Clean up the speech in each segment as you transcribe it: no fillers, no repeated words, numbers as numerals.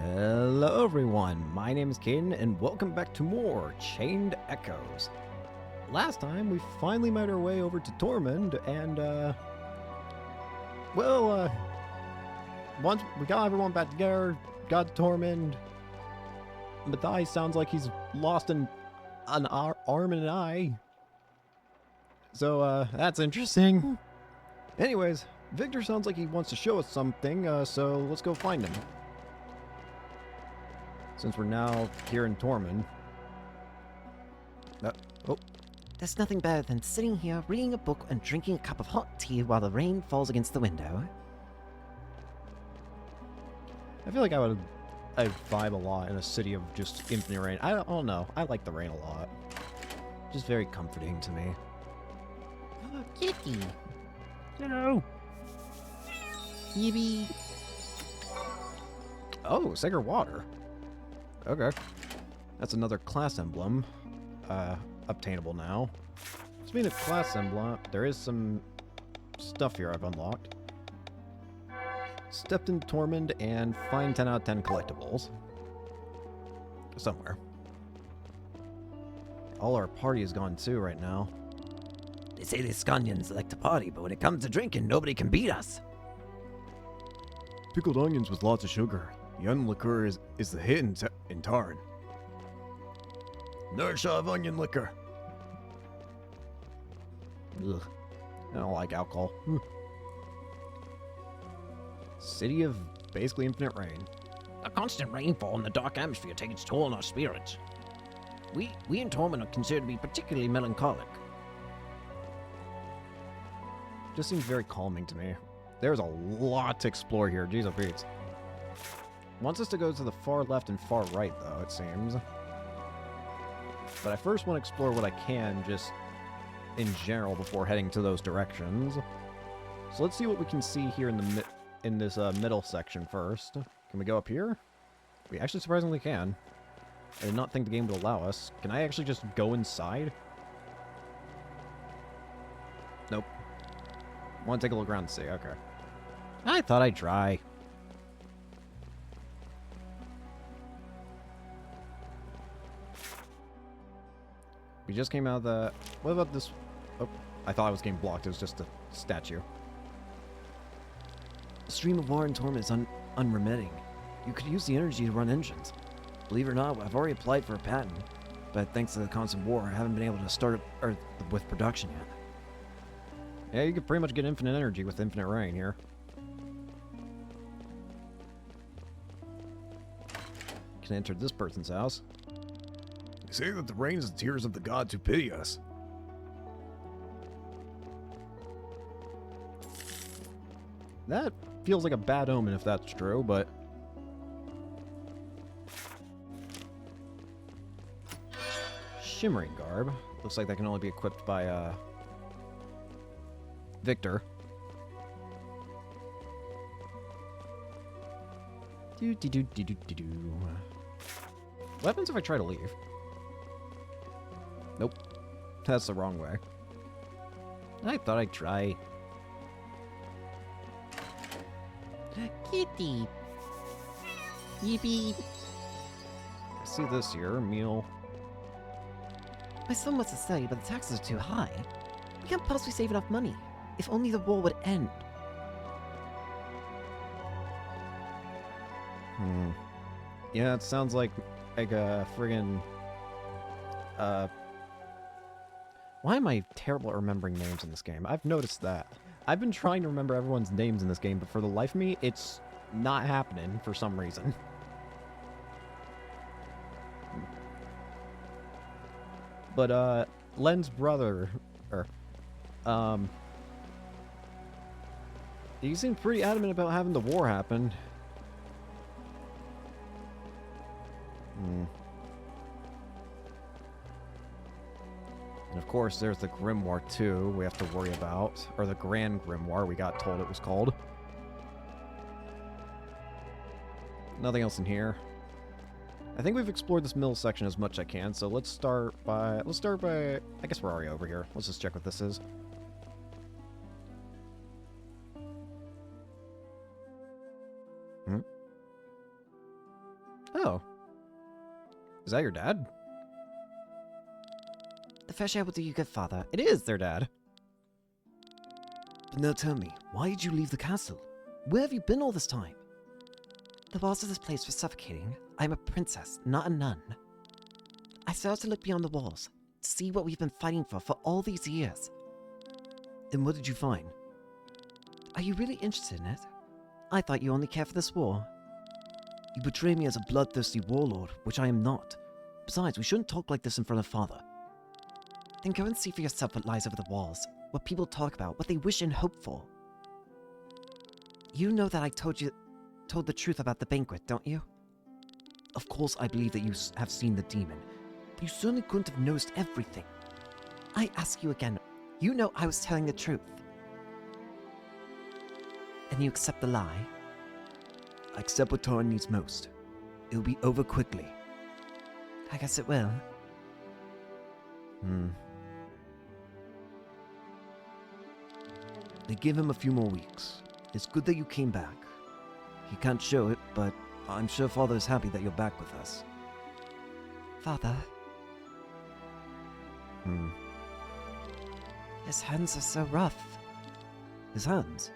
Hello everyone, my name is Caden and welcome back to more Chained Echoes. Last time we finally made our way over to Tormund and once we got everyone back together, got to Tormund, Matthias sounds like he's lost an arm and an eye. So that's interesting. Anyways, Victor sounds like he wants to show us something, so let's go find him. Since we're now here in Tormund. Oh. There's nothing better than sitting here, reading a book, and drinking a cup of hot tea while the rain falls against the window. I feel like I'd vibe a lot in a city of just infinite rain. I don't know. I like the rain a lot. Just very comforting to me. Oh, kitty! No! Yippee! Oh, sacred water. Okay. That's another class emblem. Obtainable now. Speaking of class emblem, there is some stuff here I've unlocked. Stepped in Tormund and find 10 out of 10 collectibles. Somewhere. All our party is gone too right now. They say the Scanians like to party, but when it comes to drinking, nobody can beat us. Pickled onions with lots of sugar. The onion liqueur is the hit in Tarn. Another shot of onion liquor. Ugh. I don't like alcohol. City of basically infinite rain. The constant rainfall and the dark atmosphere take its toll on our spirits. We in Tormund are considered to be particularly melancholic. Just seems very calming to me. There's a lot to explore here. Jeez, oh Pete's. Wants us to go to the far left and far right, though, it seems. But I first want to explore what I can, just in general, before heading to those directions. So let's see what we can see here in this middle section first. Can we go up here? We actually surprisingly can. I did not think the game would allow us. Can I actually just go inside? Nope. Want to take a look around and see. Okay. I thought I'd try. We just came out of the... What about this? Oh, I thought I was getting blocked. It was just a statue. The stream of war in Tormund is unremitting. You could use the energy to run engines. Believe it or not, I've already applied for a patent, but thanks to the constant war, I haven't been able to start with production yet. Yeah, you could pretty much get infinite energy with infinite rain here. Can enter this person's house. They say that the rain is the tears of the gods who pity us. That feels like a bad omen if that's true, but... Shimmering garb. Looks like that can only be equipped by, Victor. What happens if I try to leave? Nope. That's the wrong way. I thought I'd try. Kitty! Yippee! I see this here, meal. My son wants to study, but the taxes are too high. We can't possibly save enough money. If only the war would end. Yeah, it sounds like a friggin'... Why am I terrible at remembering names in this game? I've noticed that. I've been trying to remember everyone's names in this game, but for the life of me, it's not happening for some reason. But, Len's brother, he seemed pretty adamant about having the war happen. And of course, there's the Grimoire, too, we have to worry about. Or the Grand Grimoire, we got told it was called. Nothing else in here. I think we've explored this middle section as much as I can, so let's start by... I guess we're already over here. Let's just check what this is. Oh. Is that your dad? The fresh air will do you good, Father. It is their dad. But now tell me, why did you leave the castle? Where have you been all this time? The walls of this place were suffocating. I am a princess, not a nun. I started to look beyond the walls, to see what we've been fighting for all these years. And what did you find? Are you really interested in it? I thought you only cared for this war. You betray me as a bloodthirsty warlord, which I am not. Besides, we shouldn't talk like this in front of Father. Then go and see for yourself what lies over the walls, what people talk about, what they wish and hope for. You know that I told the truth about the banquet, don't you? Of course I believe that you have seen the demon, but you certainly couldn't have noticed everything. I ask you again, you know I was telling the truth. And you accept the lie? I accept what Tauren needs most. It will be over quickly. I guess it will. They give him a few more weeks. It's good that you came back. He can't show it, but I'm sure Father is happy that you're back with us. Father? His hands are so rough. His hands?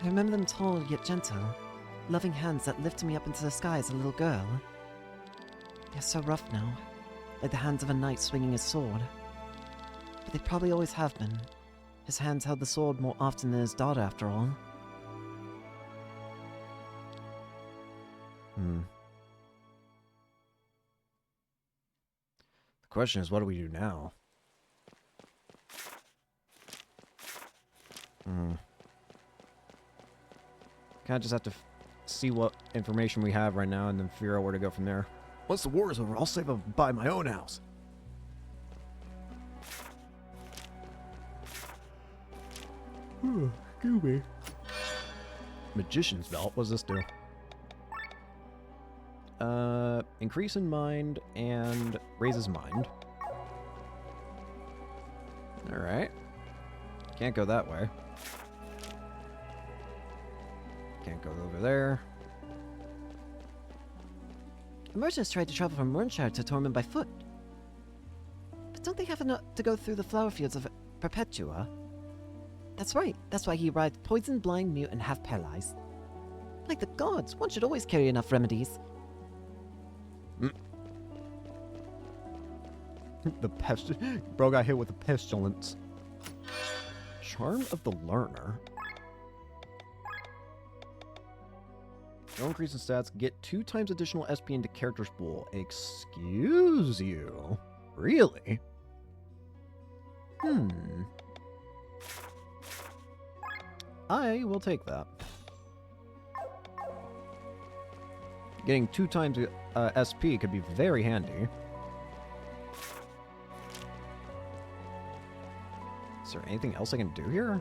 I remember them tall yet gentle, loving hands that lifted me up into the sky as a little girl. They're so rough now, like the hands of a knight swinging his sword. But they probably always have been. His hands held the sword more often than his daughter, after all. The question is, what do we do now? Kind of just have to see what information we have right now and then figure out where to go from there. Once the war is over, I'll save up and buy my own house. Excuse me. Magician's belt. What does this do? Increase in mind and raises mind. Alright. Can't go that way. Can't go over there. Merchants tried to travel from Murnshire to Tormund by foot. But don't they have to go through the flower fields of Perpetua? That's right. That's why he arrived poisoned, blind, mute, and half paralyzed. Like the gods, one should always carry enough remedies. The pest. Bro got hit with a pestilence. Charm of the Learner. No increase in stats. Get 2 times additional SP into character's pool. Excuse you? Really? I will take that. Getting 2 times SP could be very handy. Is there anything else I can do here?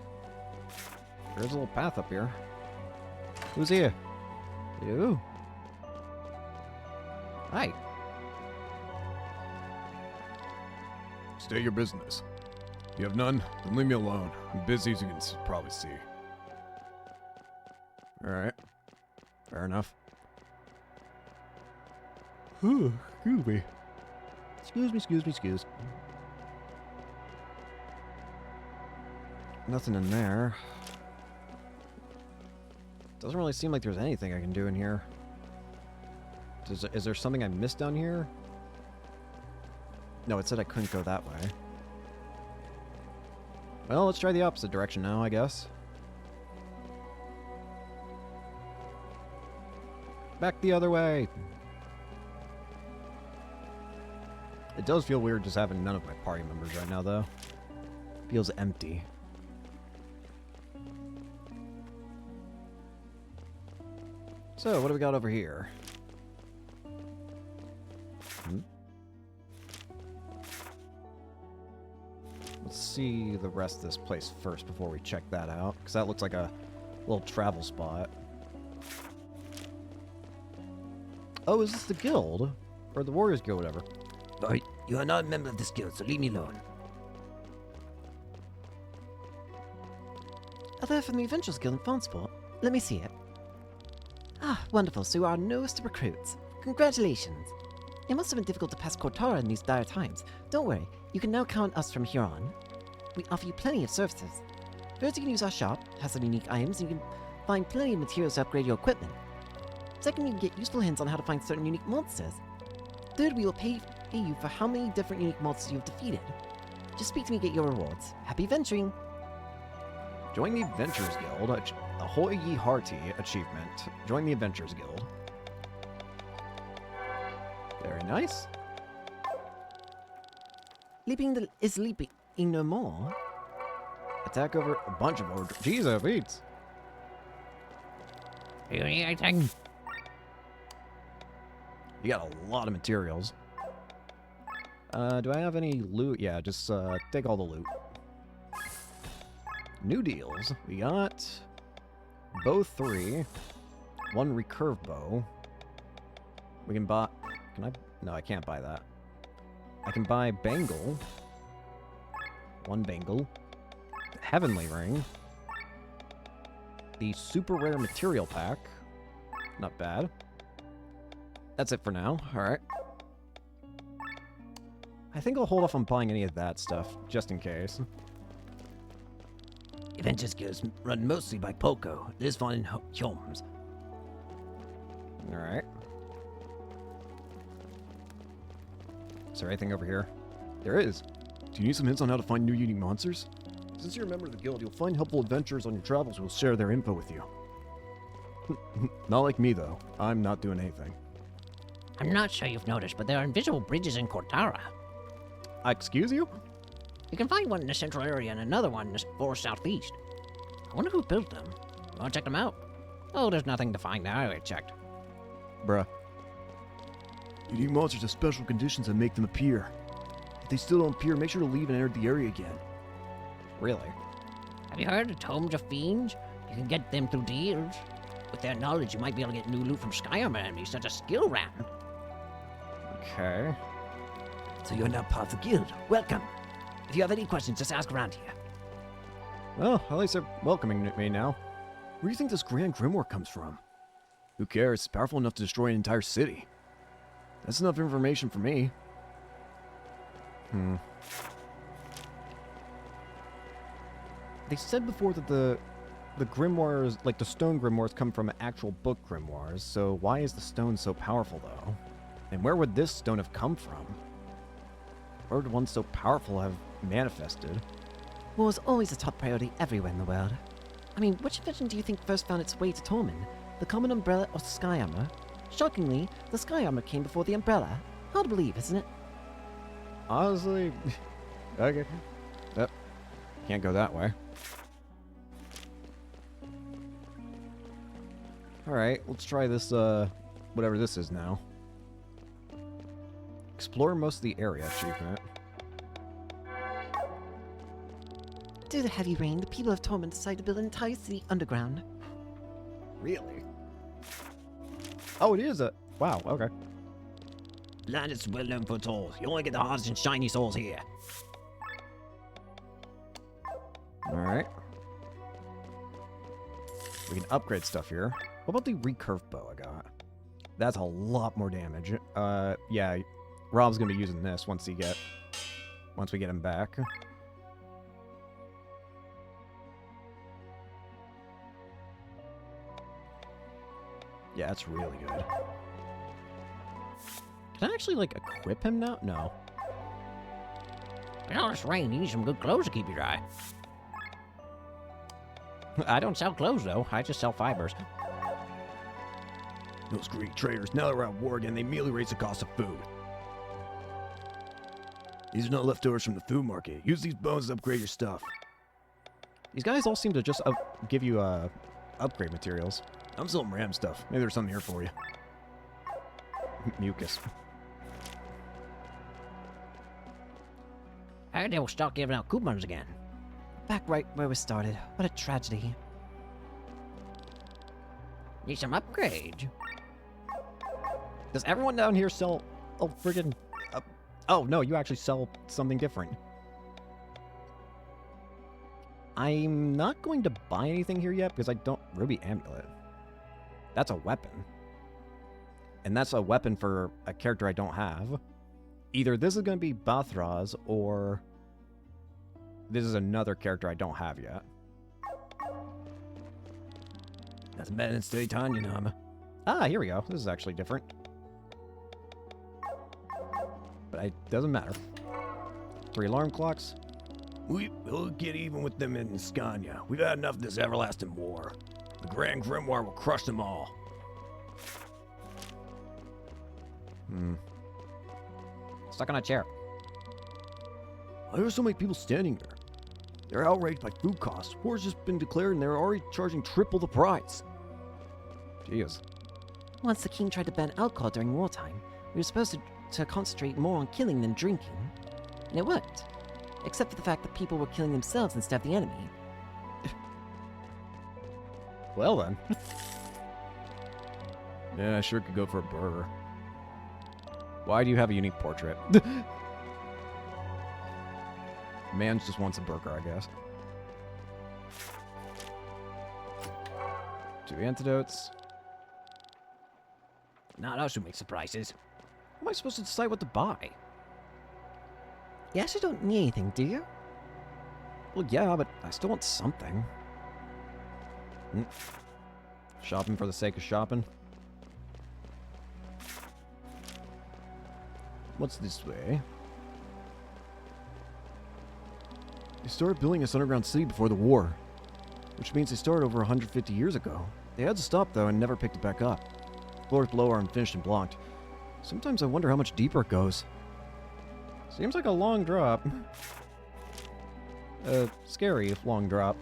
There's a little path up here. Who's here? You? Hi. State your business. You have none? Then leave me alone. I'm busy, as you can probably see. Alright. Fair enough. Excuse me. Excuse. Nothing in there. Doesn't really seem like there's anything I can do in here. Is there something I missed down here? No, it said I couldn't go that way. Well, let's try the opposite direction now, I guess. Back the other way! It does feel weird just having none of my party members right now, though. Feels empty. So, what do we got over here? Let's see the rest of this place first before we check that out, because that looks like a little travel spot. Oh, is this the guild? Or the Warriors Guild, whatever. Right, you are not a member of this guild, so leave me alone. A letter from the Adventurers Guild in Fawnsport. Let me see it. Ah, wonderful, so you are our newest recruits. Congratulations! It must have been difficult to pass Cortara in these dire times. Don't worry, you can now count us from here on. We offer you plenty of services. First, you can use our shop, has some unique items, and you can find plenty of materials to upgrade your equipment. Second, you can get useful hints on how to find certain unique monsters. Third, we will pay you for how many different unique monsters you have defeated. Just speak to me to get your rewards. Happy venturing! Join the Adventurers Guild. Ahoy ye hearty achievement. Join the Adventurers Guild. Very nice. Leaping is leaping no more. Attack over a bunch of over. Jesus, beats. You got a lot of materials. Do I have any loot? Yeah, just take all the loot. New deals. We got bow 3, 1 recurve bow. We can buy. Can I? No, I can't buy that. I can buy bangle. 1 bangle. Heavenly ring. The super rare material pack. Not bad. That's it for now. Alright. I think I'll hold off on buying any of that stuff, just in case. Adventures Guilds run mostly by Poco. It is found in homes. Alright. Is there anything over here? There is. Do you need some hints on how to find new unique monsters? Since you're a member of the guild, you'll find helpful adventurers on your travels who will share their info with you. Not like me, though. I'm not doing anything. I'm not sure you've noticed, but there are invisible bridges in Cortara. Excuse you? You can find one in the central area and another one in the forest southeast. I wonder who built them. You want to check them out? Oh, there's nothing to find there. I already checked. Bruh. Unique monsters have special conditions that make them appear. If they still don't appear, make sure to leave and enter the area again. Really? Have you heard of Tomes of Fiends? You can get them through deals. With their knowledge, you might be able to get new loot from Skyrim enemies, such as skill round. Okay. So you're now part of the guild. Welcome. If you have any questions, just ask around here. Well, at least they're welcoming me now. Where do you think this Grand Grimoire comes from? Who cares? It's powerful enough to destroy an entire city. That's enough information for me. They said before that the grimoires, like the stone grimoires, come from actual book grimoires, so why is the stone so powerful, though? And where would this stone have come from? Where would one so powerful have manifested? War is always a top priority everywhere in the world. I mean, which invention do you think first found its way to Tormund? The common umbrella or sky armor? Shockingly, the sky armor came before the umbrella. Hard to believe, isn't it? Honestly, okay. Yep. Can't go that way. Alright, let's try this, whatever this is now. Explore most of the area achievement. Due to the heavy rain, the people of Tormund decided to build an entire city underground. Really? Oh, it is a... Wow, okay. Land is well known for its ores. You only get the hardest and shiny souls here. Alright. We can upgrade stuff here. What about the recurve bow I got? That's a lot more damage. Yeah, Rob's gonna be using this once we get him back. Yeah, that's really good. Can I actually, like, equip him now? No. With all this rain, you need some good clothes to keep you dry. I don't sell clothes, though. I just sell fibers. Those greedy traders, now that we're at war again, they immediately raise the cost of food. These are not leftovers from the food market. Use these bones to upgrade your stuff. These guys all seem to just give you upgrade materials. I'm selling random stuff. Maybe there's something here for you. Mucus. I heard they will start giving out coupons again. Back right where we started. What a tragedy. Need some upgrades. Does everyone down here sell a friggin... oh, no, you actually sell something different. I'm not going to buy anything here yet because I don't... Ruby Amulet. That's a weapon. And that's a weapon for a character I don't have. Either this is going to be Bathraz, or this is another character I don't have yet. That's better than stay Tanya. Ah, here we go. This is actually different. But it doesn't matter. 3 alarm clocks. We'll get even with them in Scania. We've had enough of this everlasting war. The Grand Grimoire will crush them all. Stuck on a chair. Why are so many people standing there? They're outraged by food costs. War's just been declared and they're already charging triple the price. Jeez. Once the king tried to ban alcohol during wartime, we were supposed to concentrate more on killing than drinking. And it worked. Except for the fact that people were killing themselves instead of the enemy. Well then. Yeah, I sure could go for a burger. Why do you have a unique portrait? Man just wants a burger, I guess. 2 antidotes. Not us who make surprises. How am I supposed to decide what to buy? You actually don't need anything, do you? Well, yeah, but I still want something. Shopping for the sake of shopping. What's this way? They started building this underground city before the war, which means they started over 150 years ago. They had to stop, though, and never picked it back up. Floors below are unfinished and blocked. Sometimes I wonder how much deeper it goes. Seems like a long drop. Scary long drop.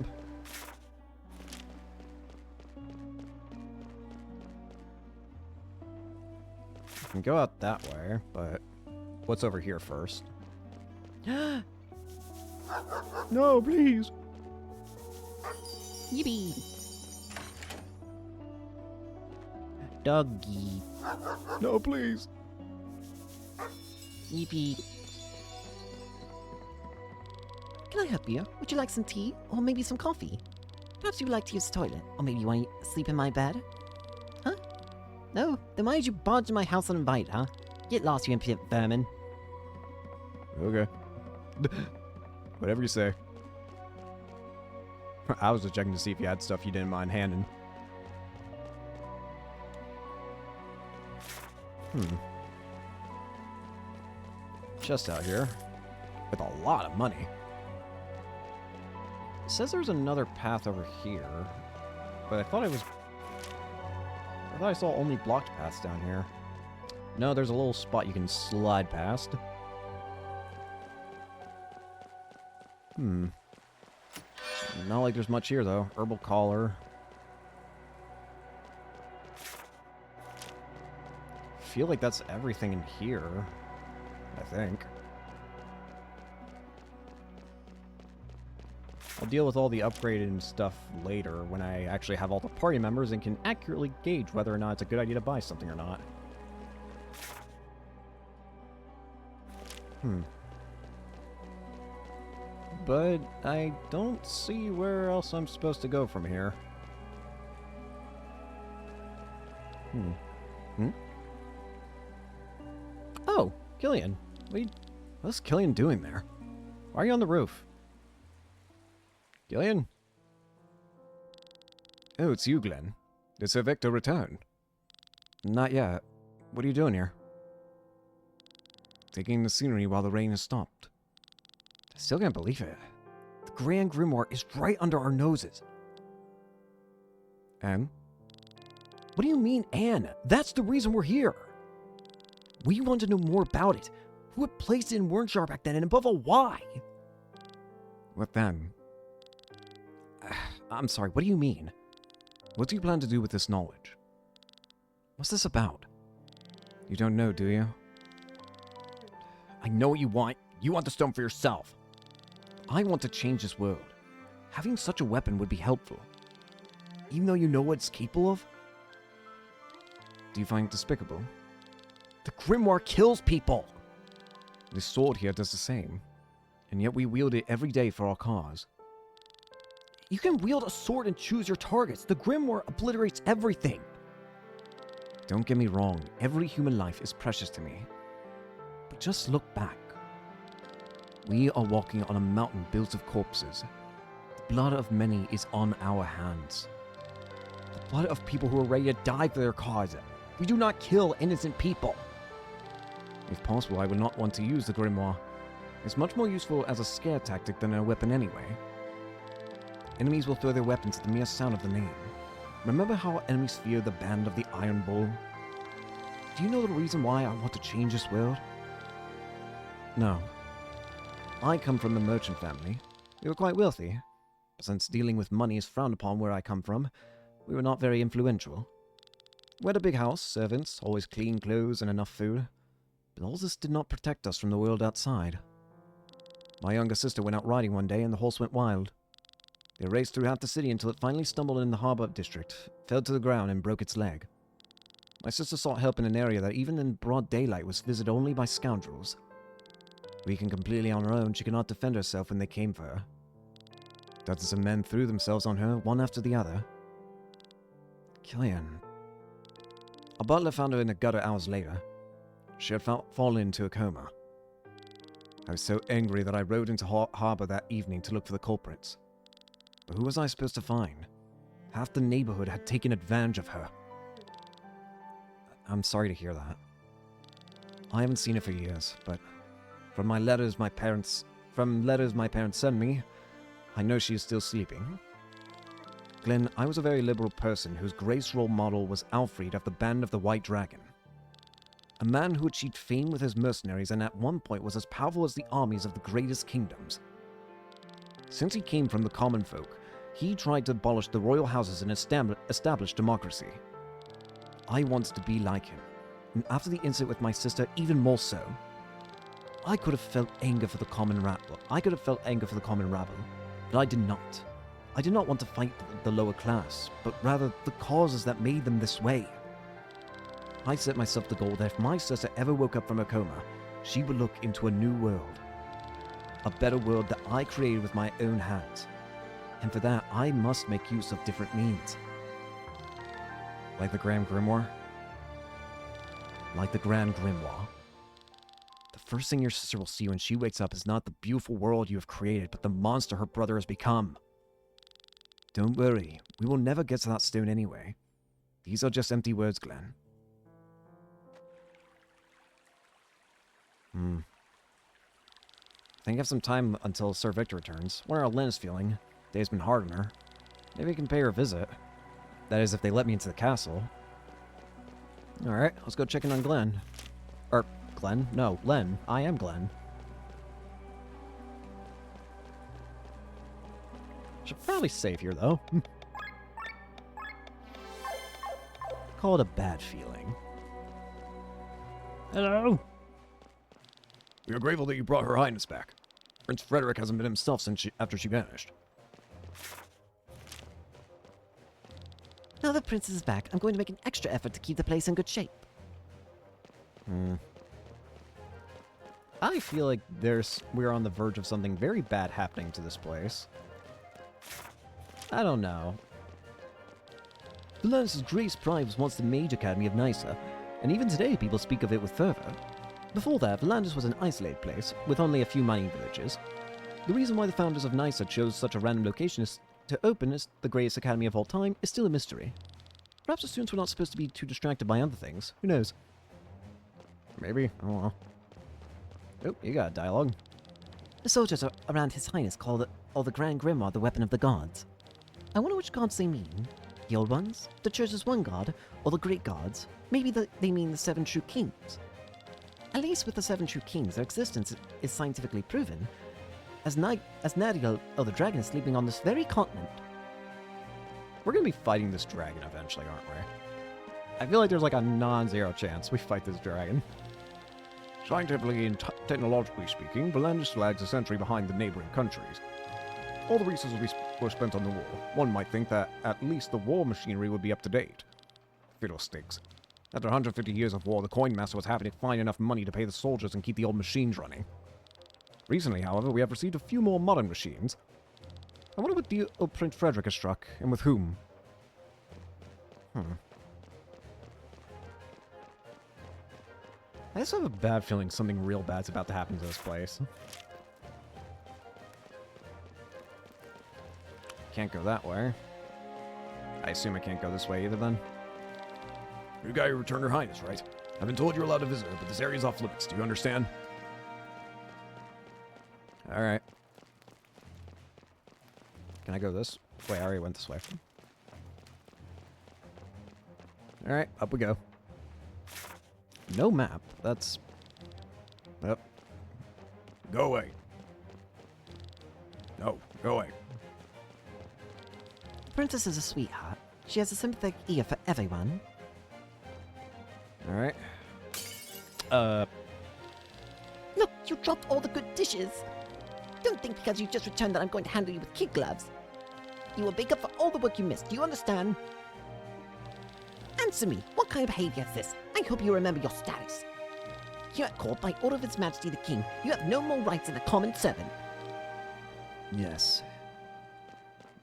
I can go out that way, but what's over here first? No, please. Yippee! Doggy. No, please. Yippee. Can I help you? Would you like some tea? Or maybe some coffee? Perhaps you would like to use the toilet? Or maybe you want to sleep in my bed? Huh? No? Then why did you barge into my house uninvited, huh? Get lost, you impudent vermin. Okay. Whatever you say. I was just checking to see if you had stuff you didn't mind handing. Chest out here. With a lot of money. It says there's another path over here. But I thought I saw only blocked paths down here. No, there's a little spot you can slide past. Not like there's much here, though. Herbal collar. Feel like that's everything in here. I think. I'll deal with all the upgraded stuff later when I actually have all the party members and can accurately gauge whether or not it's a good idea to buy something or not. But I don't see where else I'm supposed to go from here. Oh, Killian. What's Killian doing there? Why are you on the roof? Killian? Oh, it's you, Glenn. Did Sir Victor return? Not yet. What are you doing here? Taking the scenery while the rain has stopped. I still can't believe it. The Grand Grimoire is right under our noses. And? What do you mean, Anne? That's the reason we're here. We want to know more about it. Who had placed it in Wernshar back then, and above all, why? What then? I'm sorry, what do you mean? What do you plan to do with this knowledge? What's this about? You don't know, do you? I know what you want. You want the stone for yourself. I want to change this world. Having such a weapon would be helpful. Even though you know what it's capable of? Do you find it despicable? The Grimoire kills people! This sword here does the same. And yet we wield it every day for our cause. You can wield a sword and choose your targets. The Grimoire obliterates everything. Don't get me wrong, every human life is precious to me. But just look back. We are walking on a mountain built of corpses. The blood of many is on our hands. The blood of people who are ready to die for their cause. We do not kill innocent people. If possible, I would not want to use the grimoire. It's much more useful as a scare tactic than a weapon anyway. Enemies will throw their weapons at the mere sound of the name. Remember how enemies fear the band of the Iron Bull? Do you know the reason why I want to change this world? No. I come from a merchant family. We were quite wealthy, but since dealing with money is frowned upon where I come from, we were not very influential. We had a big house, servants, always clean clothes and enough food, but all this did not protect us from the world outside. My younger sister went out riding one day and the horse went wild. They raced throughout the city until it finally stumbled in the harbor district, fell to the ground and broke its leg. My sister sought help in an area that even in broad daylight was visited only by scoundrels. Weak and completely on her own, she could not defend herself when they came for her. Dozens of men threw themselves on her, one after the other. Killian. A butler found her in a gutter hours later. She had fallen into a coma. I was so angry that I rode into harbor that evening to look for the culprits. But who was I supposed to find? Half the neighborhood had taken advantage of her. I'm sorry to hear that. I haven't seen her for years, but from letters my parents send me, I know she is still sleeping. Glenn, I was a very liberal person whose greatest role model was Alfred of the Band of the White Dragon. A man who achieved fame with his mercenaries and at one point was as powerful as the armies of the greatest kingdoms. Since he came from the common folk, he tried to abolish the royal houses and establish democracy. I wanted to be like him, and after the incident with my sister, even more so. I could have felt anger for the common rabble, but I did not. I did not want to fight the lower class, but rather the causes that made them this way. I set myself the goal that if my sister ever woke up from her coma, she would look into a new world. A better world that I created with my own hands. And for that, I must make use of different means. Like the Grand Grimoire? Like the Grand Grimoire. The first thing your sister will see when she wakes up is not the beautiful world you have created, but the monster her brother has become. Don't worry, we will never get to that stone anyway. These are just empty words, Glenn. I think I have some time until Sir Victor returns. Wonder how Lynn is feeling. Day's been hard on her. Maybe I can pay her a visit. That is, if they let me into the castle. Alright, let's go check in on Glenn. Or, Glenn? No, Len. I am Glenn. Should probably save here, though. Call it a bad feeling. Hello? We are grateful that you brought Her Highness back. Prince Frederick hasn't been himself after she vanished. Now the princess is back, I'm going to make an extra effort to keep the place in good shape. I feel like we're on the verge of something very bad happening to this place. I don't know. Valanus' greatest pride was once the Mage Academy of Nysa, and even today people speak of it with fervor. Before that, Valandis was an isolated place, with only a few mining villages. The reason why the founders of Nysa chose such a random location to open as the greatest academy of all time is still a mystery. Perhaps the students were not supposed to be too distracted by other things. Who knows? Maybe. I don't know. Oh, you got a dialogue. The soldiers around His Highness call all the Grand Grimoire the weapon of the gods. I wonder which gods they mean. The old ones? The church's one god? Or the great gods? Maybe they mean the 7 true kings. At least with the 7 true kings, their existence is scientifically proven, as Nadiel of the dragon is sleeping on this very continent. We're gonna be fighting this dragon eventually, aren't we? I feel like there's like a non-zero chance we fight this dragon. Scientifically and technologically speaking, Valandis lags a century behind the neighboring countries. All the resources were spent on the war. One might think that at least the war machinery would be up to date. Fiddlesticks. After 150 years of war, the coin master was happy to find enough money to pay the soldiers and keep the old machines running. Recently, however, we have received a few more modern machines. I wonder what deal Prince Frederick has struck, and with whom. I just have a bad feeling something real bad's about to happen to this place. Can't go that way. I assume I can't go this way either then. You got your Return Her Highness, right? I've been told you're allowed to visit her, but this area's off limits. Do you understand? Alright. Can I go this? Wait, I already went this way. Alright, up we go. No map. That's... Yep. Go away. No, go away. The princess is a sweetheart. She has a sympathetic ear for everyone. Alright. Look, you dropped all the good dishes. Don't think because you just returned that I'm going to handle you with kid gloves. You will make up for all the work you missed, do you understand? Answer me, what kind of behavior is this? I hope you remember your status. Here at court, by order of His Majesty the King, you have no more rights than a common servant. Yes.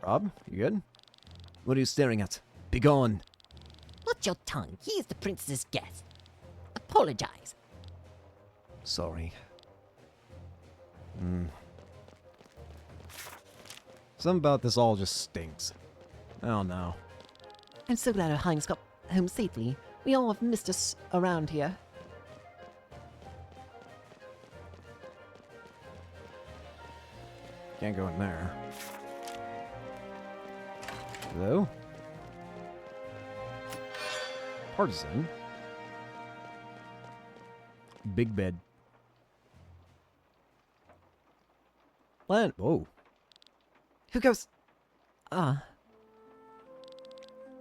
Rob, you good? What are you staring at? Begone! Watch your tongue, he is the princess's guest. Apologize. Sorry. Something about this all just stinks. I don't know. I'm so glad Her Highness got home safely. We all have missed us around here. Can't go in there. Hello? Partisan? Big bed. What? Whoa. Who goes... Ah.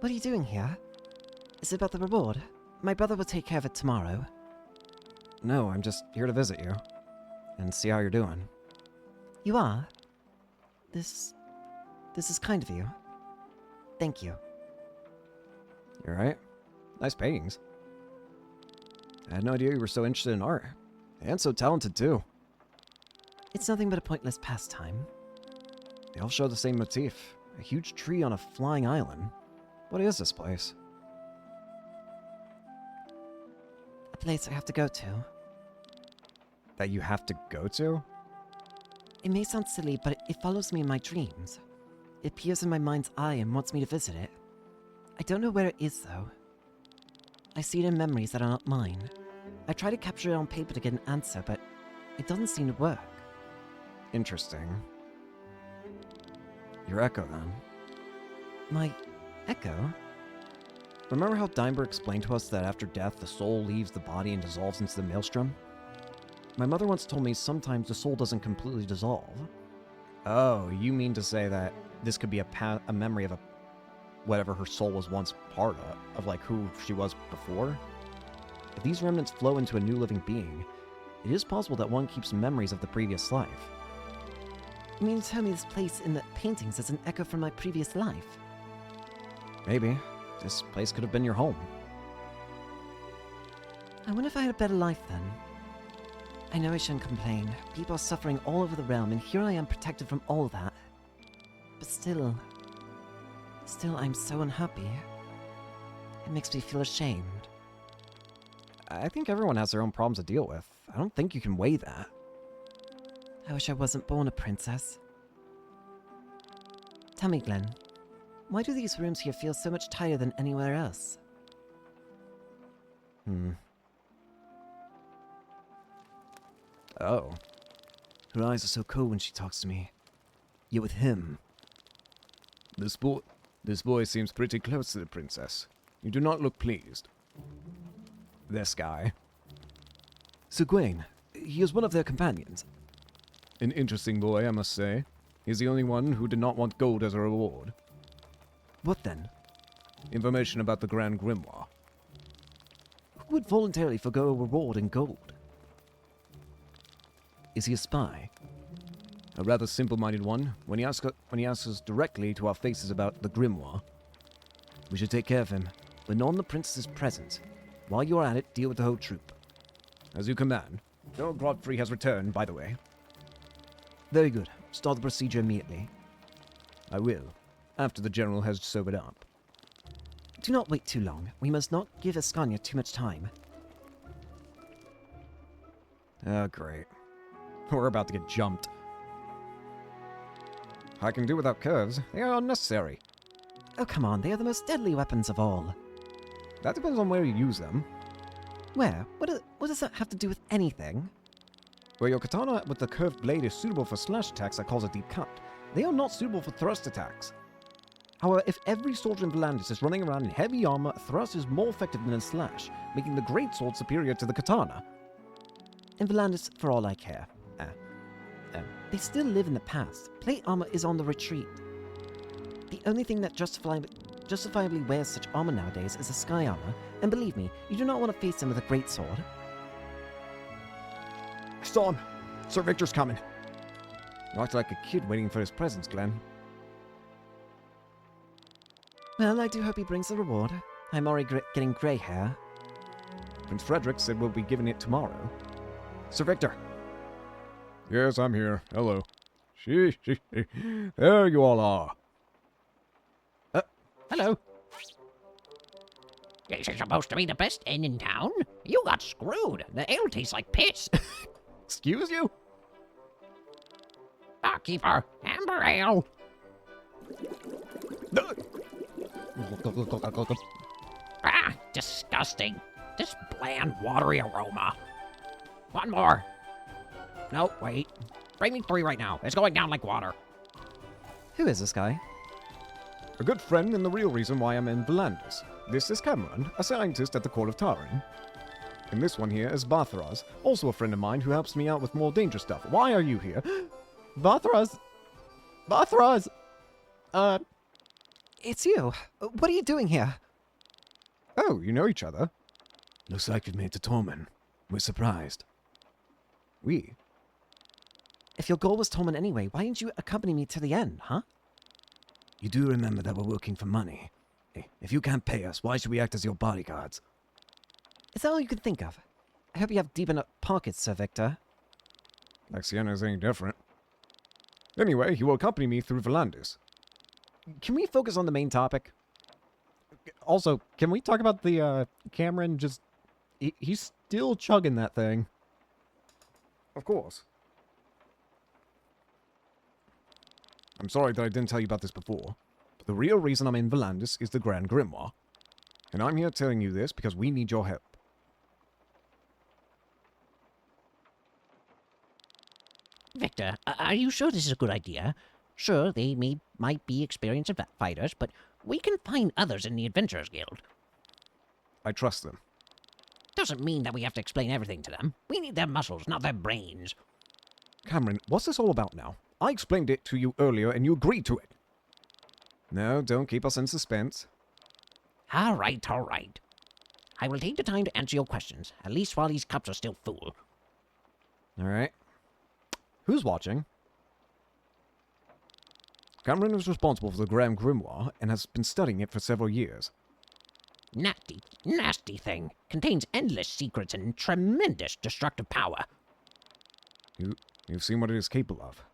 What are you doing here? Is it about the reward? My brother will take care of it tomorrow. No, I'm just here to visit you. And see how you're doing. You are? This is kind of you. Thank you. You alright? Nice paintings. I had no idea you were so interested in art. And so talented, too. It's nothing but a pointless pastime. They all show the same motif. A huge tree on a flying island. What is this place? A place I have to go to. That you have to go to? It may sound silly, but it follows me in my dreams. It appears in my mind's eye and wants me to visit it. I don't know where it is, though. I see it in memories that are not mine. I try to capture it on paper to get an answer, but it doesn't seem to work. Interesting. Your echo, then. My echo? Remember how Dimber explained to us that after death, the soul leaves the body and dissolves into the maelstrom? My mother once told me sometimes the soul doesn't completely dissolve. Oh, you mean to say that this could be a memory of whatever her soul was once part of like who she was before? If these remnants flow into a new living being, it is possible that one keeps memories of the previous life. You mean to tell me this place in the paintings is an echo from my previous life? Maybe. This place could have been your home. I wonder if I had a better life then. I know I shouldn't complain. People are suffering all over the realm, and here I am protected from all that. But still, I'm so unhappy. It makes me feel ashamed. I think everyone has their own problems to deal with. I don't think you can weigh that. I wish I wasn't born a princess. Tell me, Glenn, why do these rooms here feel so much tighter than anywhere else? Oh. Her eyes are so cold when she talks to me. You're with him. This boy seems pretty close to the princess. You do not look pleased. This guy. Sir Gawain, he is one of their companions. An interesting boy, I must say. He's the only one who did not want gold as a reward. What then? Information about the Grand Grimoire. Who would voluntarily forgo a reward in gold? Is he a spy? A rather simple-minded one, when he asks us directly to our faces about the grimoire. We should take care of him, but not in the princess's presence. While you are at it, deal with the whole troop. As you command. General Godfrey has returned, by the way. Very good. Start the procedure immediately. I will, after the general has sobered up. Do not wait too long. We must not give Ascania too much time. Oh, great. We're about to get jumped. I can do without curves. They are unnecessary. Oh, come on, they are the most deadly weapons of all. That depends on where you use them. Where? What does that have to do with anything? Where your katana with the curved blade is suitable for slash attacks that cause a deep cut. They are not suitable for thrust attacks. However, if every soldier in Volandis is running around in heavy armor, thrust is more effective than a slash, making the greatsword superior to the katana. In Volandis, for all I care. They still live in the past. Plate armor is on the retreat. The only thing that justifiably wears such armor nowadays is a sky armor, and believe me, you do not want to face him with a greatsword. I saw him. Sir Victor's coming. You act like a kid waiting for his presents, Glenn. Well, I do hope he brings the reward. I'm already getting grey hair. Prince Frederick said we'll be giving it tomorrow. Sir Victor. Yes, I'm here. Hello. There you all are. Hello. This is supposed to be the best inn in town. You got screwed. The ale tastes like piss. Excuse you? Barkeeper, amber ale. Ah, disgusting. This bland, watery aroma. One more. No, wait. Bring me 3 right now. It's going down like water. Who is this guy? A good friend and the real reason why I'm in Volandis. This is Cameron, a scientist at the court of Tarim. And this one here is Bartharaz, also a friend of mine who helps me out with more dangerous stuff. Why are you here? Bartharaz! Bartharaz! It's you. What are you doing here? Oh, you know each other? Looks like you've made it to Tormund. We're surprised. We? If your goal was Tolman anyway, why didn't you accompany me to the end, huh? You do remember that we're working for money. Hey, if you can't pay us, why should we act as your bodyguards? Is that all you can think of? I hope you have deep enough pockets, Sir Victor. Like Sienna's any different. Anyway, he will accompany me through Volandis. Can we focus on the main topic? Also, can we talk about the, Cameron just... He's still chugging that thing. Of course. I'm sorry that I didn't tell you about this before, but the real reason I'm in Volandis is the Grand Grimoire. And I'm here telling you this because we need your help. Victor, are you sure this is a good idea? Sure, they might be experienced fighters, but we can find others in the Adventurers Guild. I trust them. Doesn't mean that we have to explain everything to them. We need their muscles, not their brains. Cameron, what's this all about now? I explained it to you earlier and you agreed to it. No, don't keep us in suspense. All right. I will take the time to answer your questions, at least while these cups are still full. Alright. Who's watching? Cameron is responsible for the Grand Grimoire and has been studying it for several years. Nasty thing. Contains endless secrets and tremendous destructive power. You've seen what it is capable of,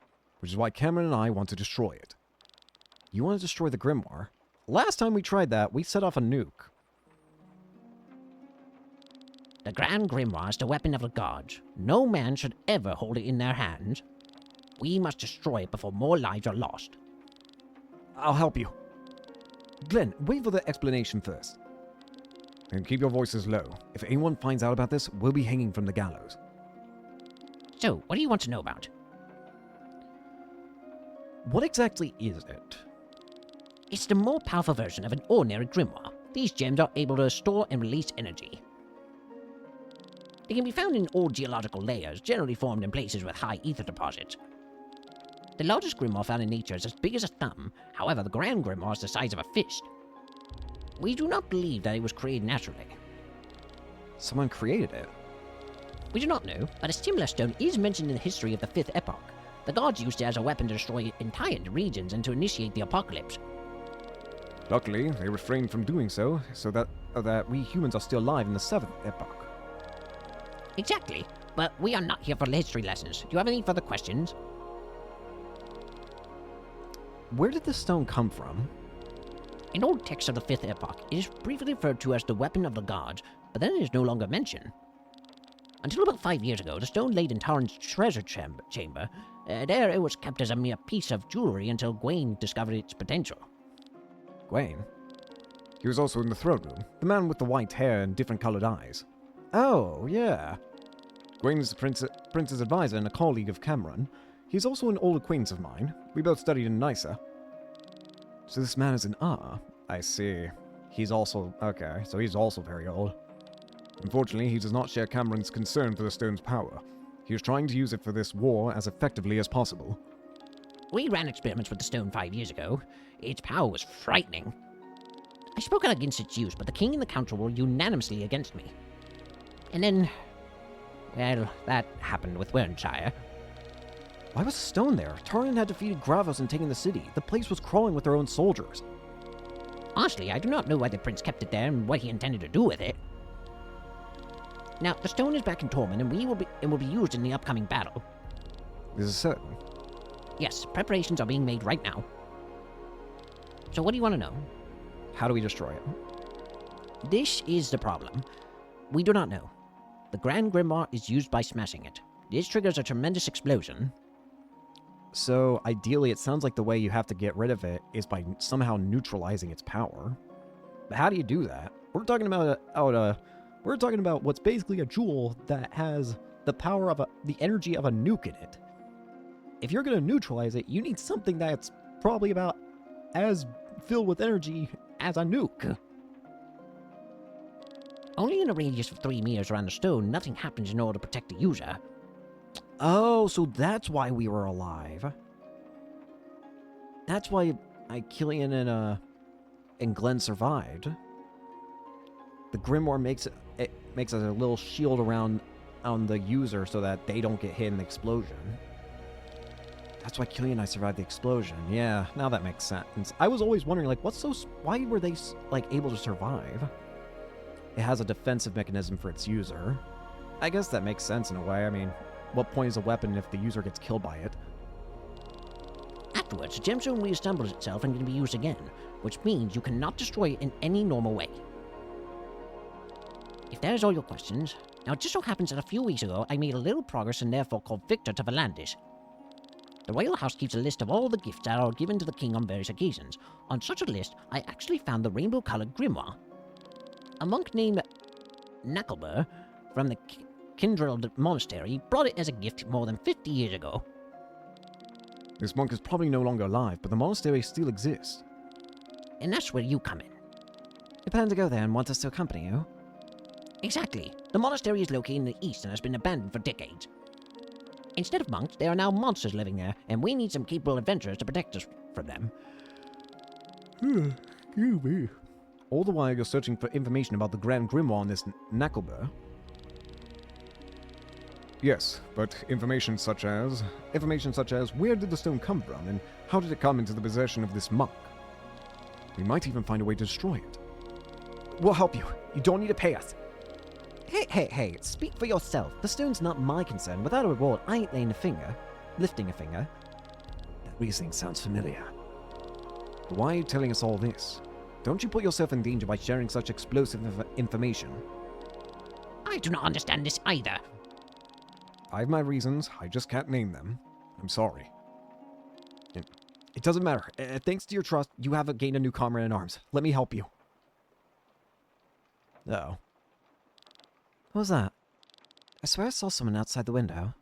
which is why Cameron and I want to destroy it. You want to destroy the Grimoire? Last time we tried that, we set off a nuke. The Grand Grimoire is the weapon of the gods. No man should ever hold it in their hands. We must destroy it before more lives are lost. I'll help you. Glenn, wait for the explanation first. And keep your voices low. If anyone finds out about this, we'll be hanging from the gallows. So, what do you want to know about? What exactly is it? It's the more powerful version of an ordinary grimoire. These gems are able to store and release energy. They can be found in old geological layers, generally formed in places with high ether deposits. The largest grimoire found in nature is as big as a thumb, however the Grand Grimoire is the size of a fist. We do not believe that it was created naturally. Someone created it. We do not know, but a similar stone is mentioned in the history of the Fifth Epoch. The gods used it as a weapon to destroy entire regions and to initiate the apocalypse. Luckily, they refrained from doing so that we humans are still alive in the Seventh Epoch. Exactly, but we are not here for history lessons. Do you have any further questions? Where did the stone come from? In old texts of the Fifth Epoch, it is briefly referred to as the weapon of the gods, but then it is no longer mentioned. Until about 5 years ago, the stone laid in Tarn's treasure chamber. There it was kept as a mere piece of jewelry until Gwaine discovered its potential. Gwaine? He was also in the throne room. The man with the white hair and different colored eyes. Oh, yeah. Gwaine is the prince's advisor and a colleague of Cameron. He's also an old acquaintance of mine. We both studied in Nysa. So this man is an I see. He's also... Okay, so he's also very old. Unfortunately, he does not share Cameron's concern for the stone's power. He is trying to use it for this war as effectively as possible. We ran experiments with the stone 5 years ago. Its power was frightening. I spoke out against its use, but the king and the council were unanimously against me. And then... well, that happened with Wernshire. Why was the stone there? Taran had defeated Gravos and taken the city. The place was crawling with their own soldiers. Honestly, I do not know why the prince kept it there and what he intended to do with it. Now, the stone is back in Tormund, and it will be used in the upcoming battle. This is certain. Yes, preparations are being made right now. So what do you want to know? How do we destroy it? This is the problem. We do not know. The Grand Grimoire is used by smashing it. This triggers a tremendous explosion. So, ideally, it sounds like the way you have to get rid of it is by somehow neutralizing its power. But how do you do that? We're talking about what's basically a jewel that has the power of the energy of a nuke in it. If you're going to neutralize it, you need something that's probably about as filled with energy as a nuke. Only in a radius of 3 meters around the stone, nothing happens in order to protect the user. Oh, so that's why we were alive. That's why Killian and Glenn survived. The Grimoire makes a little shield around on the user so that they don't get hit in the explosion. That's why Killian and I survived the explosion. Yeah, now that makes sense. I was always wondering, like, why were they, like, able to survive? It has a defensive mechanism for its user. I guess that makes sense in a way. I mean, what point is a weapon if the user gets killed by it? Afterwards, the gemstone reassembles itself and can be used again, which means you cannot destroy it in any normal way. If that is all your questions, now it just so happens that a few weeks ago I made a little progress and therefore called Victor to Valandis. The royal house keeps a list of all the gifts that are given to the king on various occasions. On such a list, I actually found the rainbow-colored grimoire. A monk named Knucklebur from the Kindred Monastery brought it as a gift more than 50 years ago. This monk is probably no longer alive, but the monastery still exists. And that's where you come in. You plan to go there and want us to accompany you? Exactly. The monastery is located in the east and has been abandoned for decades. Instead of monks, there are now monsters living there, and we need some capable adventurers to protect us from them. Excuse me. All the while you're searching for information about the Grand Grimoire on this Knucklebur. Yes, but information such as where did the stone come from, and how did it come into the possession of this monk? We might even find a way to destroy it. We'll help you. You don't need to pay us. Hey, speak for yourself. The stone's not my concern. Without a reward, I ain't lifting a finger. That reasoning sounds familiar. But why are you telling us all this? Don't you put yourself in danger by sharing such explosive information? I do not understand this either. I have my reasons, I just can't name them. I'm sorry. It doesn't matter. Thanks to your trust, you have gained a new comrade in arms. Let me help you. Uh-oh. What was that? I swear I saw someone outside the window.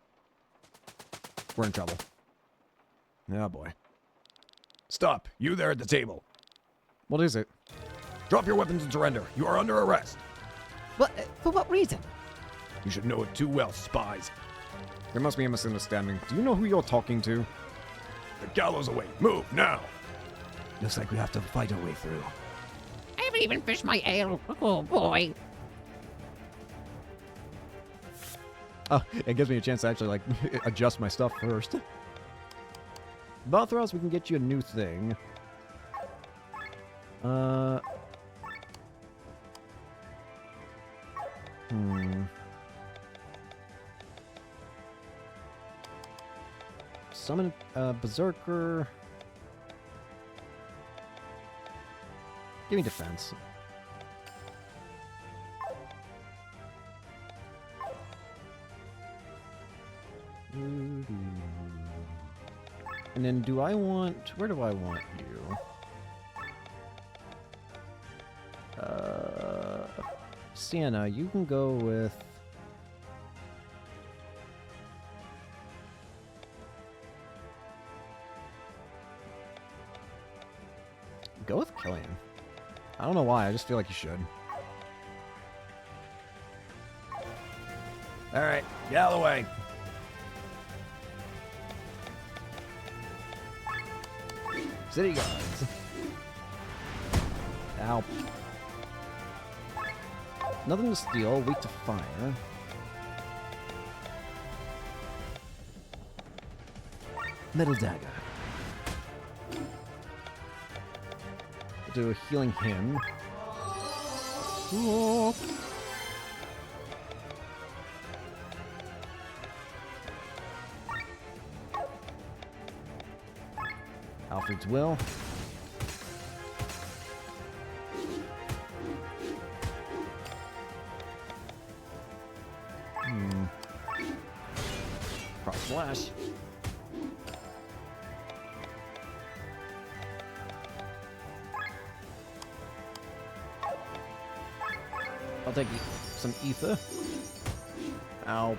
We're in trouble. Oh boy. Stop! You there at the table! What is it? Drop your weapons and surrender! You are under arrest! What? For what reason? You should know it too well, spies. There must be a misunderstanding. Do you know who you're talking to? The gallows away! Move, now! Looks like we have to fight our way through. I haven't even finished my ale. Oh boy. Oh, it gives me a chance to actually, like, adjust my stuff first. Bothros, we can get you a new thing. Summon Berserker. Give me defense. And then do I want... Where do I want you? Sienna, you can go with... Go with Killian. I don't know why, I just feel like you should. Alright, get out of the way. City guards. Ow. Nothing to steal, weak to fire. Metal dagger. We'll do a healing hymn. Whoa. Alfred's will. Cross slash. I'll take some ether. Ow.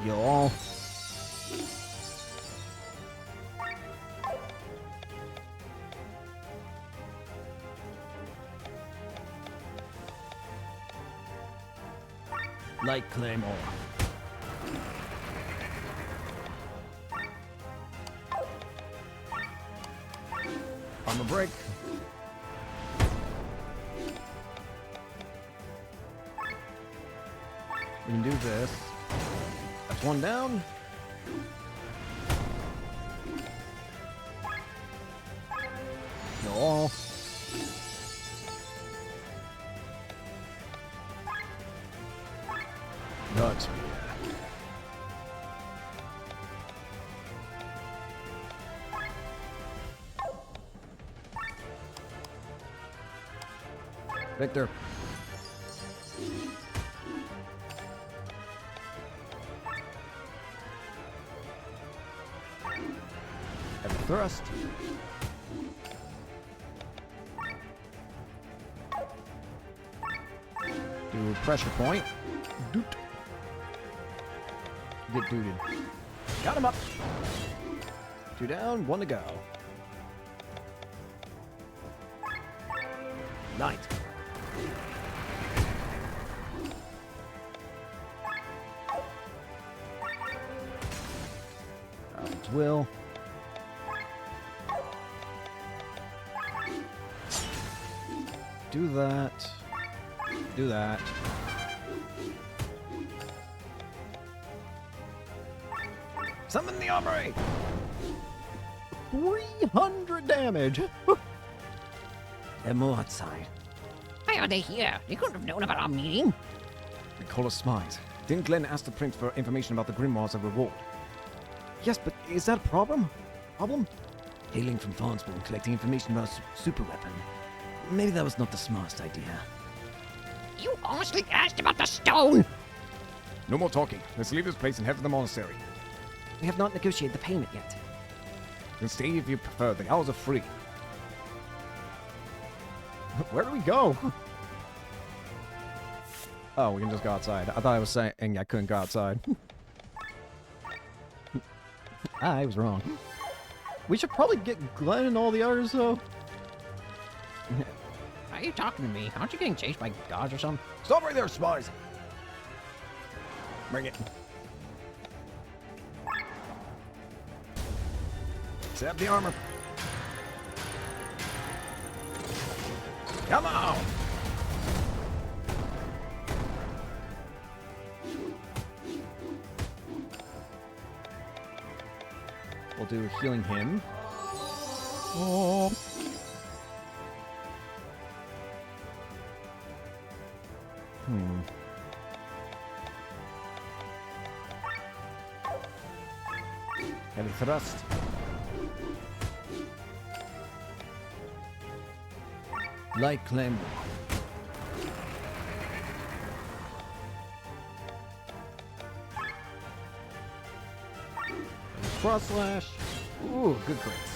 Y'all. Light Claymore. On the break. We can do this. That's one down. No. Nuts. Victor. Have a thrust. Do a pressure point. Doot. Get dooted. Got him up. 2 down, 1 to go. Knight. Alfred's will. Do that. Do that. Summon the Ombre! 300 damage! They're more outside. Why are they here? They couldn't have known about our meeting. They call us spies. Didn't Glenn ask the prince for information about the grimoires as a reward? Yes, but is that a problem? Problem? Hailing from Farnsworth and collecting information about a super weapon. Maybe that was not the smartest idea. You honestly asked about the stone? No more talking. Let's leave this place and head for the monastery. We have not negotiated the payment yet. Then stay if you prefer. The hours are free. Where do we go? Oh, we can just go outside. I thought I was saying I couldn't go outside. I was wrong. We should probably get Glenn and all the others, though. Why are you talking to me? Aren't you getting chased by guards or something? Stop right there, spies! Bring it. Set up the armor. Come on! We'll do healing him. Oh. Heavy thrust. Light claymore. Cross slash. Ooh, good crits.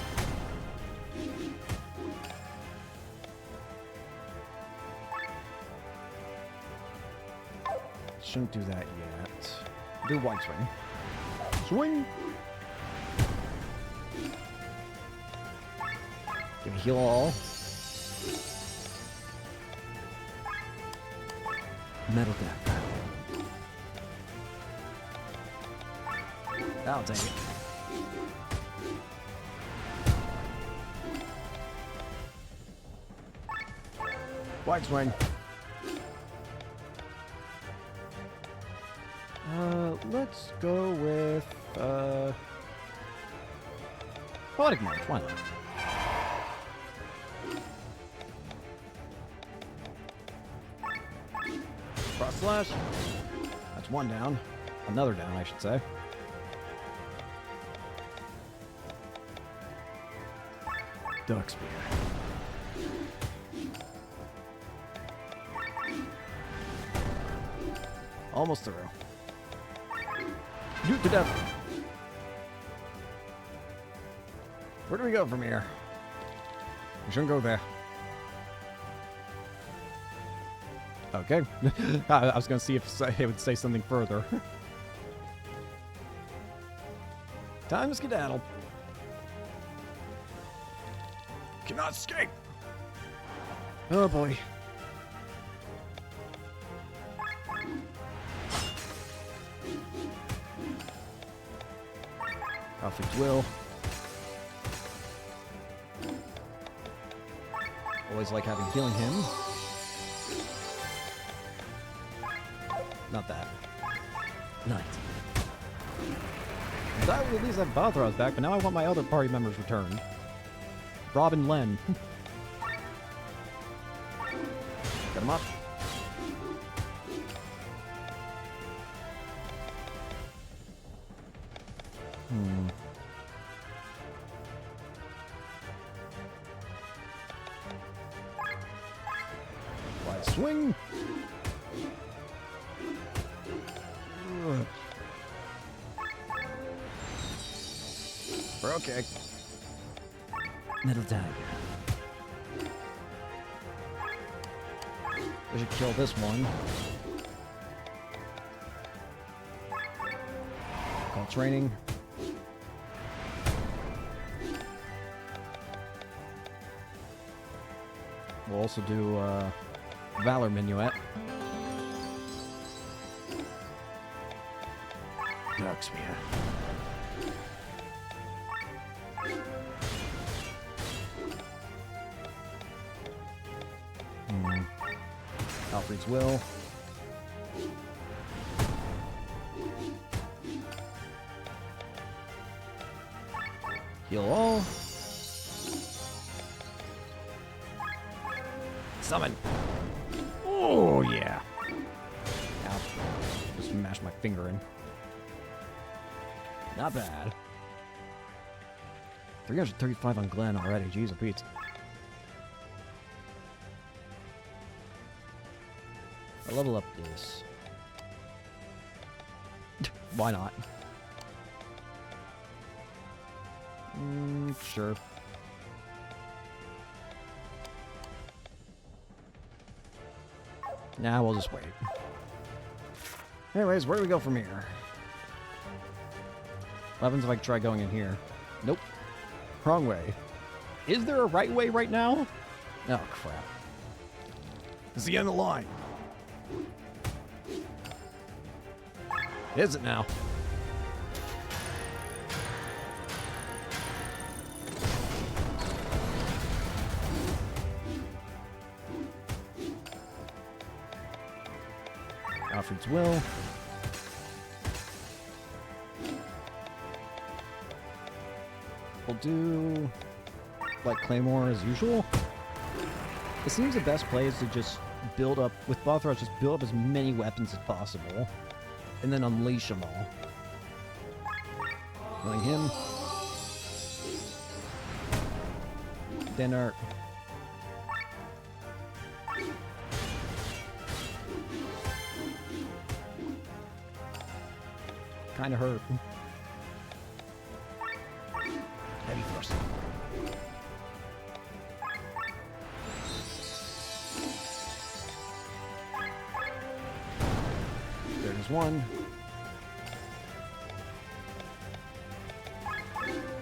Shouldn't do that yet. Do white swing. Swing! Give me heal all. Metal dagger. I'll take it. White swing. Let's go with, Poetic March, why not? Cross slash. That's one down. Another down, I should say. Duck spear. Almost through. Shoot to death. Where do we go from here? We shouldn't go there. Okay. I was going to see if it would say something further. Time to skedaddle. Cannot escape. Oh boy. Alfred's will. Always like having healing him. Not that. Night. I would at least have Balthrazar back, but now I want my other party members returned. Rob and Len. Get him up. Wide swing. Ugh. We're okay. Metal dagger. We should kill this one. Call training. We'll also do Valor Minuet. Dark spear. Alfred's will. Heal all. Summon. Oh, yeah. Ow. Just smashed my finger in. Not bad. 335 on Glenn already. Jeez, Pete. I'll level up this. Why not? Sure. Nah, we'll just wait. Anyways, where do we go from here? What happens if I try going in here? Nope. Wrong way. Is there a right way right now? Oh, crap. It's the end of the line. Is it now? Alfred's will. We'll do like Claymore as usual. It seems the best play is to just build up with Balthrazar, just build up as many weapons as possible, and then unleash them all. Killing him. Dinner. Kinda hurt. -1.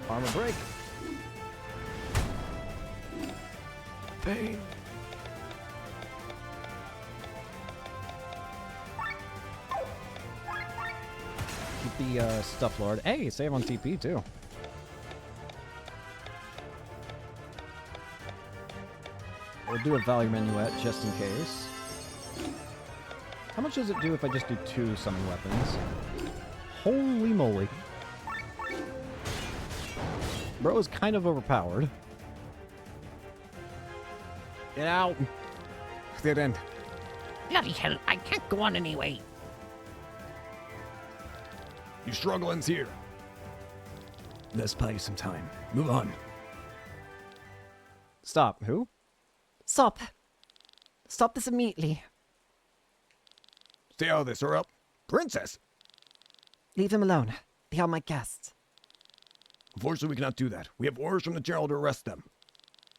Armor break. Pain. Keep the stuff lord. Hey, save on TP too. We'll do a value minuet just in case. How much does it do if I just do 2 summon weapons? Holy moly. Bro is kind of overpowered. Get out! Get in. Bloody hell, I can't go on anyway. You struggling's here. Let's buy you some time. Move on. Stop. Who? Stop! Stop this immediately. Stay out of this or up. Princess! Leave them alone. They are my guests. Unfortunately, we cannot do that. We have orders from the general to arrest them.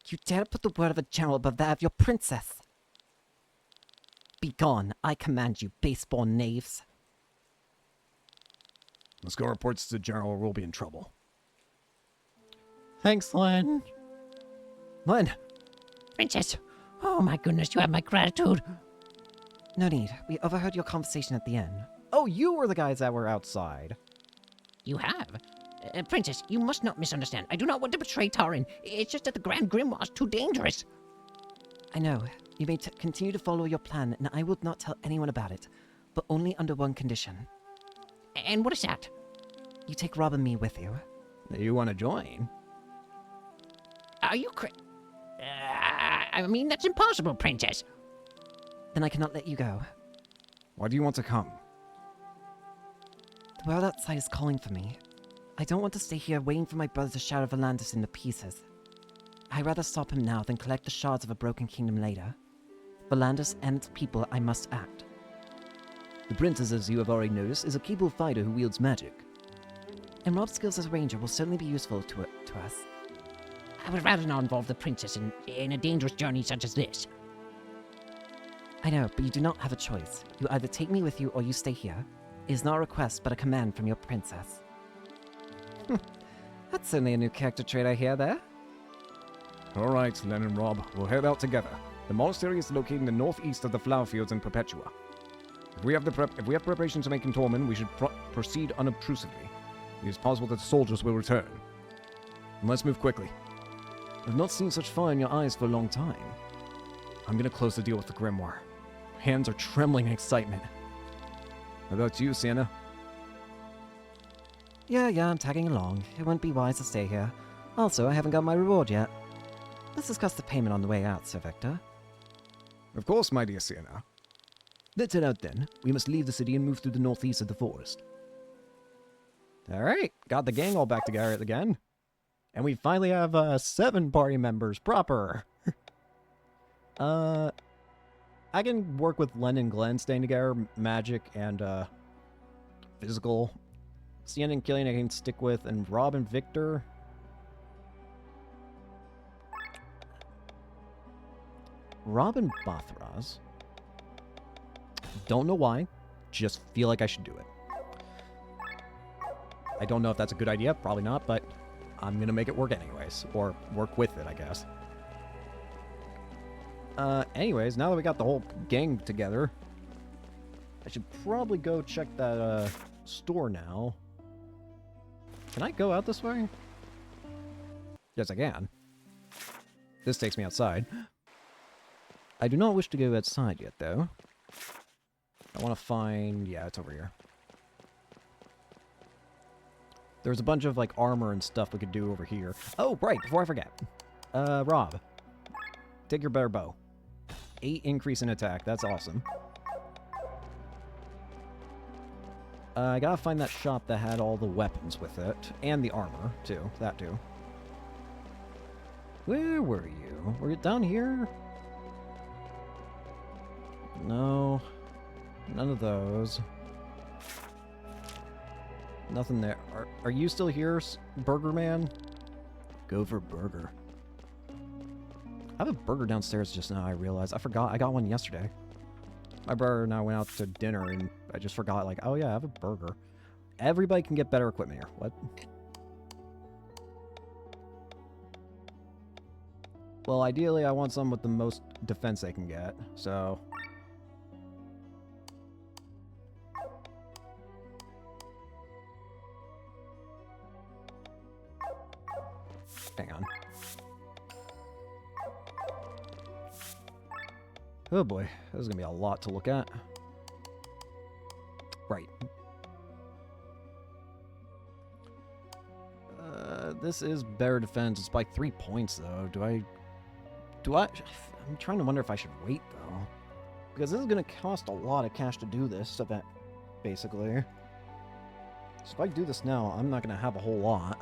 You dare put the word of a general above that of your princess? Be gone, I command you, base-born knaves. Let's go report this to the general or we'll be in trouble. Thanks, Len. Len! Princess, oh my goodness, you have my gratitude. No need. We overheard your conversation at the inn. Oh, you were the guys that were outside. You have? Princess, you must not misunderstand. I do not want to betray Tarin. It's just that the Grand Grimoire is too dangerous. I know. You may continue to follow your plan, and I will not tell anyone about it. But only under one condition. And what is that? You take Rob and me with you. You want to join? Are you I mean, that's impossible, Princess. Then I cannot let you go. Why do you want to come? The world outside is calling for me. I don't want to stay here waiting for my brother to shatter Volandis into pieces. I'd rather stop him now than collect the shards of a broken kingdom later. Volandis and its people, I must act. The princess, as you have already noticed, is a capable fighter who wields magic. And Rob's skills as a ranger will certainly be useful to us. I would rather not involve the princess in a dangerous journey such as this. I know, but you do not have a choice. You either take me with you or you stay here. It is not a request, but a command from your princess. That's certainly a new character trait I hear there. All right, Len and Rob, we'll head out together. The monastery is located in the northeast of the flower fields in Perpetua. If we have preparations to make in Tormund, we should proceed unobtrusively. It is possible that the soldiers will return. And let's move quickly. I've not seen such fire in your eyes for a long time. I'm gonna close the deal with the Grimoire. Hands are trembling in excitement. How about you, Sienna? Yeah, I'm tagging along. It wouldn't be wise to stay here. Also, I haven't got my reward yet. Let's discuss the payment on the way out, Sir Victor. Of course, my dear Sienna. Let's head out then. We must leave the city and move through the northeast of the forest. Alright, got the gang all back together again. And we finally have 7 party members proper. I can work with Len and Glenn staying together, magic and physical. Sienna and Killian I can stick with, and Rob and Victor. Rob and Bathraz. Don't know why, just feel like I should do it. I don't know if that's a good idea, probably not, but I'm gonna make it work anyways, or work with it, I guess. Anyways, now that we got the whole gang together, I should probably go check that, store now. Can I go out this way? Yes, I can. This takes me outside. I do not wish to go outside yet, though. I want to find... yeah, it's over here. There's a bunch of, like, armor and stuff we could do over here. Oh, right, before I forget. Rob. Take your better bow. 8 increase in attack, that's awesome. I gotta find that shop that had all the weapons with it. And the armor, too. That, too. Where were you? Were you down here? No. None of those. Nothing there. Are you still here, Burger Man? Go for burger. I have a burger downstairs just now, I realized. I forgot. I got one yesterday. My brother and I went out to dinner, and I just forgot, like, oh yeah, I have a burger. Everybody can get better equipment here. What? Well, ideally, I want some with the most defense they can get, so... Hang on. Oh boy, this is gonna be a lot to look at. Right. This is better defense. It's by 3 points, though. Do I... I'm trying to wonder if I should wait, though. Because this is gonna cost a lot of cash to do this event, basically. So if I do this now, I'm not gonna have a whole lot.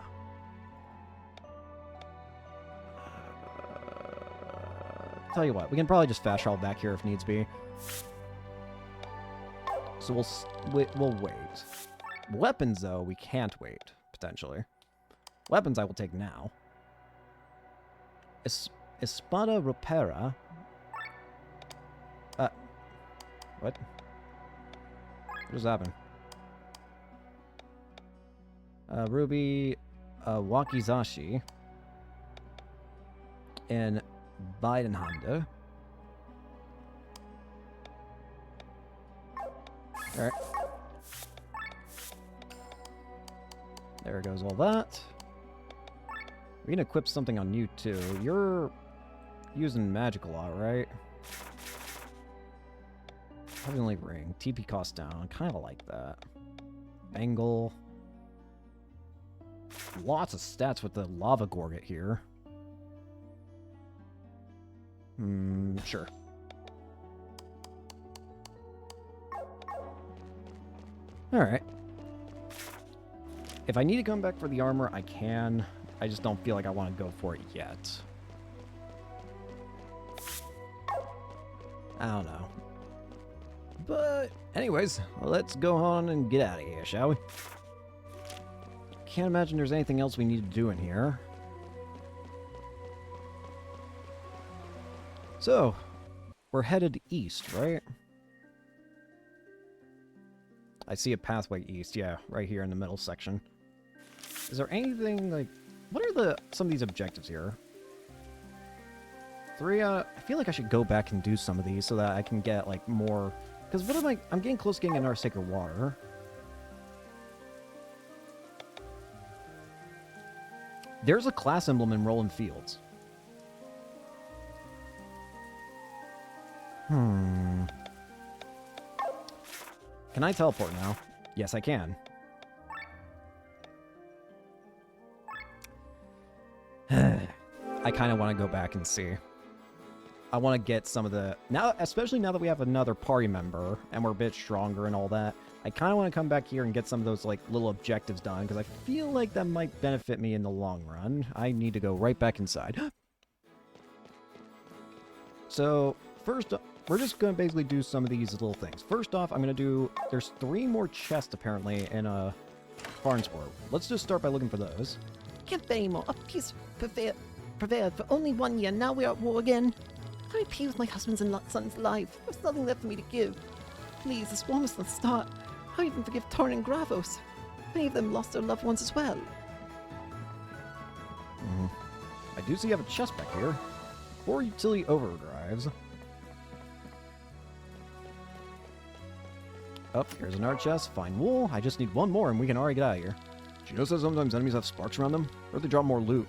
Tell you what, we can probably just fast travel back here if needs be. So we'll wait. Weapons, though, we can't wait, potentially. Weapons I will take now. Espada Ropera. What? What just happened? Ruby Wakizashi. And Bidenhanda. Alright. There goes all that. We can equip something on you, too. You're using magic a lot, right? Heavenly Ring. TP cost down. Kind of like that. Bangle. Lots of stats with the Lava Gorget here. Sure. Alright. If I need to come back for the armor, I can. I just don't feel like I want to go for it yet. I don't know. But, anyways, let's go on and get out of here, shall we? Can't imagine there's anything else we need to do in here. So, we're headed east, right? I see a pathway east, yeah, right here in the middle section. Is there anything, like... What are some of these objectives here? 3 I feel like I should go back and do some of these so that I can get, like, more... Because what am I'm getting close to getting another Sacred Water. There's a class emblem in Roland Fields. Can I teleport now? Yes, I can. I kind of want to go back and see. I want to get some of the... Now, especially now that we have another party member, and we're a bit stronger and all that, I kind of want to come back here and get some of those, like, little objectives done, because I feel like that might benefit me in the long run. I need to go right back inside. So, first, we're just going to basically do some of these little things. First off, I'm going to do... There's 3 more chests, apparently, in a Farnsworth. Let's just start by looking for those. Can't bear anymore. A peace prevailed for only 1 year. Now we are at war again. How do I pay with my husband's and son's life? There's nothing left for me to give. Please, this war must not start. How even forgive Torrin and Gravos? Many of them lost their loved ones as well. I do see you have a chest back here. 4 utility overdrives. Oh, here's another chest. Fine wool. I just need 1 more and we can already get out of here. Did you notice that sometimes enemies have sparks around them? Or they drop more loot?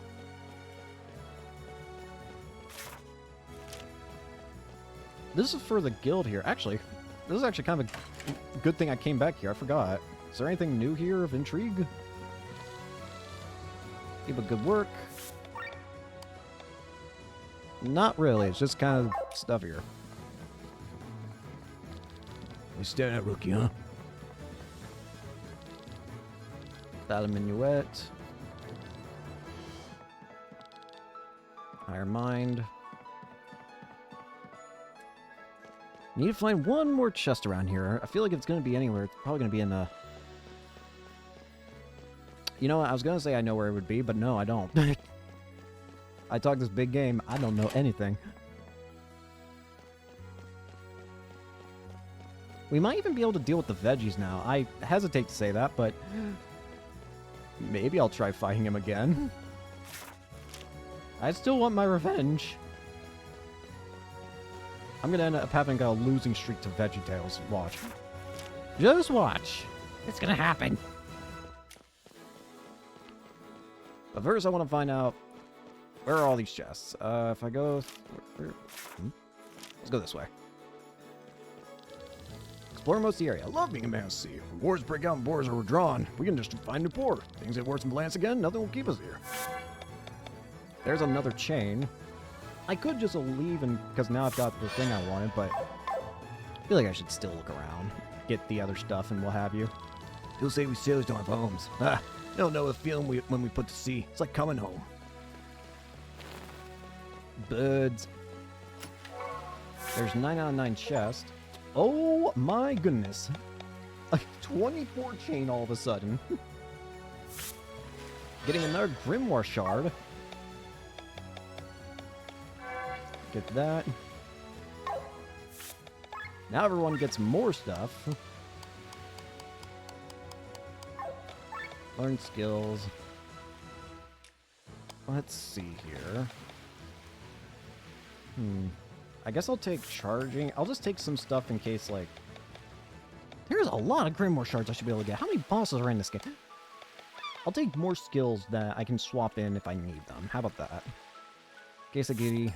This is for the guild here. Actually, this is actually kind of a good thing I came back here. I forgot. Is there anything new here of intrigue? Keep up good work. Not really. It's just kind of stuff here. You staring at rookie, huh? Battle Minuet. Higher Mind. Need to find 1 more chest around here. I feel like it's going to be anywhere. It's probably going to be in the... You know what? I was going to say I know where it would be, but no, I don't. I talk this big game. I don't know anything. We might even be able to deal with the veggies now. I hesitate to say that, but maybe I'll try fighting him again. I still want my revenge. I'm gonna end up having a losing streak to VeggieTales. Watch. Just watch. It's gonna happen. But first, I want to find out where are all these chests. If I go, let's go this way. Explore most of the area. I love being a man of sea. When wars break out and borders are withdrawn, we can just find new port. Things get worse in Balance again. Nothing will keep us here. There's another chain. I could just leave and because now I've got the thing I wanted, but I feel like I should still look around, get the other stuff, and what have you. You'll say we sailors don't have homes. Ah, you don't know the feeling when we put to sea. It's like coming home. Birds. There's 9 out of 9 chests. Oh my goodness. A 24 chain all of a sudden. Getting another Grimoire shard. Get that. Now everyone gets more stuff. Learn skills. Let's see here. I guess I'll take charging. I'll just take some stuff in case, like... There's a lot of Grimoire shards I should be able to get. How many bosses are in this game? I'll take more skills that I can swap in if I need them. How about that? Gesagiri.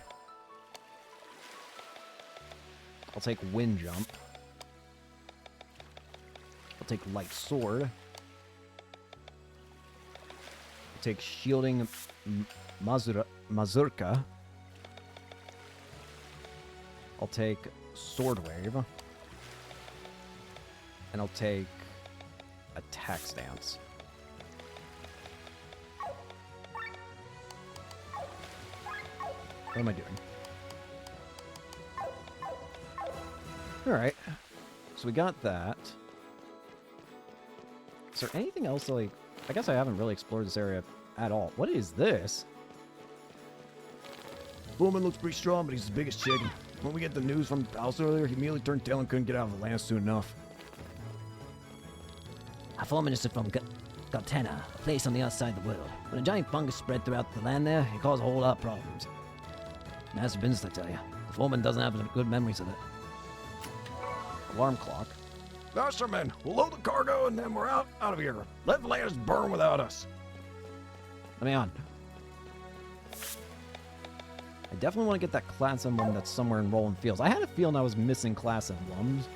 I'll take Wind Jump. I'll take Light Sword. I'll take Shielding Mazurka. I'll take Sword Wave. And I'll take Attack Stance. What am I doing? Alright. So we got that. Is there anything else, like... I guess I haven't really explored this area at all. What is this? Bullman looks pretty strong, but he's the biggest chicken. When we get the news from the house earlier, he immediately turned tail and couldn't get out of the land soon enough. Our foreman is from Gartena, a place on the other side of the world. When a giant fungus spread throughout the land there, it caused a whole lot of problems. That's the business, I tell you. The foreman doesn't have good memories of it. Alarm clock. Masterman, we'll load the cargo and then we're out of here. Let the land burn without us. Let me on. I definitely want to get that class emblem that's somewhere in Rolling Fields. I had a feeling I was missing class emblems.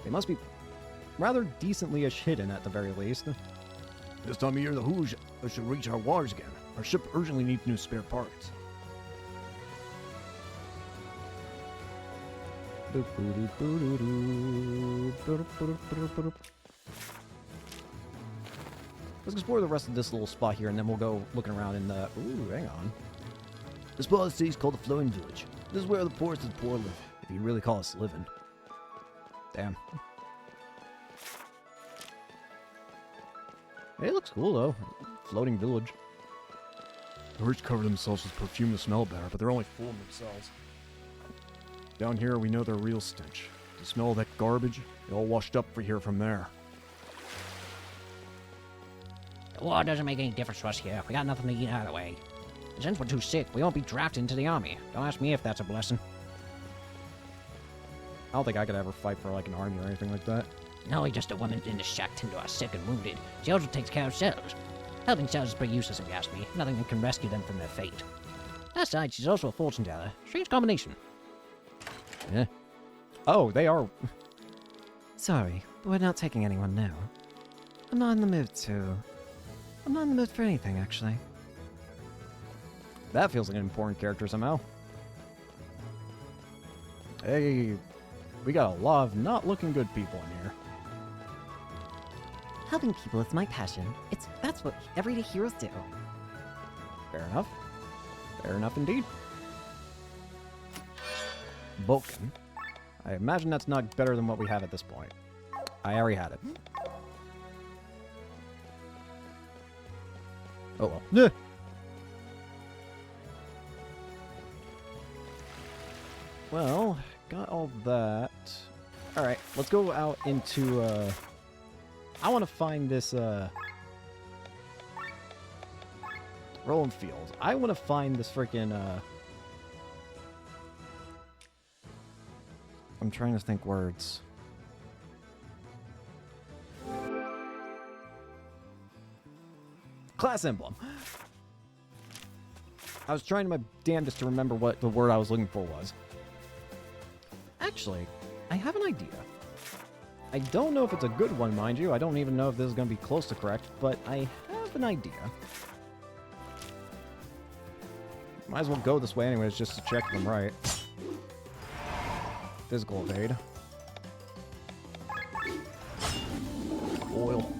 They must be rather decently-ish hidden at the very least. This time of year, the Hooge should reach our waters again. Our ship urgently needs new spare parts. Let's explore the rest of this little spot here, and then we'll go looking around in the... Ooh, hang on. This part of the city is called the Flowing Village. This is where the poorest of the poor live, if you really call us living. Damn. Hey, it looks cool, though. Floating village. The rich cover themselves with perfume to smell better, but they're only fooling themselves. Down here, we know their real stench. The smell of that garbage, it all washed up for here from there. The war doesn't make any difference to us here. We got nothing to eat either way. And since we're too sick, we won't be drafted into the army. Don't ask me if that's a blessing. I don't think I could ever fight for, like, an army or anything like that. No, we're just a woman in the shack tend to our sick and wounded. She also takes care of sailors. Helping sailors is pretty useless if you ask me. Nothing that can rescue them from their fate. Besides, she's also a fortune teller. Strange combination. Eh. Oh, they are... Sorry, but we're not taking anyone now. I'm not in the mood for anything, actually. That feels like an important character somehow. Hey, we got a lot of not looking good people in here. Helping people is my passion. That's what everyday heroes do. Fair enough. Fair enough indeed. Vulcan. I imagine that's not better than what we have at this point. I already had it. Oh well. Nah. Well, got all that. Alright, let's go out into, I want to find this, rolling fields. I want to find this freaking, I'm trying to think words. Class emblem. I was trying my damnedest to remember what the word I was looking for was. Actually, I have an idea. I don't know if it's a good one, mind you. I don't even know if this is going to be close to correct, but I have an idea. Might as well go this way anyways, just to check if I'm right. Physical evade. Oil.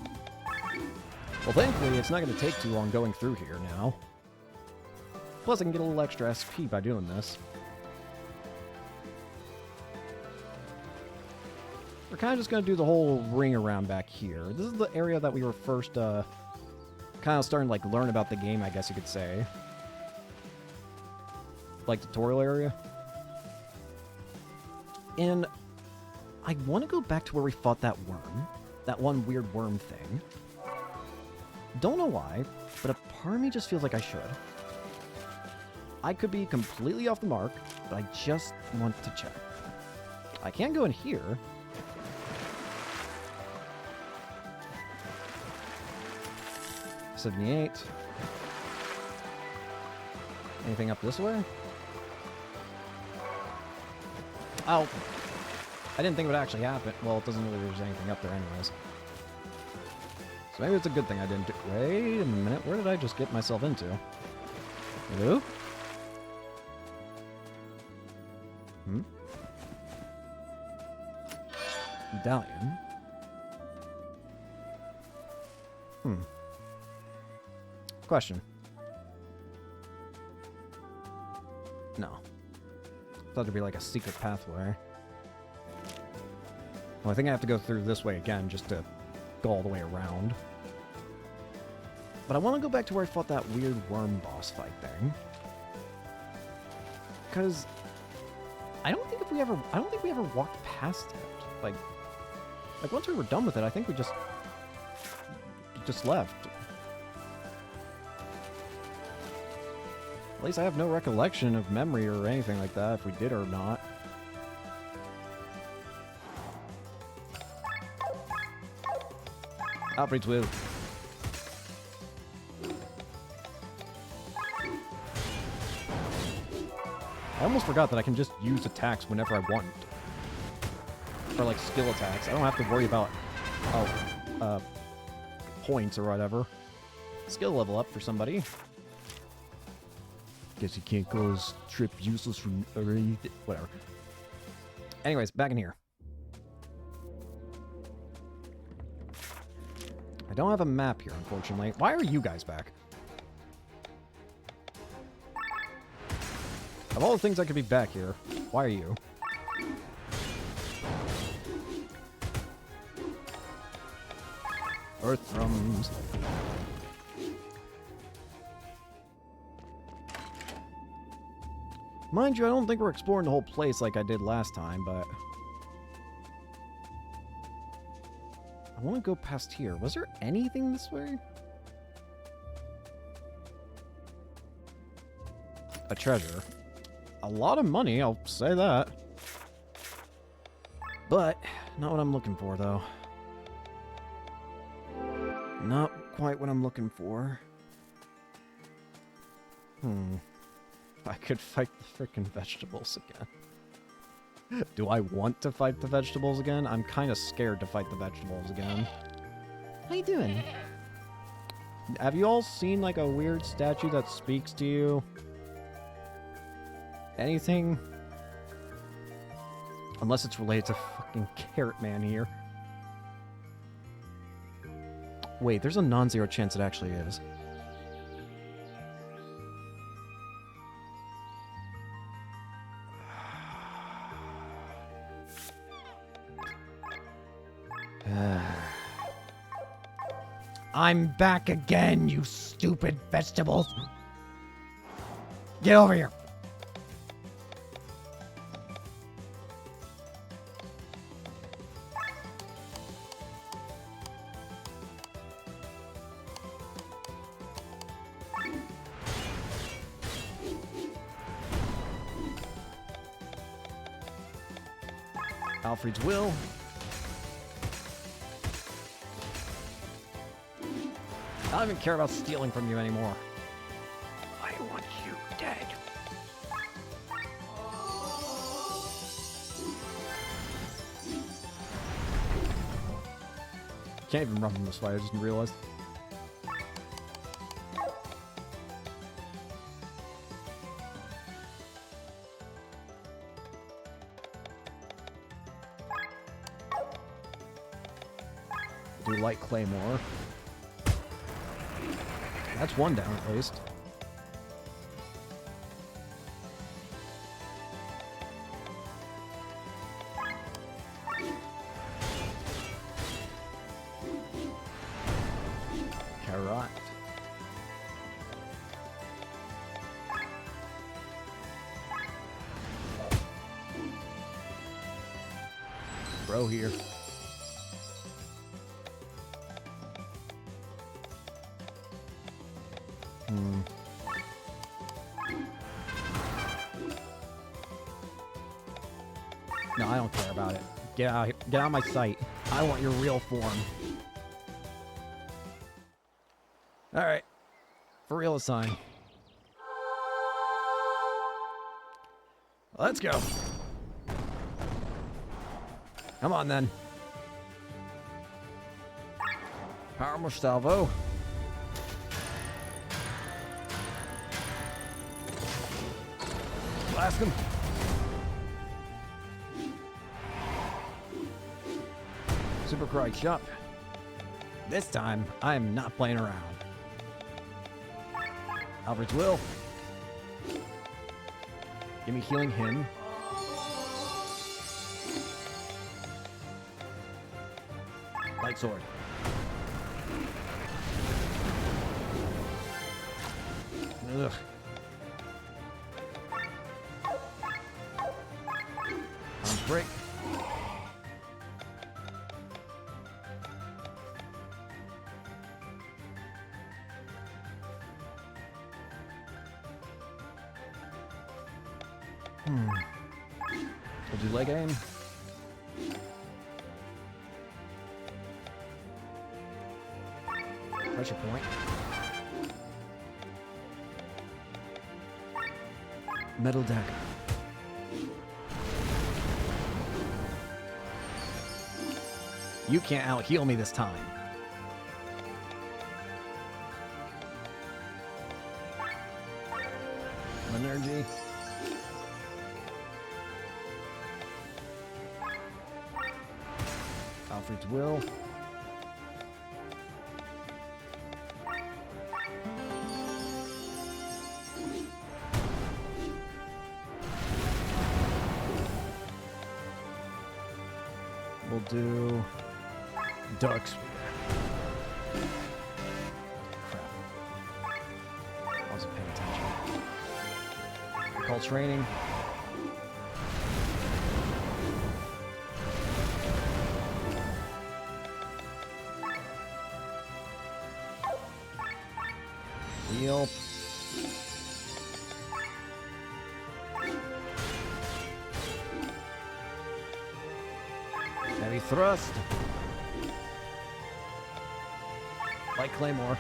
Well, thankfully, it's not going to take too long going through here now. Plus, I can get a little extra SP by doing this. We're kind of just going to do the whole ring around back here. This is the area that we were first, kind of starting to, like, learn about the game, I guess you could say. Like, tutorial area. And I want to go back to where we fought that worm. That one weird worm thing. Don't know why, but a part of me just feels like I should. I could be completely off the mark, but I just want to check. I can't go in here. $78. Anything up this way? Oh. I didn't think it would actually happen. Well, it doesn't look like there's anything up there anyways. So maybe it's a good thing I didn't do... Wait a minute. Where did I just get myself into? Hello? Hmm? Medallion? Hmm. Question. No. Thought it'd be like a secret pathway. Well, I think I have to go through this way again just to go all the way around. But I want to go back to where I fought that weird worm boss fight thing. Because I don't think we ever walked past it. Like once we were done with it, I think we just left. At least I have no recollection of memory or anything like that, if we did or not. Outbreaks will. I almost forgot that I can just use attacks whenever I want. For like skill attacks. I don't have to worry about points or whatever. Skill level up for somebody. Guess you can't call this trip useless from already. Whatever. Anyways, back in here. I don't have a map here, unfortunately. Why are you guys back? Of all the things that could be back here, why are you? Earth drums. Mind you, I don't think we're exploring the whole place like I did last time, but... I want to go past here. Was there anything this way? A treasure. A lot of money, I'll say that. But, not what I'm looking for, though. Not quite what I'm looking for. I could fight the frickin' vegetables again. Do I want to fight the vegetables again? I'm kind of scared to fight the vegetables again. How you doing? Have you all seen, like, a weird statue that speaks to you? Anything? Unless it's related to fucking Carrot Man here. Wait, there's a non-zero chance it actually is. I'm back again, you stupid vegetables. Get over here. Alfred's will. I don't even care about stealing from you anymore. I want you dead. Can't even run from this fight, I just realized. Do light claymore. That's one down at least. Carrot. Bro here. No, I don't care about it. Get out of my sight. I want your real form. Alright. For real assign. Let's go. Come on then. Power salvo. Blast him. Super Cry Chop. This time, I am not playing around. Alfred's will. Give me healing him. Light sword. Ugh. Arms break. We'll do leg aim. Pressure point. Metal dagger. You can't out-heal me this time. Energy. Alfred's will. We'll do Dark Spear. Crap. I wasn't paying attention. Call training. Heal. Heavy thrust. Light claymore.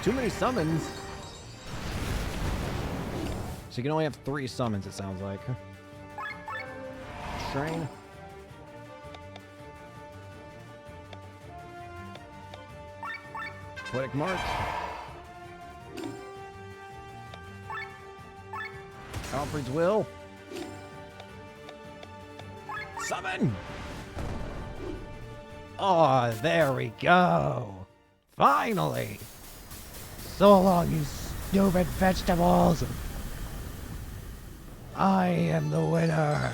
Too many summons. So you can only have 3 summons, it sounds like. Train. Poetic March. Alfred's will. Summon! Oh, there we go. Finally. So long, you stupid vegetables. I am the winner.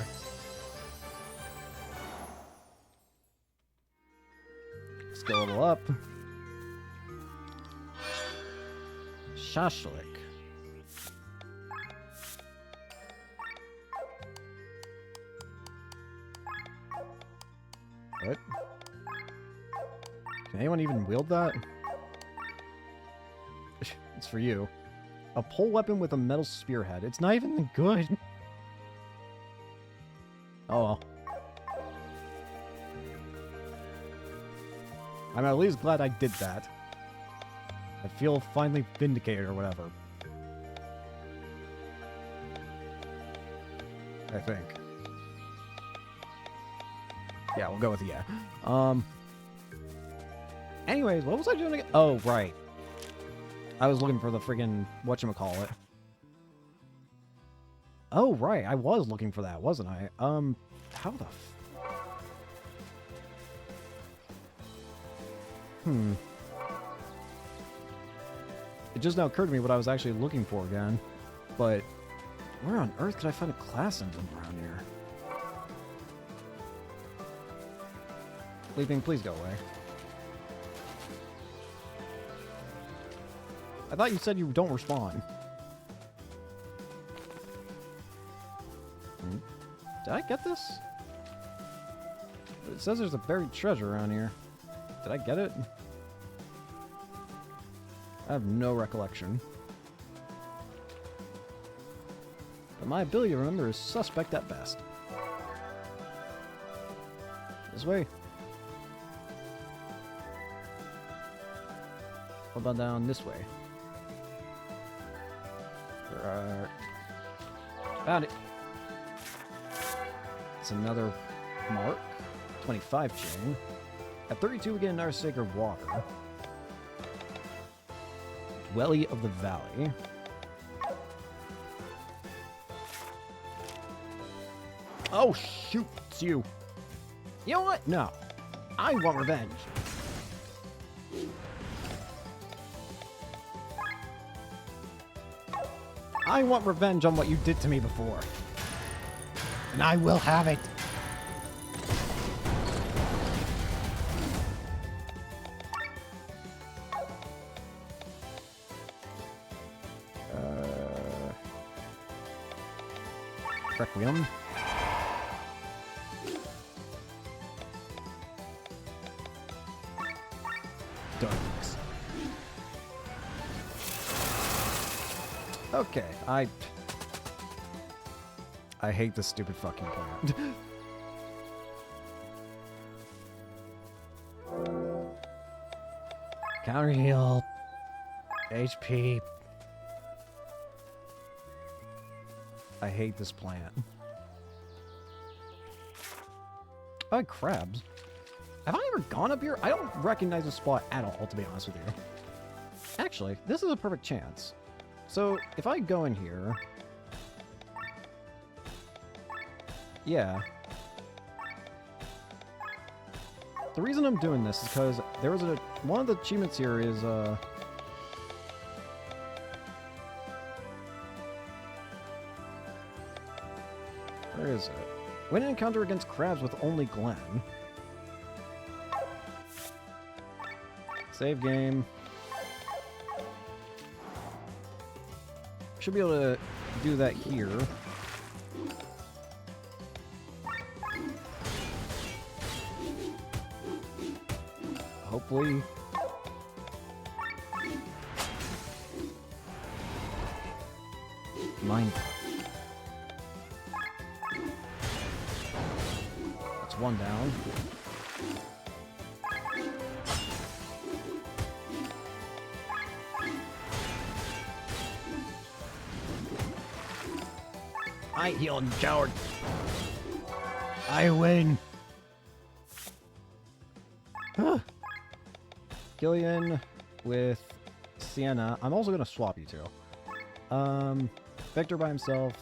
Skill level up. Shashlik. What? Can anyone even wield that? It's for you. A pole weapon with a metal spearhead. It's not even good. Oh well. I'm at least glad I did that. I feel finally vindicated or whatever. I think. Yeah, we'll go with yeah. Anyways, what was I doing again? Oh, right. I was looking for the friggin' whatchamacallit. Oh, right. I was looking for that, wasn't I? How the It just now occurred to me what I was actually looking for again. But where on earth could I find a class emblem around here? Leaping, please go away. I thought you said you don't respond. Did I get this? It says there's a buried treasure around here. Did I get it? I have no recollection. But my ability to remember is suspect at best. This way. What about down this way? Found it. It's another mark. 25 chain. At 32 we get another sacred water. Dwelly of the Valley. Oh shoot, it's you. You know what? No. I want revenge. I want revenge on what you did to me before. And I will have it. Requiem. Darkness. Okay, I hate this stupid fucking plant. Counter heal. HP. I hate this plant. I like crabs. Have I ever gone up here? I don't recognize the spot at all, to be honest with you. Actually, this is a perfect chance. So, if I go in here... Yeah. The reason I'm doing this is because there was one of the achievements here is, where is it? Win an encounter against crabs with only Glenn. Save game. Should be able to do that here. Hopefully. Mine. That's one down. I heal, coward. I win. Gillian with Sienna. I'm also gonna swap you two. Victor by himself.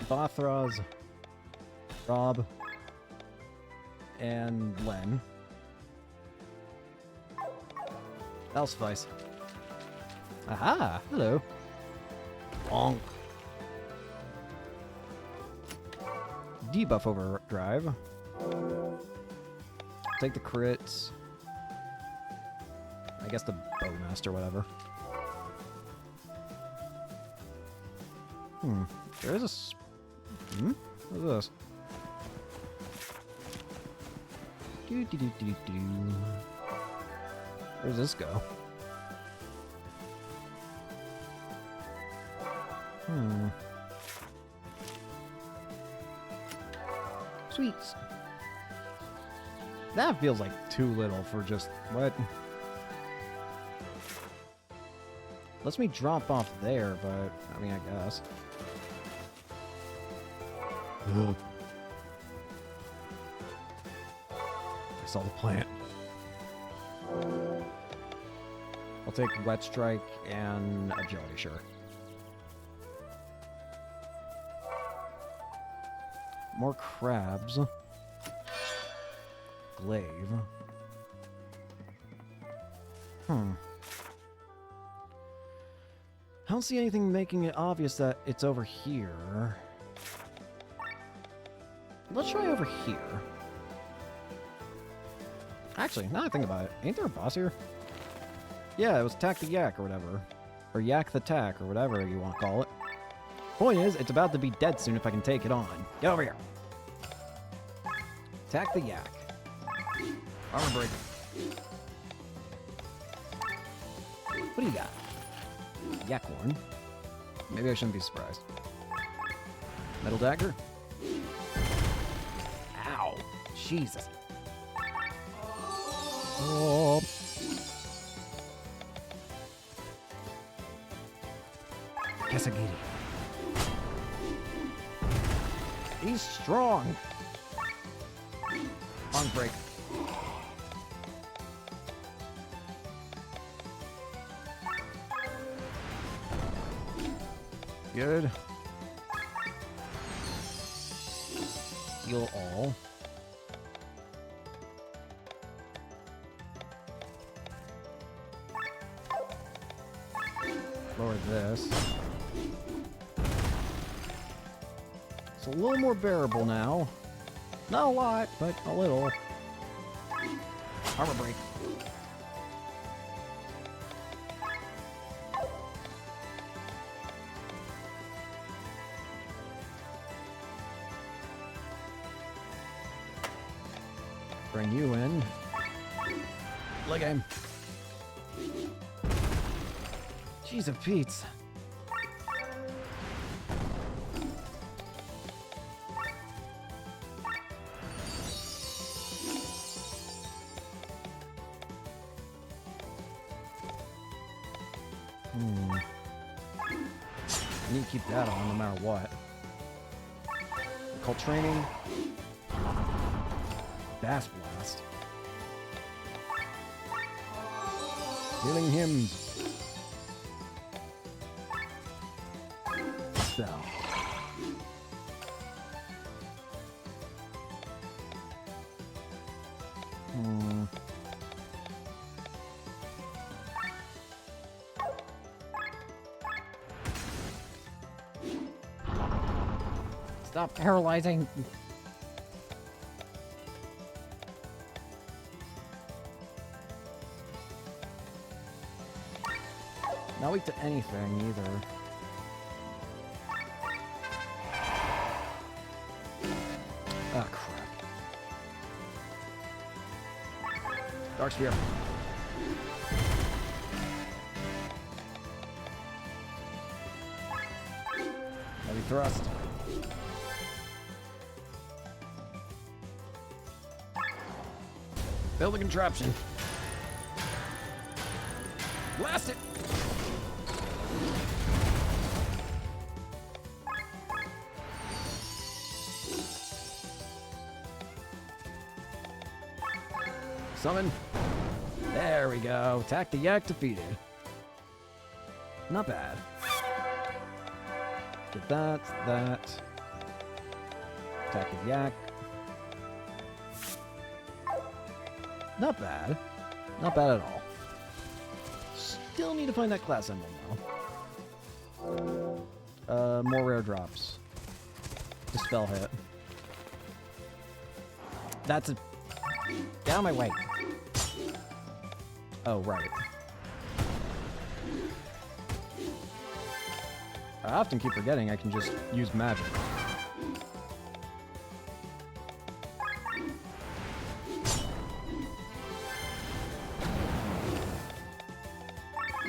Bathraz, Rob, and Len. That'll suffice. Aha! Hello. Bonk. Debuff overdrive. Take the crits. I guess the bowmaster, whatever. There is a... What's this? Where's this go? Sweets. That feels like too little for just... What? Lets me drop off there, but... I mean, I guess. Ugh. I saw the plant. I'll take Wet Strike and Agility, sure. More crabs. Glaive. I don't see anything making it obvious that it's over here. Let's try over here. Actually, now I think about it, ain't there a boss here? Yeah, it was Tack the Yak or whatever. Or Yak the Tack or whatever you want to call it. Point is, it's about to be dead soon if I can take it on. Get over here. Tack the Yak. Armor break. What do you got? Yak horn. Maybe I shouldn't be surprised. Metal dagger. Ow. Jesus. Oh. Kasagiri. He's strong. On break. Good. Heal all. Lower this. It's a little more bearable now. Not a lot, but a little. Armor break. Bring you in. Look at him. Jeez of Pete's. I need to keep that on no matter what. Called training. Bass Blast. Healing him. Spell. Stop paralyzing. Not weak to anything either. Ah, crap. Dark Sphere. Heavy thrust. Build a contraption. Blast it! Summon. There we go. Attack the Yak defeated. Not bad. Get that, that. Attack the Yak. Not bad. Not bad at all. Still need to find that class emblem though. More rare drops. Dispel hit. That's a... Get out of my way. Oh, right. I often keep forgetting I can just use magic.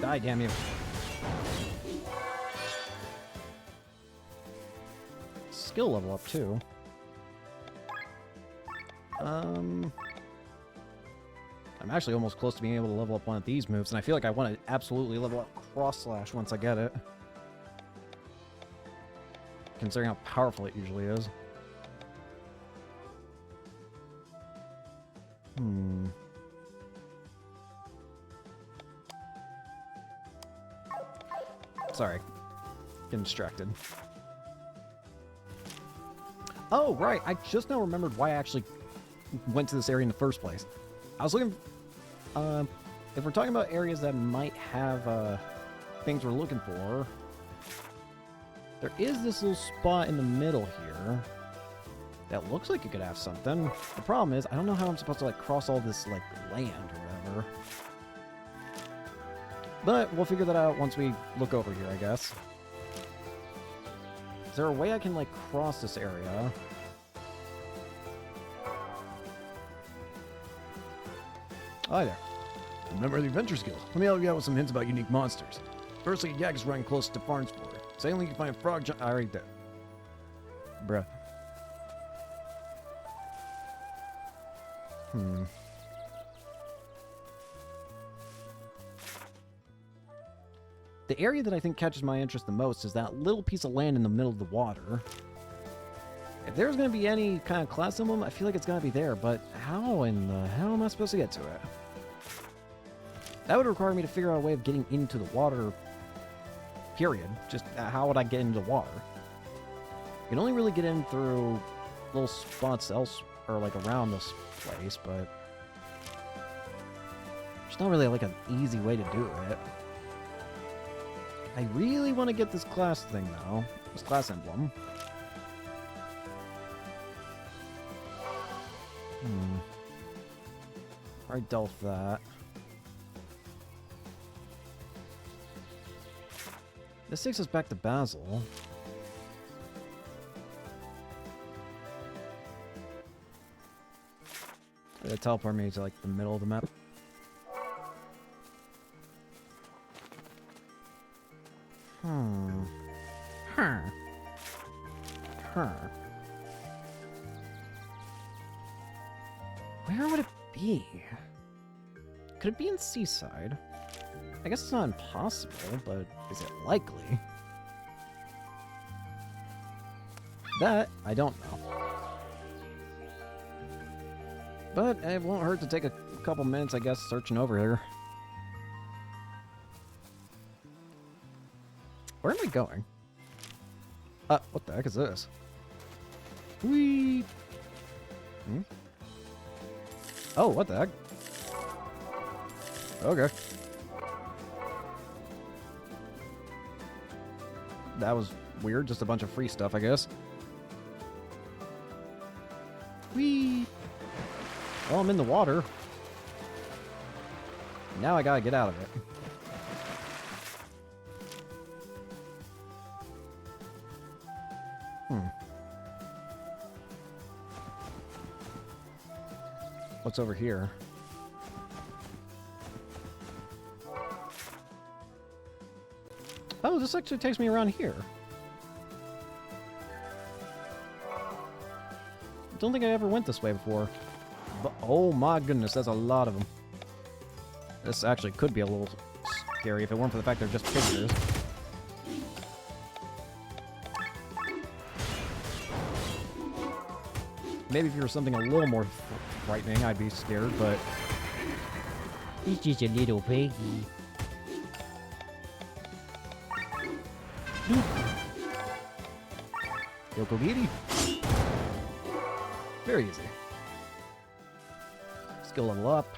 Die, damn you. Skill level up, too. I'm actually almost close to being able to level up one of these moves, and I feel like I want to absolutely level up Cross Slash once I get it. Considering how powerful it usually is. Sorry. Getting distracted. Oh, right. I just now remembered why I actually went to this area in the first place. I was looking... if we're talking about areas that might have things we're looking for, there is this little spot in the middle here that looks like it could have something. The problem is, I don't know how I'm supposed to, like, cross all this, like, land or whatever. But we'll figure that out once we look over here, I guess. Is there a way I can, like, cross this area? Hi there. Remember the Adventures Guild? Let me help you out with some hints about unique monsters. Firstly, a yak is running close to Farnsford. Secondly, you can find a frog giant. I already did. Bruh. The area that I think catches my interest the most is that little piece of land in the middle of the water. If there's going to be any kind of class emblem, I feel like it's got to be there, but how in the hell am I supposed to get to it? That would require me to figure out a way of getting into the water, period. Just how would I get into the water? You can only really get in through little spots else, or like around this place, but there's not really like an easy way to do it. I really want to get this class thing though, this class emblem. I dealt with that. This takes us back to Basil. They teleport me to like the middle of the map. Where would it be? Could it be in Seaside? I guess it's not impossible, but is it likely? That, I don't know. But it won't hurt to take a couple minutes, I guess, searching over here. Where am I going? What the heck is this? Whee! Oh, what the heck? Okay. That was weird, just a bunch of free stuff, I guess. Whee! Well, I'm in the water. Now I gotta get out of it. What's over here? Oh, this actually takes me around here. Don't think I ever went this way before. But, oh my goodness, that's a lot of them. This actually could be a little scary if it weren't for the fact they're just pictures. Maybe if you were something a little more frightening, I'd be scared, but... He's just a little piggy. Yokogiri. Very easy. Skill level up.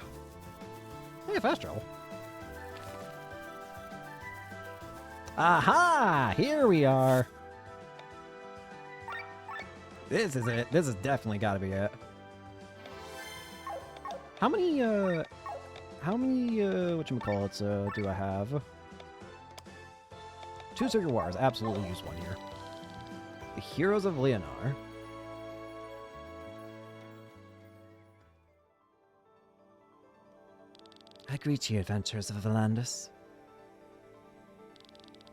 Hey, fast travel. Aha! Here we are. This is it. This has definitely got to be it. How many whatchamacallits, do I have? 2 circuit wires. Absolutely use one here. The Heroes of Leonar. I greet ye, adventurers of Valandis.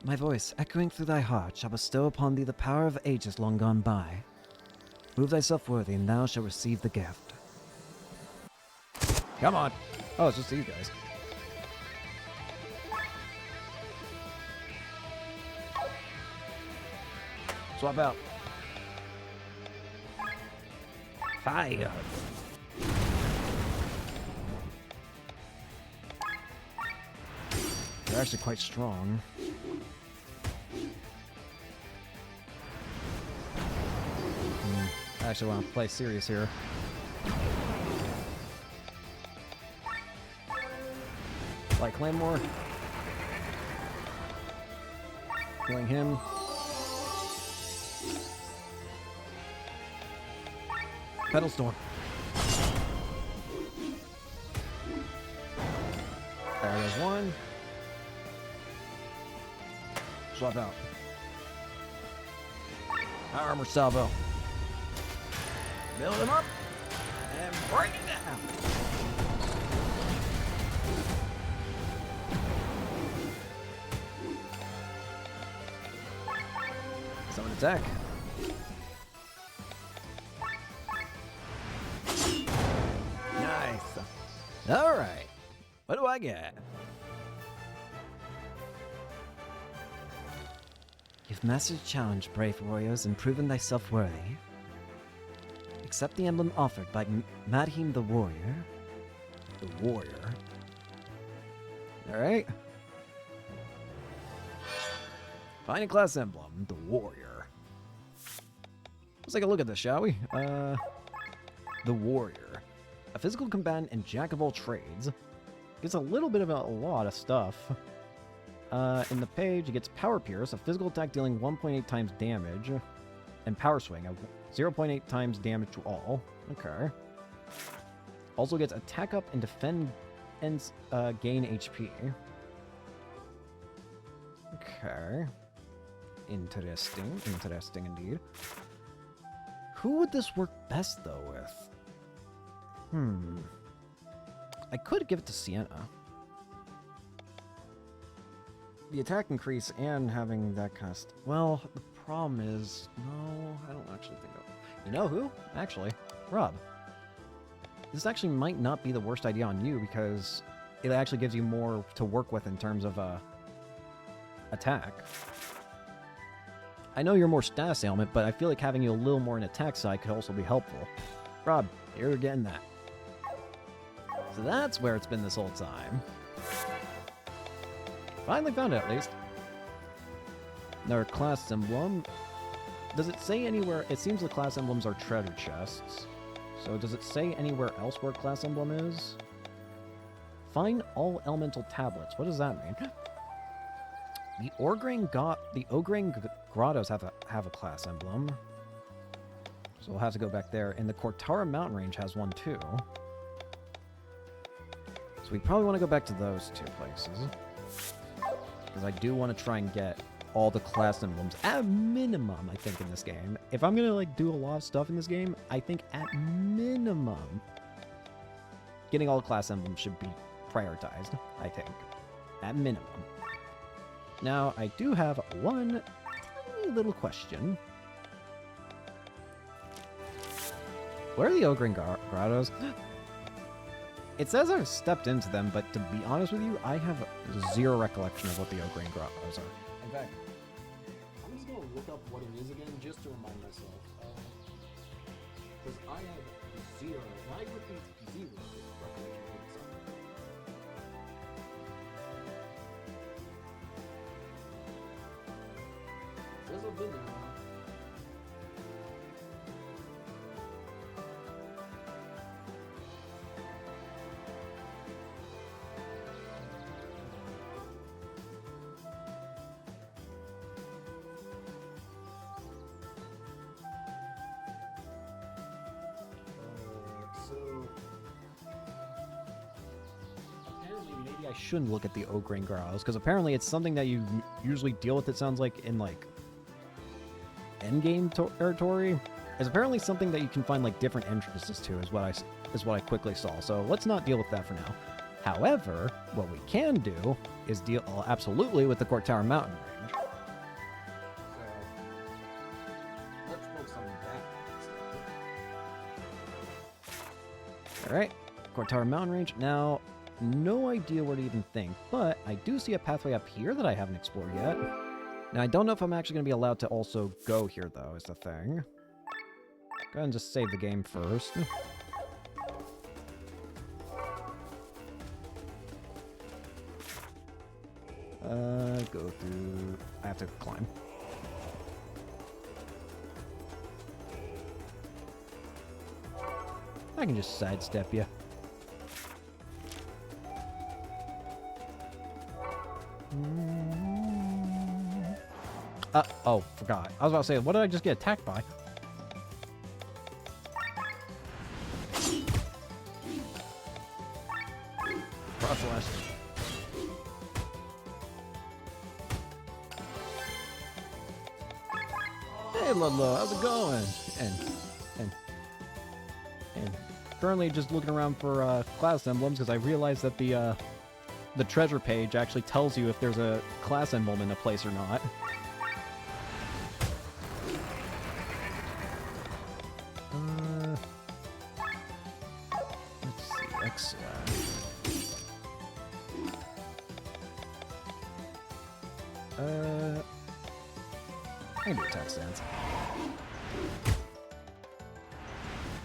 My voice, echoing through thy heart, shall bestow upon thee the power of ages long gone by. Prove thyself worthy, and thou shalt receive the gift. Come on. Oh, it's just these guys. Swap out. Fire. They're actually quite strong. I actually want to play serious here. Like Claymore. Killing him. Pedal Storm. There goes one. Swap out. Armor salvo. Build him up and break it down. Summon attack. Nice. All right. What do I get? You've mastered the challenge, brave warriors, and proven thyself worthy. Accept the emblem offered by Madhim the warrior. The warrior. Alright. Find a class emblem. The warrior. Let's take a look at this, shall we? The warrior. A physical combatant and jack of all trades. Gets a little bit of a lot of stuff. In the page, it gets Power Pierce, a physical attack dealing 1.8 times damage, and Power Swing, a 0.8 times damage to all. Okay. Also gets Attack Up and Defend and gain HP. Okay. Interesting. Interesting indeed. Who would this work best, though, with? I could give it to Sienna. The attack increase and having that kind of well, the problem is, no, I don't actually think of. You know who? Actually, Rob. This actually might not be the worst idea on you because it actually gives you more to work with in terms of attack. I know you're more status ailment, but I feel like having you a little more in attack side could also be helpful. Rob, you're getting that. So that's where it's been this whole time. Finally found it, at least. Another class emblem. Does it say anywhere? It seems the class emblems are treasure chests. So does it say anywhere else where class emblem is? Find all elemental tablets. What does that mean? The Ograne Grottos have a class emblem. So we'll have to go back there. And the Cortara Mountain Range has one too. So we probably want to go back to those two places. Because I do want to try and get all the class emblems at a minimum, I think, in this game. If I'm going to like do a lot of stuff in this game, I think at minimum getting all the class emblems should be prioritized, I think. At minimum. Now, I do have one tiny little question. Where are the Ograne Grottos? It says I've stepped into them, but to be honest with you, I have zero recollection of what the Ograne Grottos are. In fact, I'm just going to look up what it is again, just to remind myself. Because I have zero, and I repeat, zero recollection of what it's on. Says I've been there. I shouldn't look at the Ograne Grottos, because apparently it's something that you usually deal with, it sounds like, in, like, endgame territory. It's apparently something that you can find, like, different entrances to, is what I quickly saw. So let's not deal with that for now. However, what we can do is deal absolutely with the Court Tower Mountain Range. So, let's focus on that. Alright. Court Tower Mountain Range. Now, no idea where to even think, but I do see a pathway up here that I haven't explored yet. Now, I don't know if I'm actually going to be allowed to also go here, though, is the thing. Go ahead and just save the game first. Go through... I have to climb. I can just sidestep you. Oh, forgot. I was about to say, what did I just get attacked by? Process. Hey, Ludlow, how's it going? And currently just looking around for class emblems because I realized that the treasure page actually tells you if there's a class emblem in a place or not. Let's see, excellent. I can do attack stance.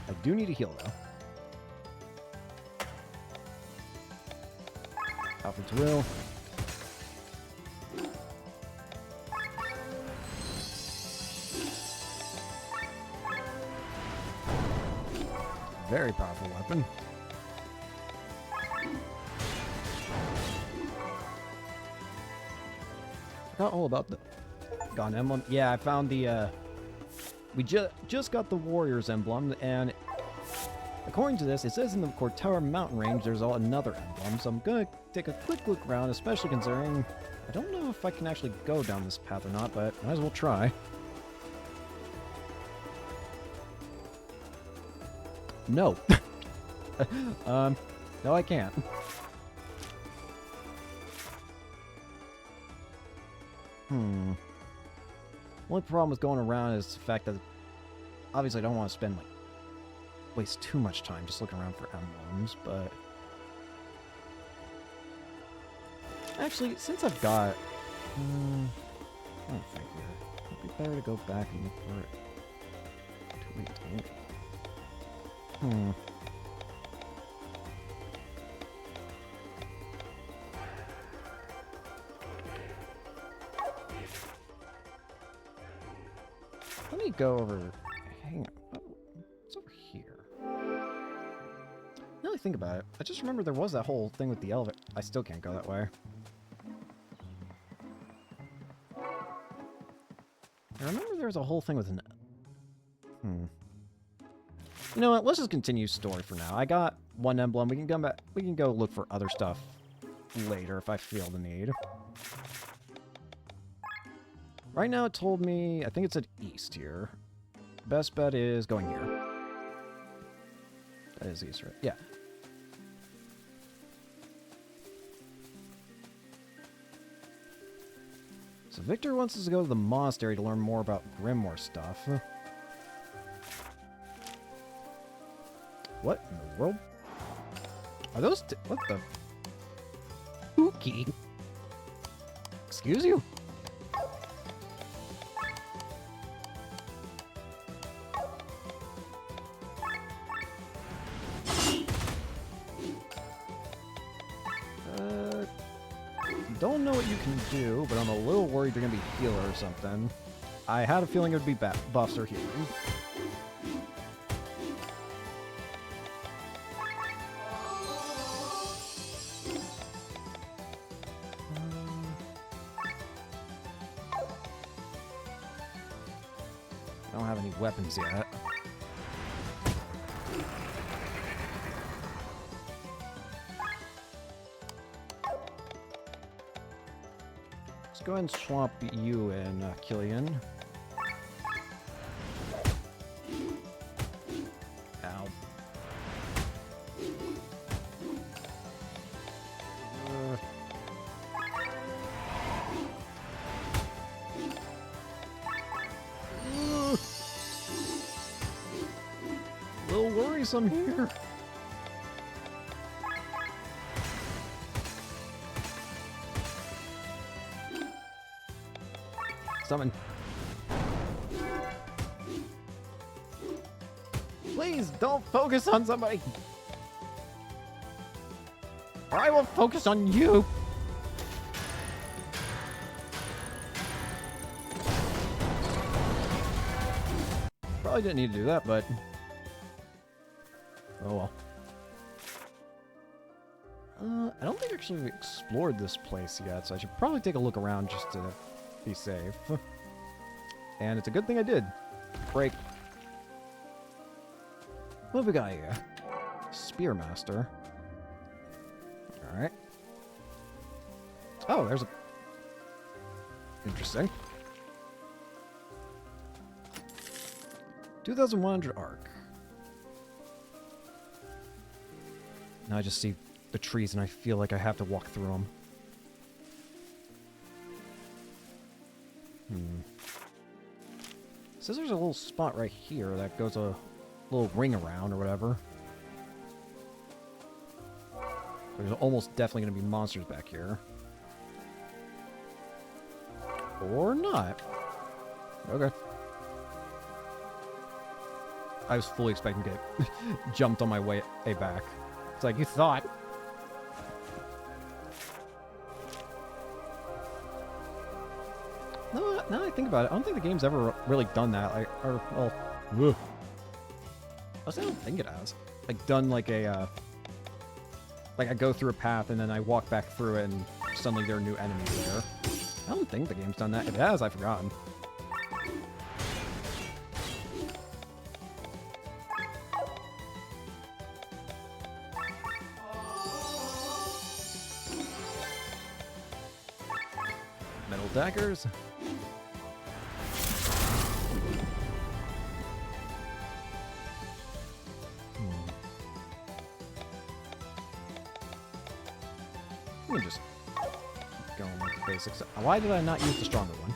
I do need a heal though. Alfred's Will. Very powerful weapon. Forgot all about the Gone Emblem. Yeah, I found the, we just got the Warriors Emblem, and according to this, it says in the Court Tower Mountain Range there's another emblem, so I'm gonna take a quick look around, especially considering I don't know if I can actually go down this path or not, but might as well try. No. No, I can't. Only problem with going around is the fact that obviously I don't want to spend like waste too much time just looking around for emblems, but actually since I've got I don't think it'd be better to go back and look for it. Let me go over. Hang on. Oh, what's over here? Now I think about it, I just remember there was that whole thing with the elevator. I still can't go that way. I remember there was a whole thing with an... You know what? Let's just continue story for now. I got one emblem. We can come back. We can go look for other stuff later if I feel the need. Right now it told me, I think it said east here. Best bet is going here. That is east, right? Yeah. So Victor wants us to go to the monastery to learn more about Grimoire stuff. What in the world? Are those what the? Spooky. Excuse you? Don't know what you can do, but I'm a little worried you're gonna be a healer or something. I had a feeling it would be buffs or healing. I don't have any weapons yet. Let's go ahead and swap you in, Killian. Ow. A little worrisome here. Summon. Please don't focus on somebody. Or I will focus on you. Probably didn't need to do that, but oh well. I don't think I actually explored this place yet, so I should probably take a look around just to be safe. And it's a good thing I did. Break. What have we got here? Spearmaster. Alright. Oh, there's a... Interesting. 2,100 arc. Now I just see the trees and I feel like I have to walk through them. Says there's a little spot right here that goes a little ring around or whatever. There's almost definitely going to be monsters back here. Or not. Okay. I was fully expecting to get jumped on my way back. It's like, you thought. No, now that I think about it, I don't think the game's ever really done that. I don't think it has. Like, done like a, like I go through a path and then I walk back through it and suddenly there are new enemies there. I don't think the game's done that. If it has, I've forgotten. Metal daggers. Let me just keep going with the basics. Why did I not use the stronger one?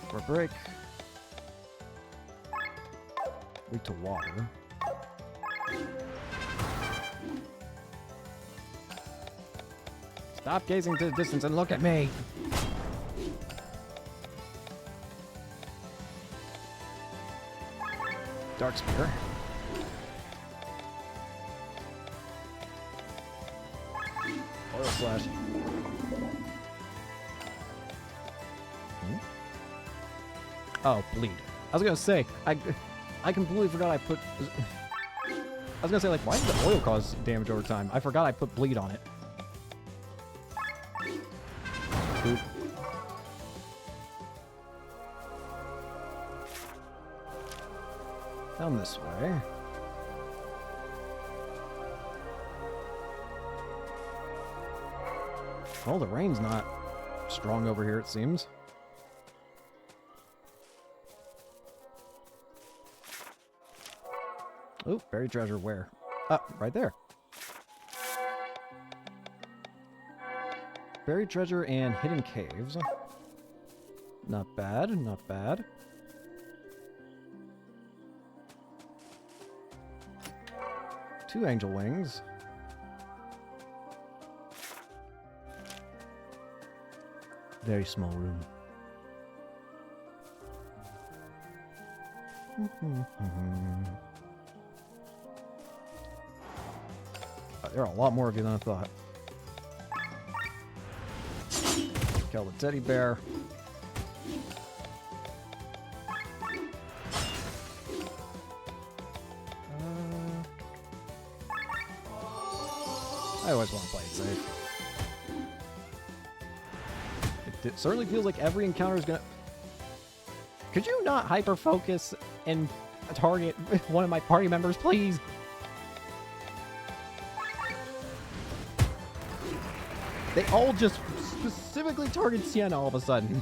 For break. Weak to water. Stop gazing to the distance and look at me! Dark Spear. Oil Slash. Oh, bleed. I was gonna say, I completely forgot I put... I was gonna say, like, why does the oil cause damage over time? I forgot I put bleed on it. Oop. Down this way. Well, the rain's not strong over here, it seems. Oh, buried treasure where? Ah, right there. Buried treasure and hidden caves. Not bad, not bad. Two angel wings. Very small room. There are a lot more of you than I thought. Kill the teddy bear. I always want to play it safe. It certainly feels like every encounter is gonna... Could you not hyper-focus and target one of my party members, please? They all just specifically target Sienna all of a sudden.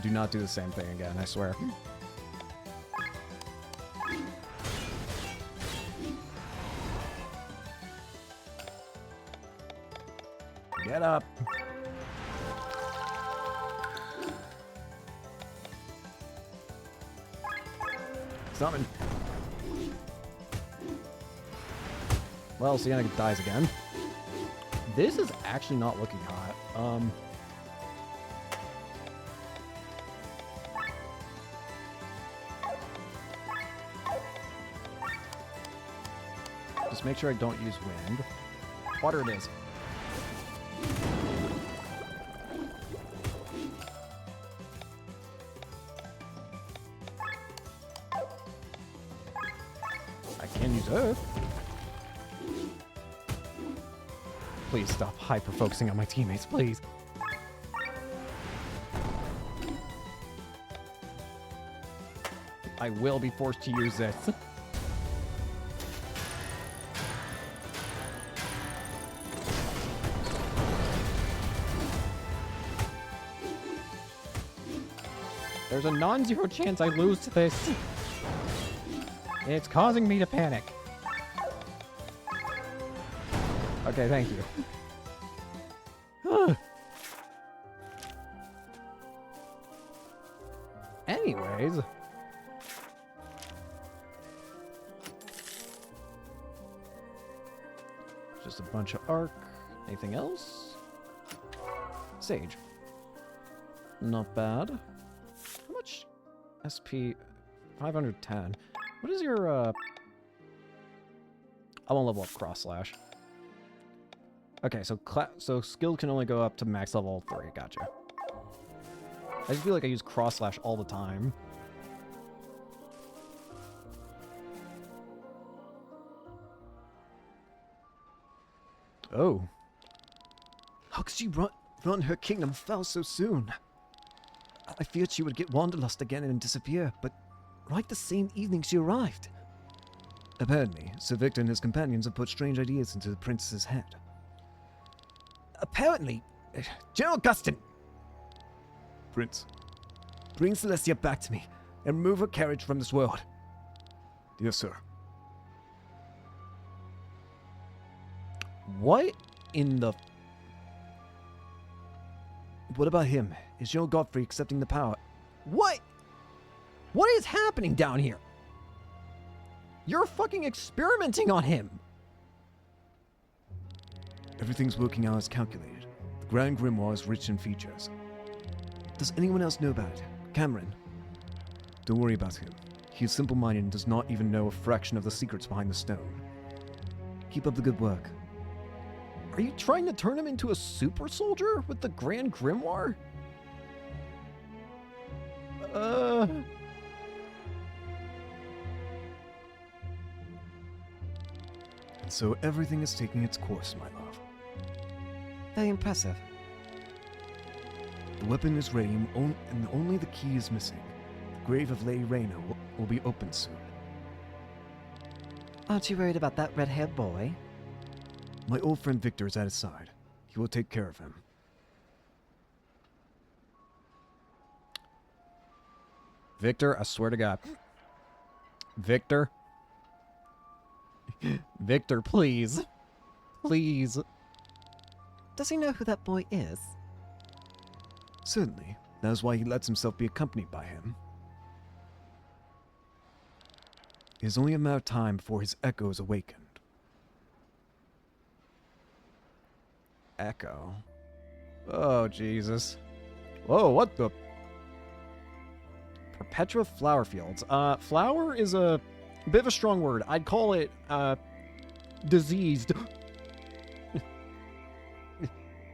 Do not do the same thing again, I swear. Get up. Summon. Well, Sienna dies again. This is actually not looking hot. Just make sure I don't use wind. Water it is. I can use earth. Please stop hyper-focusing on my teammates, please. I will be forced to use this. There's a non-zero chance I lose to this. It's causing me to panic. Okay, thank you. Anyways. Just a bunch of arc. Anything else? Sage. Not bad. How much SP? 510. What is your, I won't level up Cross Slash. Okay, so skill can only go up to max level 3. Gotcha. I just feel like I use Cross Slash all the time. Oh. How could she run her kingdom fell so soon? I feared she would get wanderlust again and disappear, but right the same evening she arrived. Apparently, Sir Victor and his companions have put strange ideas into the princess's head. Apparently, General Gustin! Prince. Bring Celestia back to me, and remove her carriage from this world. Yes, sir. What in the... What about him? Is General Godfrey accepting the power? What? What is happening down here? You're fucking experimenting on him. Everything's working out as calculated. The Grand Grimoire is rich in features. Does anyone else know about it? Cameron? Don't worry about him. He is simple-minded and does not even know a fraction of the secrets behind the stone. Keep up the good work. Are you trying to turn him into a super soldier with the Grand Grimoire? And so everything is taking its course, my love. Very impressive. The weapon is ready, and only the key is missing. The grave of Lady Reyna will be opened soon. Aren't you worried about that red-haired boy? My old friend Victor is at his side. He will take care of him. Victor, I swear to God. Victor? Victor, please. Please. Does he know who that boy is? Certainly. That is why he lets himself be accompanied by him. It is only a matter of time before his echo is awakened. Echo. Oh, Jesus. Whoa, what the... Perpetua Flower Fields. Flower is a bit of a strong word. I'd call it, diseased.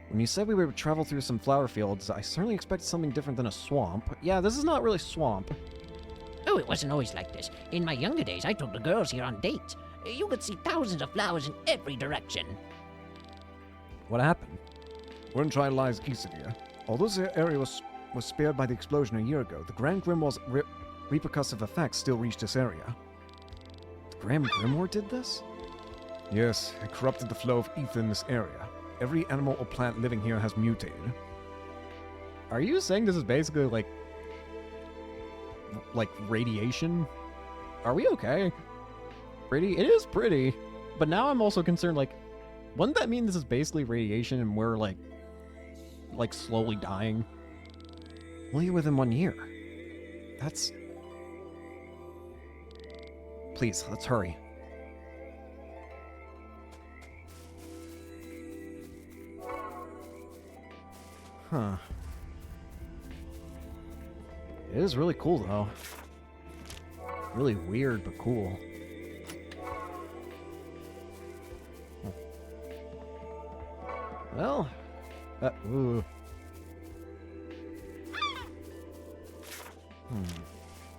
When you said we would travel through some flower fields, I certainly expected something different than a swamp. Yeah, this is not really swamp. Oh, it wasn't always like this. In my younger days, I took the girls here on dates. You could see thousands of flowers in every direction. What happened? Werntride lies east of here. Although this area was spared by the explosion a year ago, the Grand Grimoire's repercussive effects still reached this area. The Grand Grimoire did this? Yes, it corrupted the flow of ether in this area. Every animal or plant living here has mutated. Are you saying this is basically like radiation? Are we okay? Pretty? It is pretty. But now I'm also concerned, like, wouldn't that mean this is basically radiation and we're like slowly dying? Only within 1 year. That's... Please, let's hurry. Huh. It is really cool, though. Really weird, but cool. Well, ooh.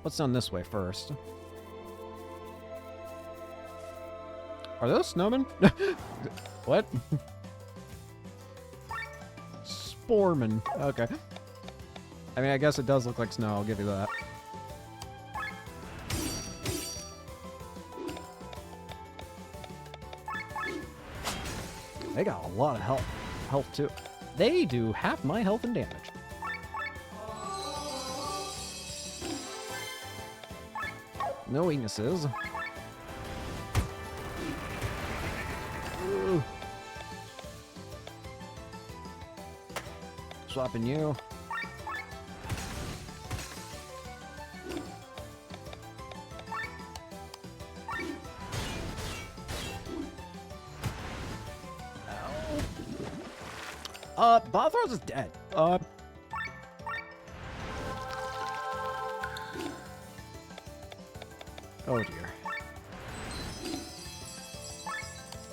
Let's down this way first. Are those snowmen? What? Sporeman. Okay. I mean, I guess it does look like snow. I'll give you that. They got a lot of health too. They do half my health and damage. No weaknesses. Ooh. Swapping you. Bothros is dead. Oh dear.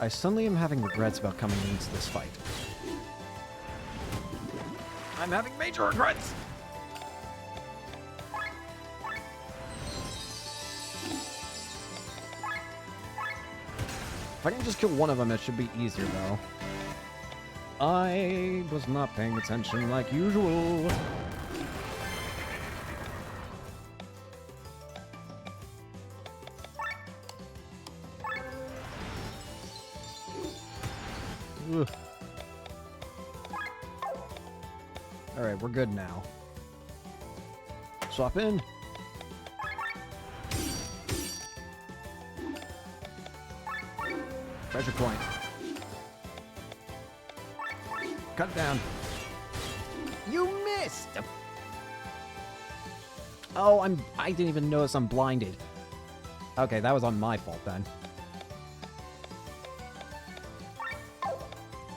I suddenly am having regrets about coming into this fight. I'm having major regrets! If I can just kill one of them, it should be easier, though. I was not paying attention like usual. Alright, we're good now. Swap in. Treasure point. Cut it down. You missed! Oh, I didn't even notice I'm blinded. Okay, that was on my fault then.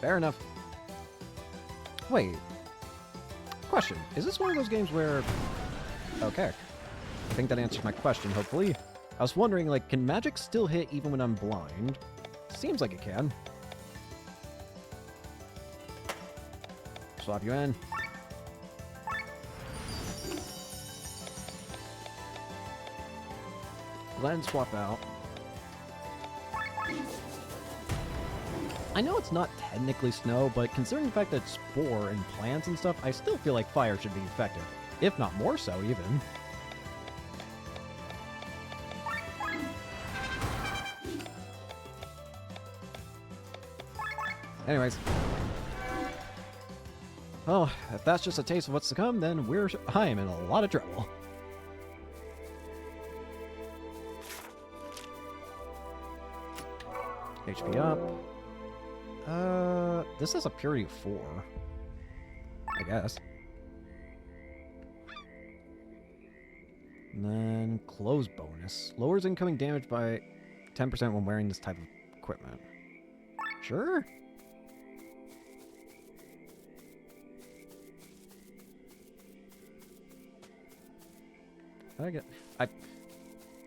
Fair enough. Wait. Question. Is this one of those games where... Okay. I think that answers my question, hopefully. I was wondering, like, can magic still hit even when I'm blind? Seems like it can. Swap you in. Then swap out. I know it's not technically snow, but considering the fact that it's spore and plants and stuff, I still feel like fire should be effective. If not more so, even. Anyways. Oh, if that's just a taste of what's to come, then I am in a lot of trouble. HP up. This is a purity of 4. I guess. And then close bonus. Lowers incoming damage by 10% when wearing this type of equipment. Sure.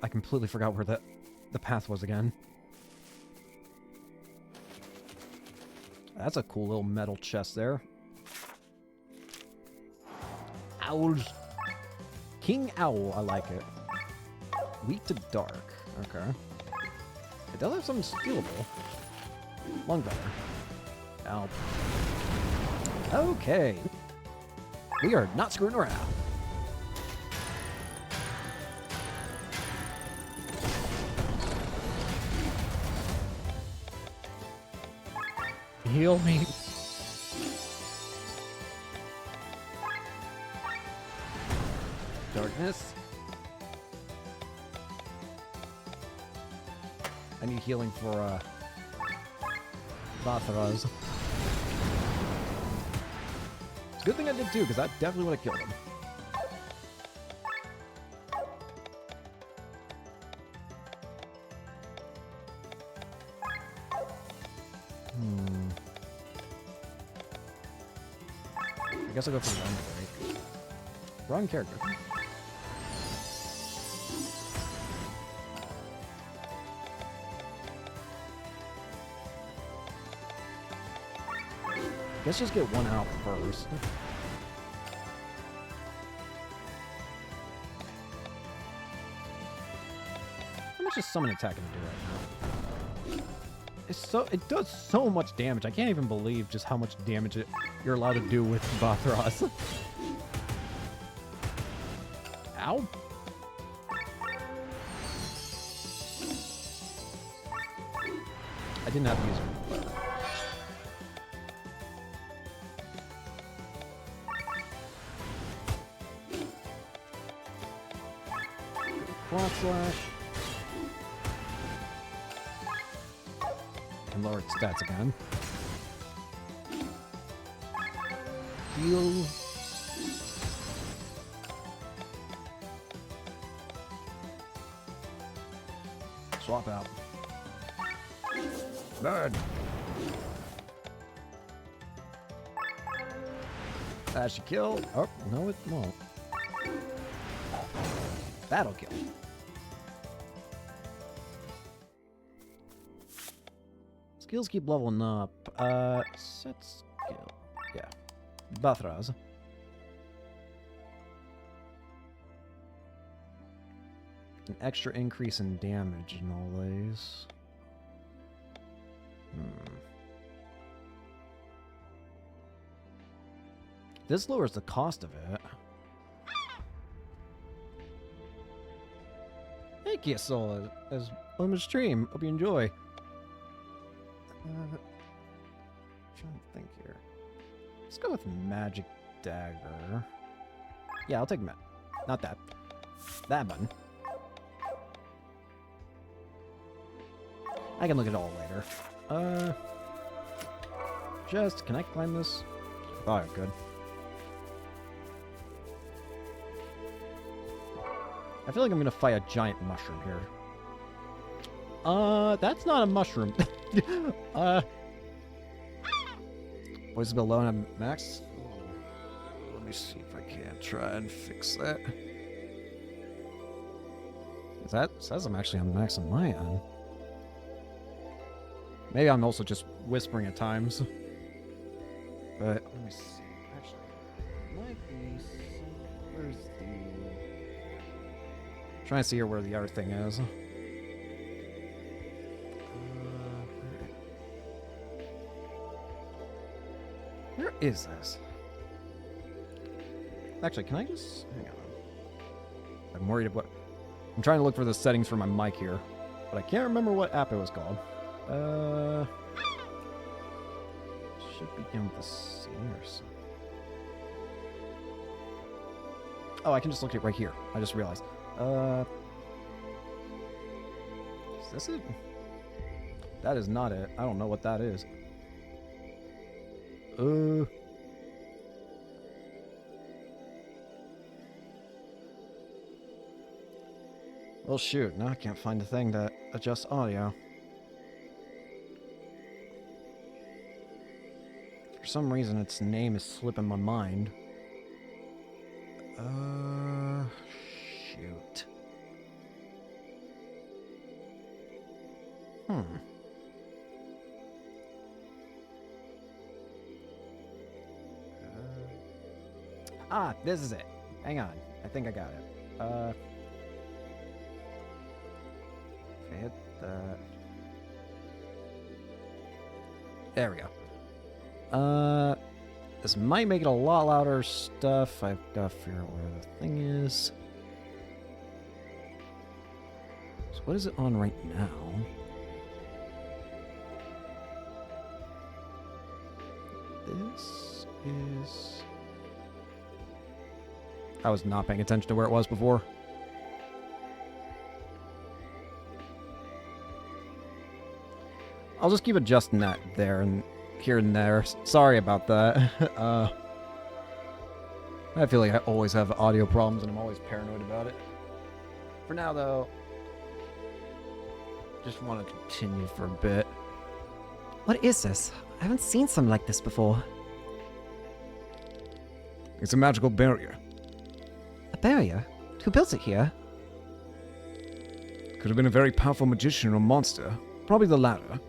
I completely forgot where the path was again. That's a cool little metal chest there. Owls. King Owl, I like it. Weak to dark. Okay. It does have something stealable. Lung better. Ow. Okay. We are not screwing around. Heal me. Darkness. I need healing for, Bathras. It's a good thing I did too, because that definitely would have killed him. guess I'll go for the Wind Break. Wrong character. Let's just get one out first. How much is summon attack gonna do right now? It does so much damage. I can't even believe just how much damage you're allowed to do with Bathras. Ow. I didn't have to use it. Quad slash. And lower its stats again. Heal. Swap out. Burn. That should kill. Oh, no it won't. That'll kill. Skills keep leveling up. Set skill. Yeah. Bathras. An extra increase in damage in all these. This lowers the cost of it. Thank you, Soul, as on the stream. Hope you enjoy. Trying to think here. Let's go with Magic Dagger. Yeah, I'll take not that. That button. I can look at it all later. Can I climb this? Oh, I could. I feel like I'm gonna fight a giant mushroom here. That's not a mushroom. Voice is below and I'm max. Let me see if I can try and fix that. That says I'm actually on max on my end. Maybe I'm also just whispering at times. But let me see. Actually, it might be. Where's the? Trying to see here where the other thing is. Where is this? Actually, can I just hang on? I'm worried about. I'm trying to look for the settings for my mic here, but I can't remember what app it was called. Should begin with a C or something. Oh, I can just look at it right here. I just realized. Is this it? That is not it. I don't know what that is. Well, shoot. Now I can't find the thing that adjusts audio. For some reason, its name is slipping my mind. Shoot. This is it. Hang on. I think I got it. If I hit that. There we go. This might make it a lot louder stuff. I've got to figure out where the thing is. So what is it on right now? This is... I was not paying attention to where it was before. I'll just keep adjusting that there and here and there. Sorry about that. I feel like I always have audio problems and I'm always paranoid about it. For now, though, just want to continue for a bit. What is this? I haven't seen something like this before. It's a magical barrier. A barrier? Who built it here? Could have been a very powerful magician or monster. Probably the latter.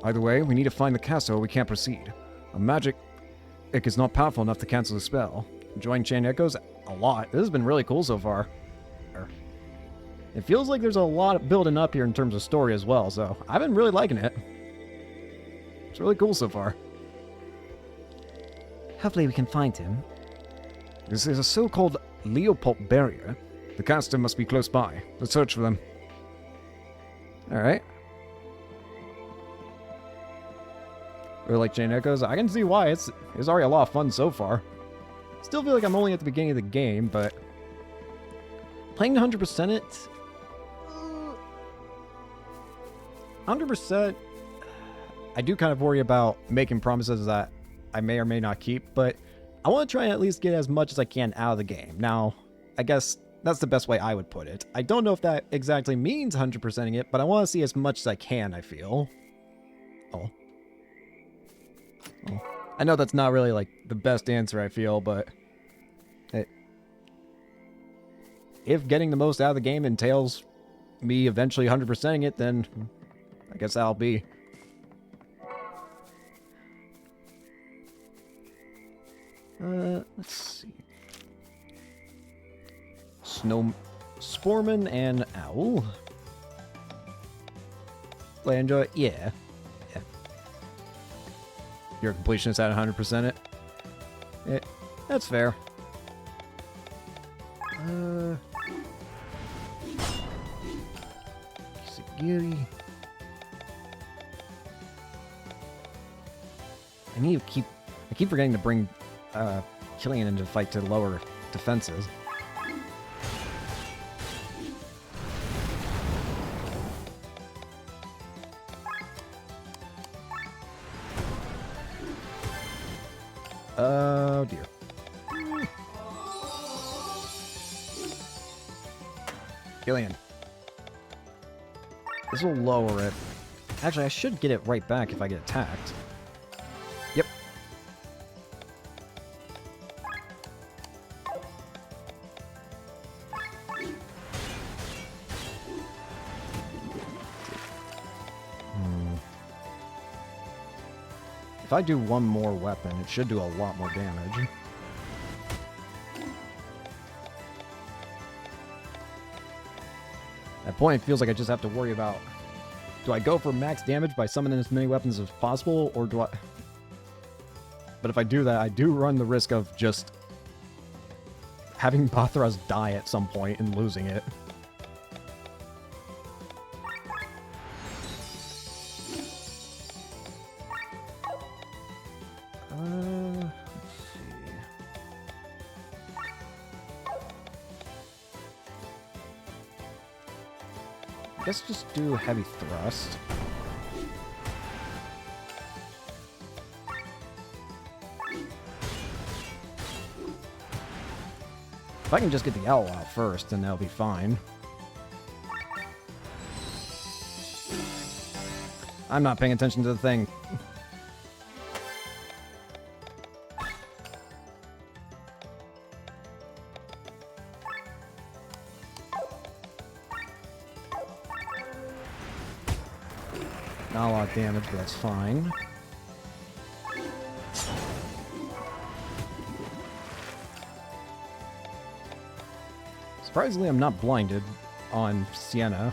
Either way, we need to find the castle or we can't proceed. A magic ick is not powerful enough to cancel the spell. Enjoying Chain Echoes a lot. This has been really cool so far. It feels like there's a lot building up here in terms of story as well, so I've been really liking it. It's really cool so far. Hopefully we can find him. This is a so-called Leopold barrier. The caster must be close by. Let's search for them. Alright. Really like Chain Echoes. I can see why. It's already a lot of fun so far. Still feel like I'm only at the beginning of the game, but playing 100% it... 100%, I do kind of worry about making promises that I may or may not keep, but I want to try and at least get as much as I can out of the game. Now, I guess that's the best way I would put it. I don't know if that exactly means 100%ing it, but I want to see as much as I can, I feel. Oh. I know that's not really, like, the best answer, I feel, but... if getting the most out of the game entails me eventually 100%ing it, then I guess that'll be. Let's see. Snow... Sporman and Owl. Play enjoy? Yeah. Yeah. Your completionist at 100% it? Yeah, that's fair. Kisagiri. I keep forgetting to bring Killian into the fight to lower defenses. Oh dear. Killian. This will lower it. Actually, I should get it right back if I get attacked. Yep. If I do one more weapon, it should do a lot more damage. At that point, it feels like I just have to worry about... do I go for max damage by summoning as many weapons as possible, or do I... But if I do that, I do run the risk of just having Bathras die at some point and losing it. Let's see. I guess just do heavy thrust. If I can just get the owl out first, then that'll be fine. I'm not paying attention to the thing. Not a lot of damage, but that's fine. Surprisingly, I'm not blinded on Sienna.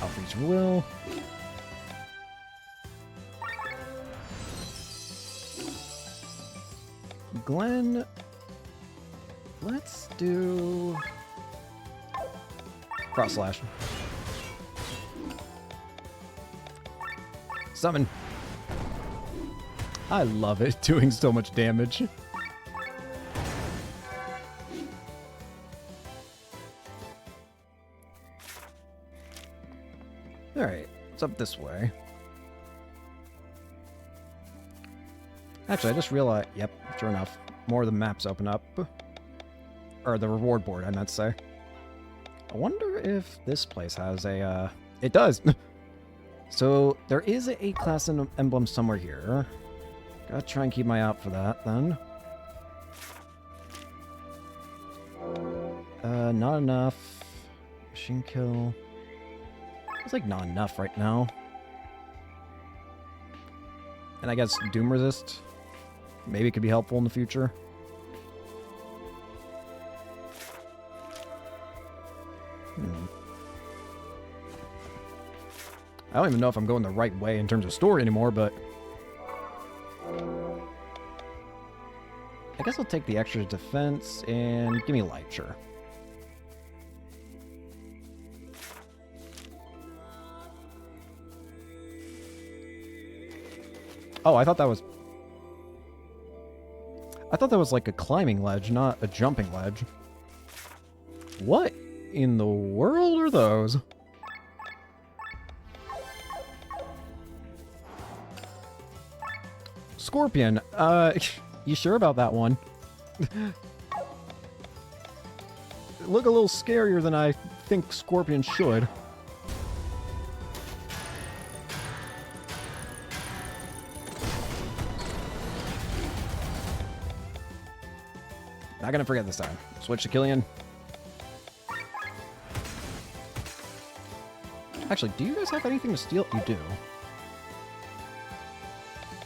Outreach will. Glenn, let's do cross slash. Summon. I love it, doing so much damage. Alright, it's up this way. Actually, I just realized, yep, sure enough, more of the maps open up. Or the reward board, I meant to say. I wonder if this place has a, it does! So, there is a class emblem somewhere here. Gotta try and keep my eye out for that, then. Not enough. Machine kill. It's like not enough right now. And I guess Doom Resist maybe could be helpful in the future. I don't even know if I'm going the right way in terms of story anymore, but I guess I'll take the extra defense and give me light, sure. Oh, I thought that was like a climbing ledge, not a jumping ledge. What in the world are those? Scorpion, you sure about that one? Look a little scarier than I think Scorpion should. Not gonna forget this time. Switch to Killian. Actually, do you guys have anything to steal? You do.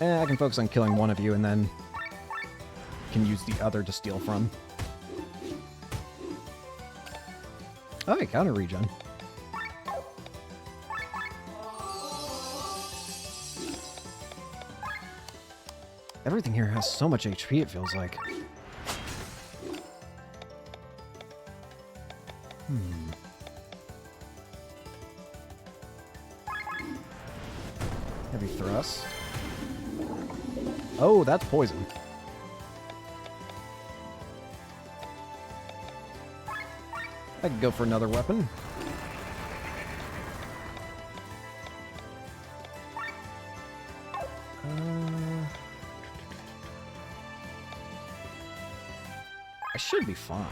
I can focus on killing one of you and then can use the other to steal from. Oh, hey, counter regen. Everything here has so much HP, it feels like. Heavy thrust. Oh, that's poison. I could go for another weapon. I should be fine.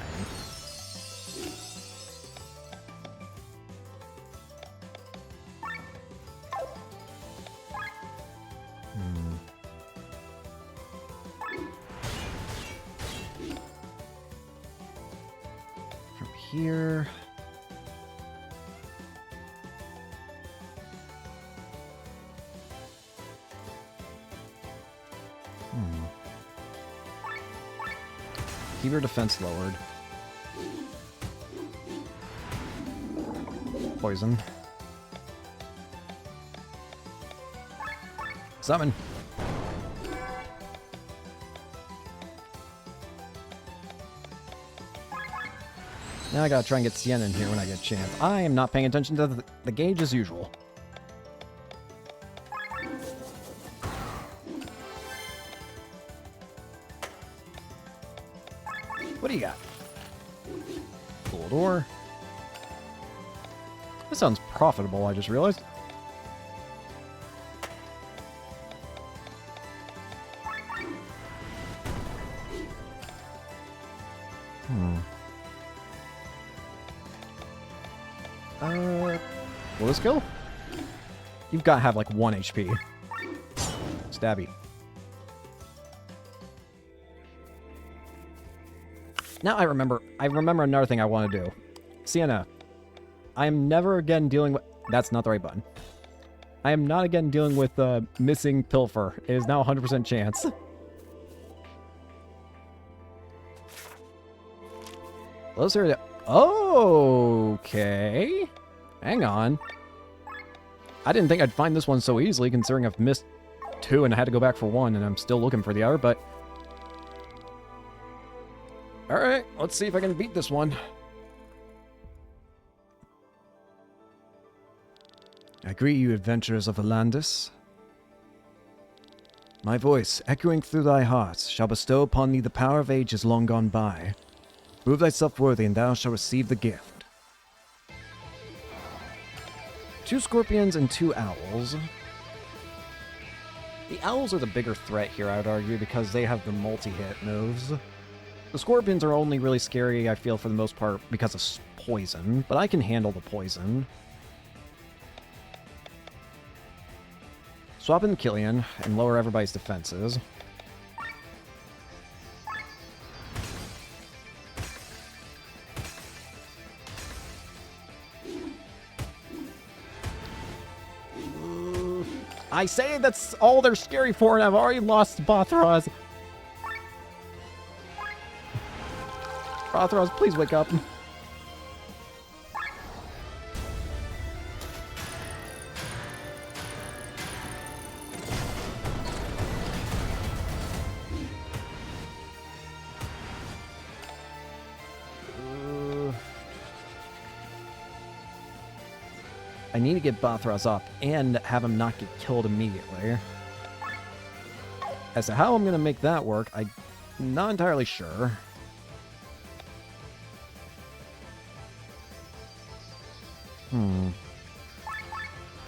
Here. Keep your defense lowered. Poison. Summon. Now I gotta try and get Sienna in here when I get a chance. I am not paying attention to the gauge as usual. What do you got? Full door. This sounds profitable, I just realized. Will this kill? You've got to have like 1 HP. Stabby. Now I remember another thing I want to do. Sienna, I am never again dealing with... That's not the right button. I am not again dealing with missing Pilfer. It is now 100% chance. Closer to... Okay. Hang on. I didn't think I'd find this one so easily, considering I've missed 2 and I had to go back for 1, and I'm still looking for the other, but... Alright, let's see if I can beat this one. I greet you, adventurers of Alandis. My voice, echoing through thy hearts, shall bestow upon thee the power of ages long gone by. Prove thyself worthy, and thou shalt receive the gift. 2 scorpions and 2 owls. The owls are the bigger threat here, I would argue, because they have the multi-hit moves. The scorpions are only really scary, I feel, for the most part, because of poison, but I can handle the poison. Swap in Killian and lower everybody's defenses. I say that's all they're scary for, and I've already lost Bothraz. Bothraz, please wake up. I need to get Bothraz up and have him not get killed immediately. As to how I'm going to make that work, I'm not entirely sure.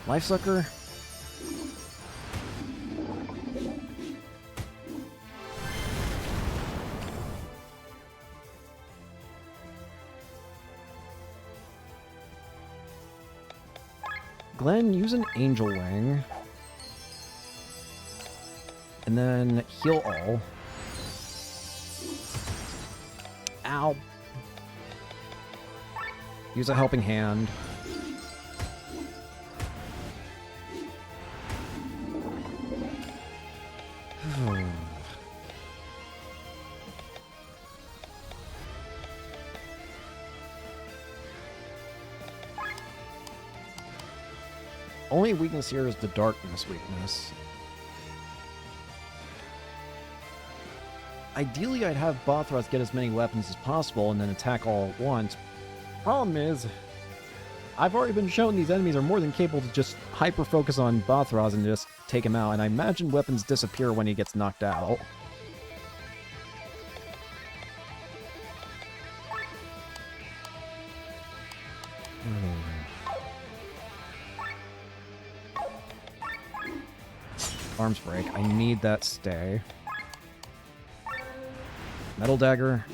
Life Sucker? Glenn, use an Angel Wing. And then heal all. Ow. Use a Helping Hand. Only weakness here is the darkness weakness. Ideally, I'd have Bothraz get as many weapons as possible and then attack all at once. Problem is, I've already been shown these enemies are more than capable to just hyper-focus on Bothraz and just take him out, and I imagine weapons disappear when he gets knocked out. Arms break. I need that stay. Metal Dagger.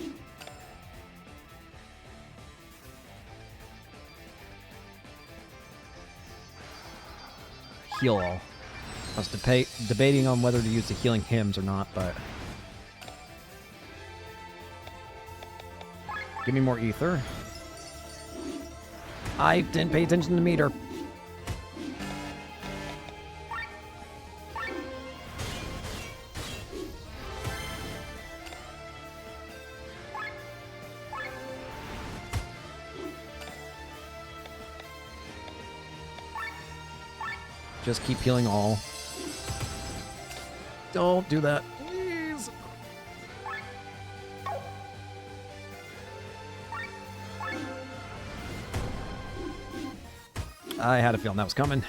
Heal all. I was debating on whether to use the healing hymns or not, but... Give me more ether. I didn't pay attention to the meter. Just keep healing all. Don't do that, please. I had a feeling that was coming.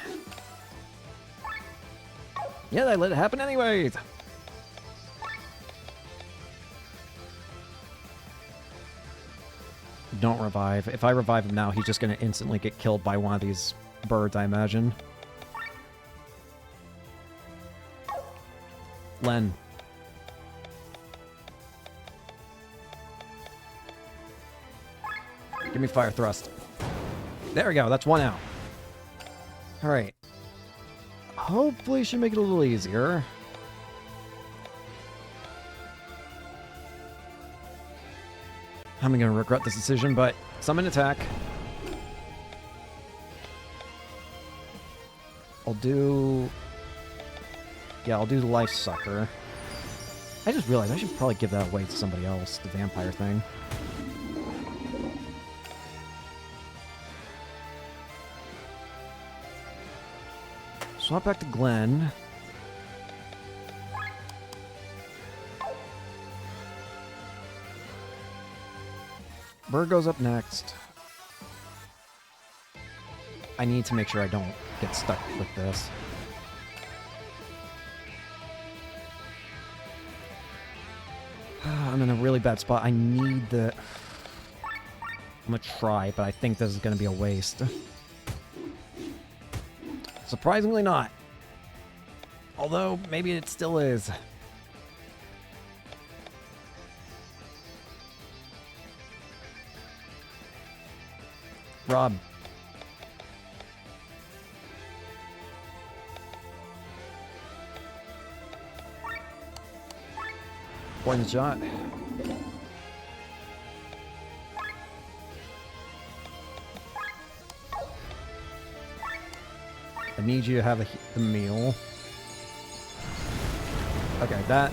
Yeah, I let it happen anyways. Don't revive. If I revive him now, he's just going to instantly get killed by one of these birds, I imagine. Len. Give me Fire Thrust. There we go, that's one out. Alright. Hopefully should make it a little easier. I'm gonna regret this decision, but summon attack. I'll do the Life Sucker. I just realized I should probably give that away to somebody else, the vampire thing. Swap back to Glenn. Bird goes up next. I need to make sure I don't get stuck with this. I'm in a really bad spot. I need the... I'm gonna try, but I think this is gonna be a waste. Surprisingly not. Although, maybe it still is. Rob. poison shot. I need you to have the meal. Okay, that...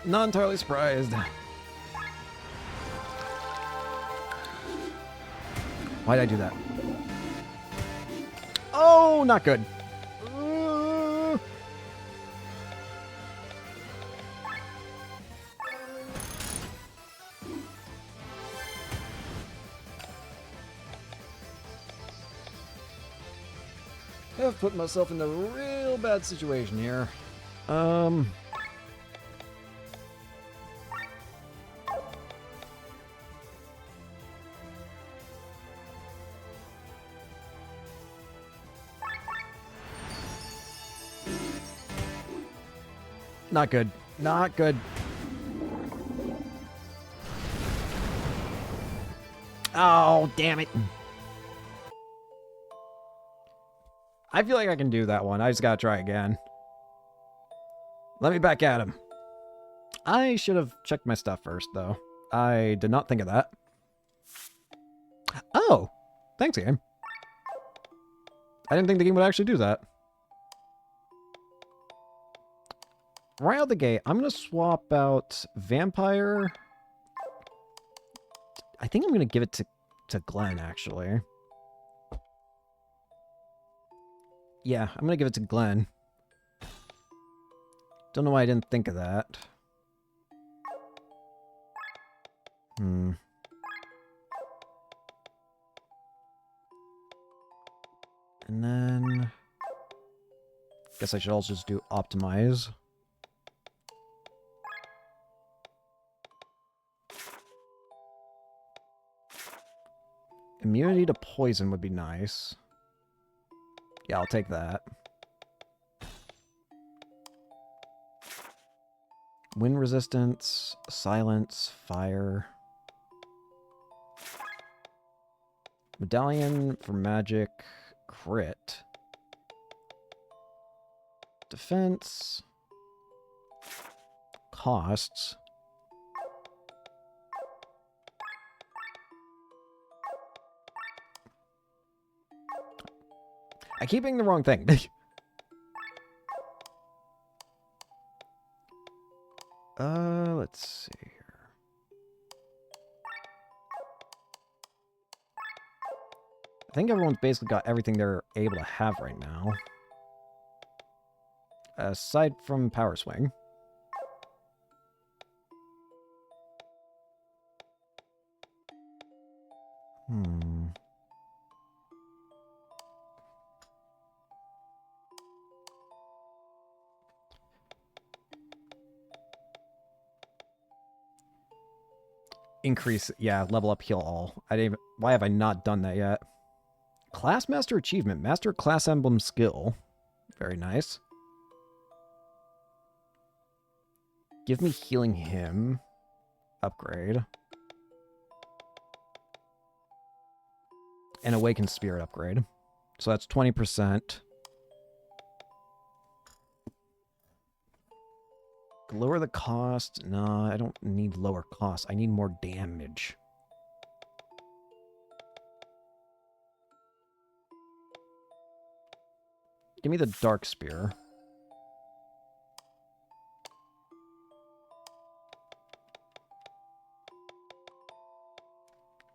Not entirely surprised. Why'd I do that? Oh, not good. I've put myself in a real bad situation here. Not good. Not good. Oh, damn it. I feel like I can do that one. I just gotta try again. Let me back at him. I should have checked my stuff first, though. I did not think of that. Oh! Thanks, game. I didn't think the game would actually do that. Right out the gate, I'm going to swap out Vampire. I think I'm going to give it to Glenn, actually. Yeah, I'm going to give it to Glenn. Don't know why I didn't think of that. And then... guess I should also just do Optimize. Immunity to poison would be nice. Yeah, I'll take that. Wind resistance, silence, fire. Medallion for magic, crit. Defense. Costs. I keep being the wrong thing. Let's see here. I think everyone's basically got everything they're able to have right now. Aside from Power Swing. Increase, yeah, level up, heal all. I didn't even, why have I not done that yet? Class Master Achievement, Master Class Emblem Skill. Very nice. Give me Healing Him. Upgrade. And Awakened Spirit upgrade. So that's 20%. Lower the cost. No, I don't need lower cost. I need more damage. Give me the Dark Spear.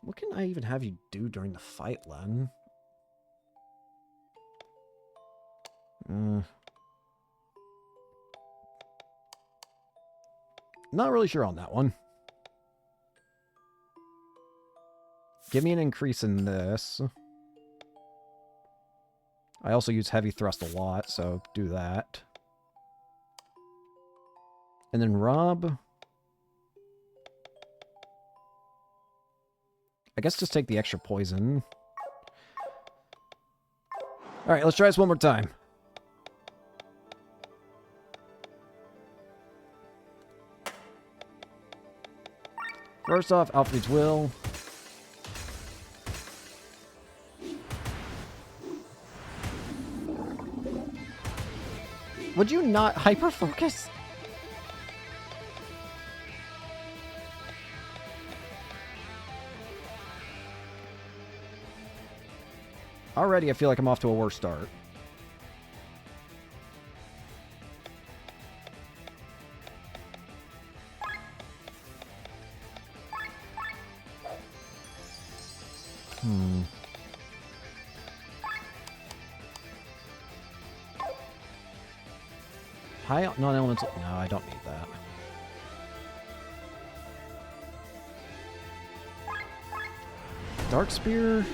What can I even have you do during the fight, Len? Not really sure on that one. Give me an increase in this. I also use Heavy Thrust a lot, so do that. And then Rob. I guess just take the extra poison. Alright, let's try this one more time. First off, Alfred's Will. Would you not hyper-focus? Already I feel like I'm off to a worse start. High non-elemental. No, I don't need that. Dark Spear.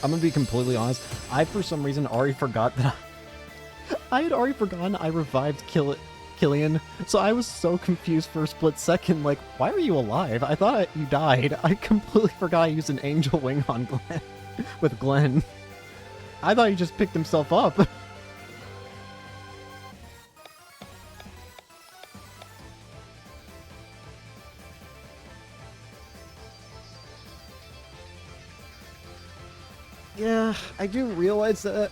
I'm gonna be completely honest. I, for some reason, already forgot that I had already forgotten I revived Killian, so I was so confused for a split second, like, why are you alive? I thought you died. I completely forgot I used an angel wing on Glenn, with Glenn. I thought he just picked himself up. Yeah, I do realize that.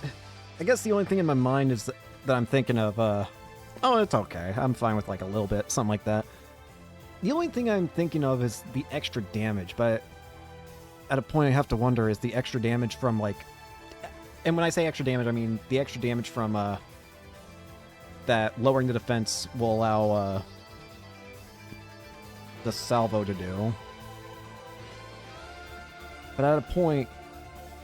I guess the only thing in my mind is that I'm thinking of, oh, it's okay. I'm fine with like a little bit, something like that. The only thing I'm thinking of is the extra damage, but at a point I have to wonder, is the extra damage from like, and when I say extra damage, I mean the extra damage from, that lowering the defense will allow, the salvo to do. But at a point,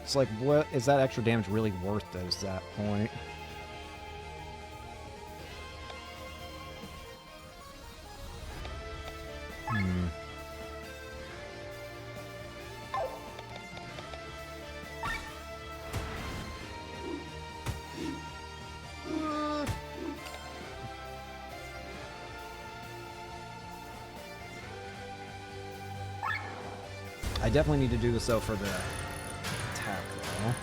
it's like, what is that extra damage really worth at that point? I definitely need to do this though for the attack though.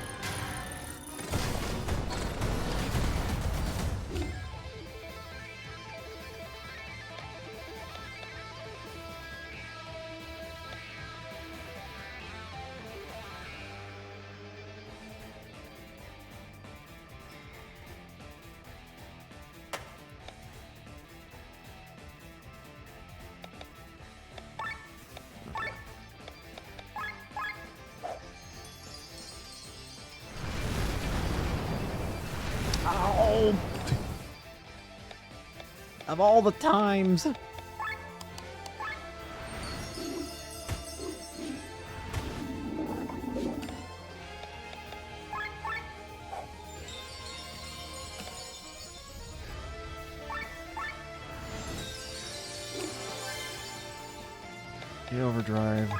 Ow! Of all the times! The overdrive.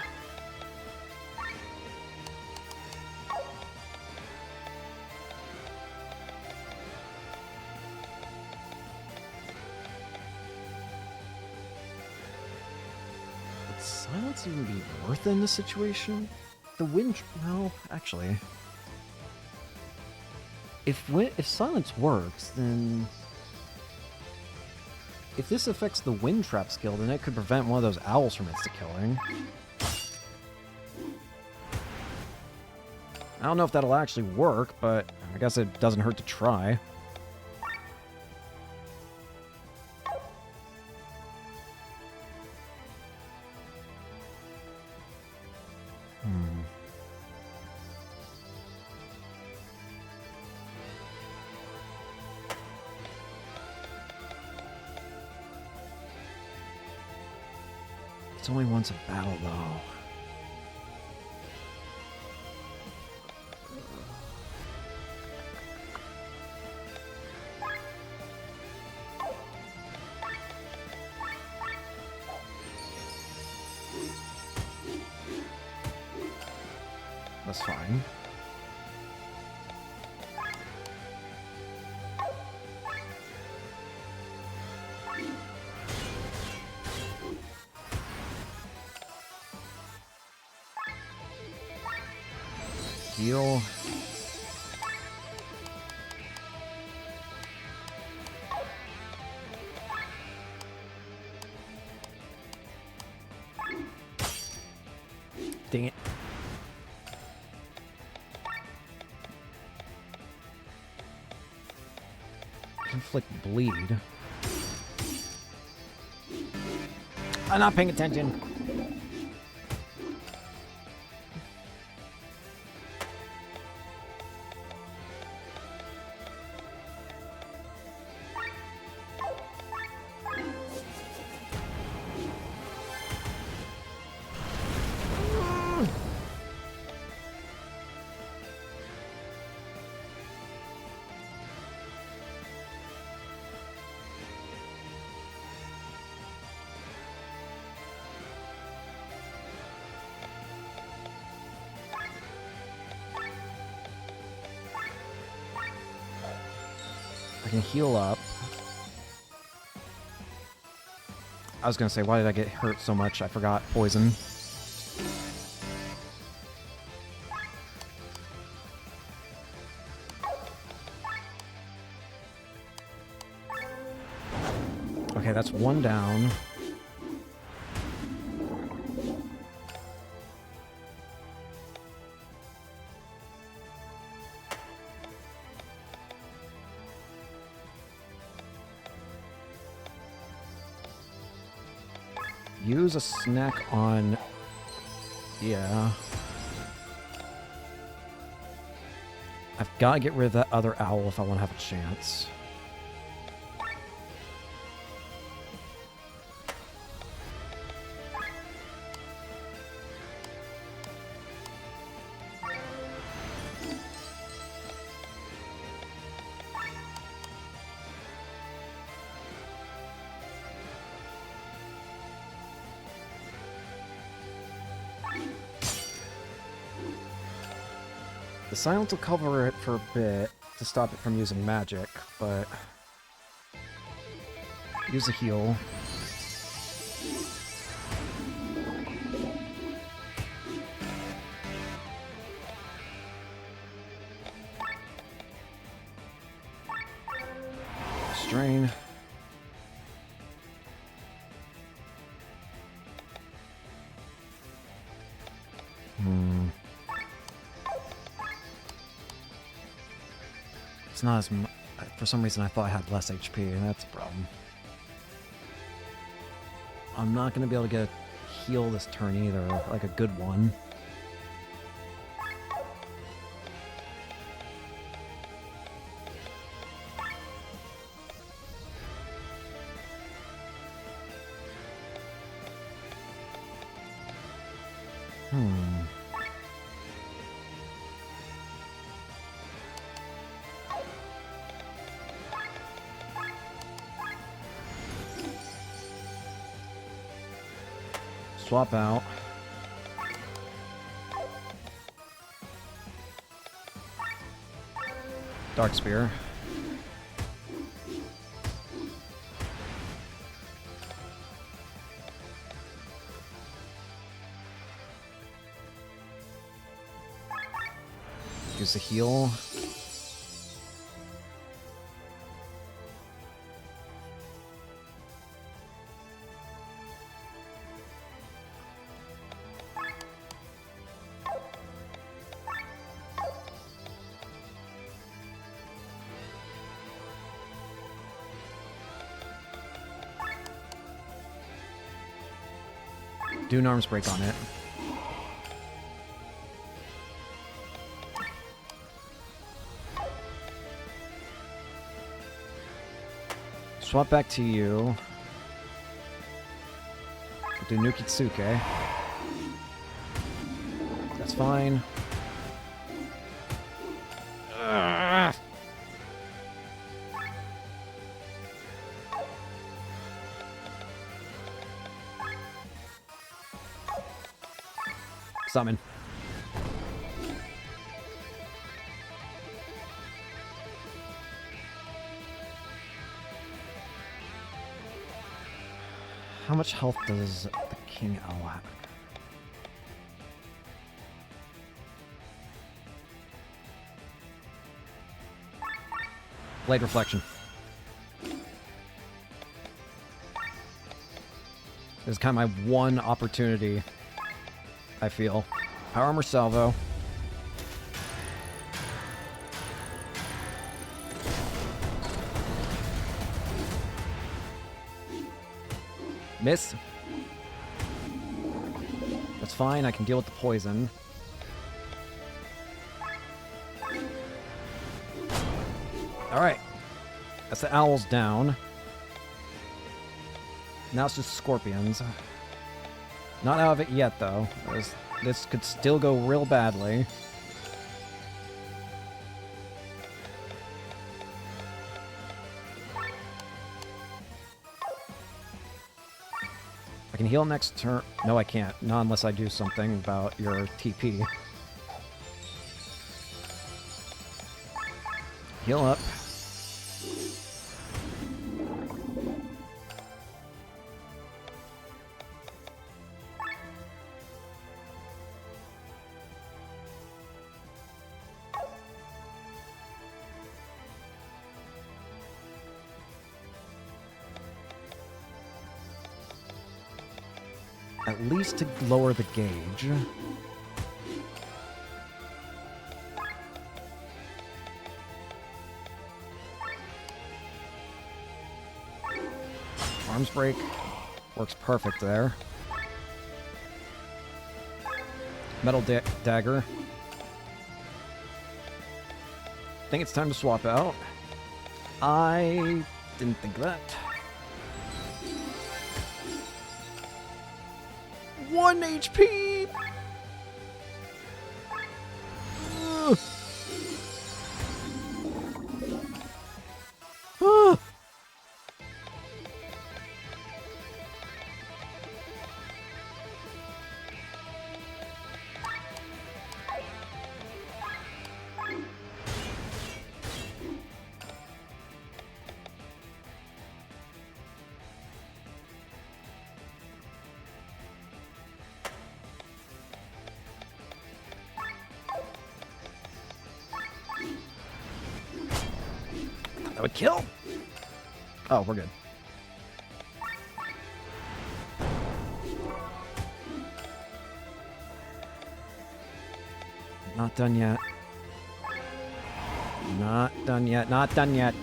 Would silence even be worth it in this situation? The wind... well, actually... If silence works, then... If this affects the wind trap skill, then it could prevent one of those owls from insta-killing. I don't know if that'll actually work, but I guess it doesn't hurt to try. It's only once a battle, though. That's fine. Heal. Dang it. Inflict bleed. I'm not paying attention. I can heal up. I was gonna say, why did I get hurt so much? I forgot poison. Okay, that's one down. Use a snack on... Yeah. I've got to get rid of that other owl if I want to have a chance. The silence will cover it for a bit to stop it from using magic, but... Use a heal. Strain. It's not as much. For some reason, I thought I had less HP, and that's a problem. I'm not going to be able to get a heal this turn either, like a good one. Swap out. Dark Spear. Use the heal. Do an arms break on it. Swap back to you. Do Nukitsuke. That's fine. Summon. How much health does the King Owl have? Blade Reflection. This is kind of my one opportunity, I feel. Power Armor Salvo. Miss. fine. I can deal with the poison. Alright. That's the owls down. Now it's just scorpions. Not out of it yet, though. This could still go real badly. I can heal next turn. No, I can't. Not unless I do something about your TP. Heal up. At least to lower the gauge. Arms break. Works perfect there. Metal dagger. Think it's time to swap out. I didn't think of that. 1 HP! Ugh. Ah. That would kill. Oh, we're good. Not done yet. Not done yet. Not done yet.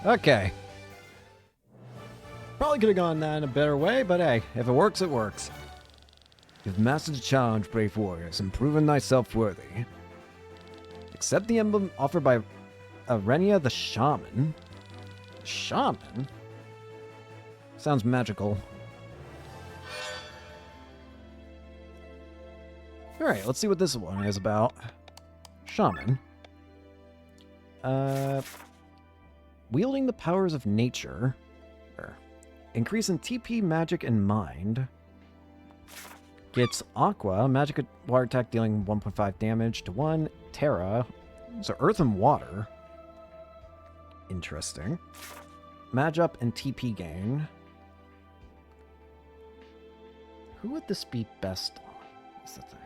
Okay. Probably could have gone that in a better way, but hey, if it works, it works. You've mastered the challenge, brave warriors, and proven thyself worthy. Accept the emblem offered by Arenia the Shaman. Shaman? Sounds magical. Alright, let's see what this one is about. Shaman. Wielding the powers of nature. Increase in TP, magic, and mind. Gets Aqua, magic water attack dealing 1.5 damage to 1. Terra, so earth and water. Interesting. Mage up and TP gain. Who would this be best on? That's the thing.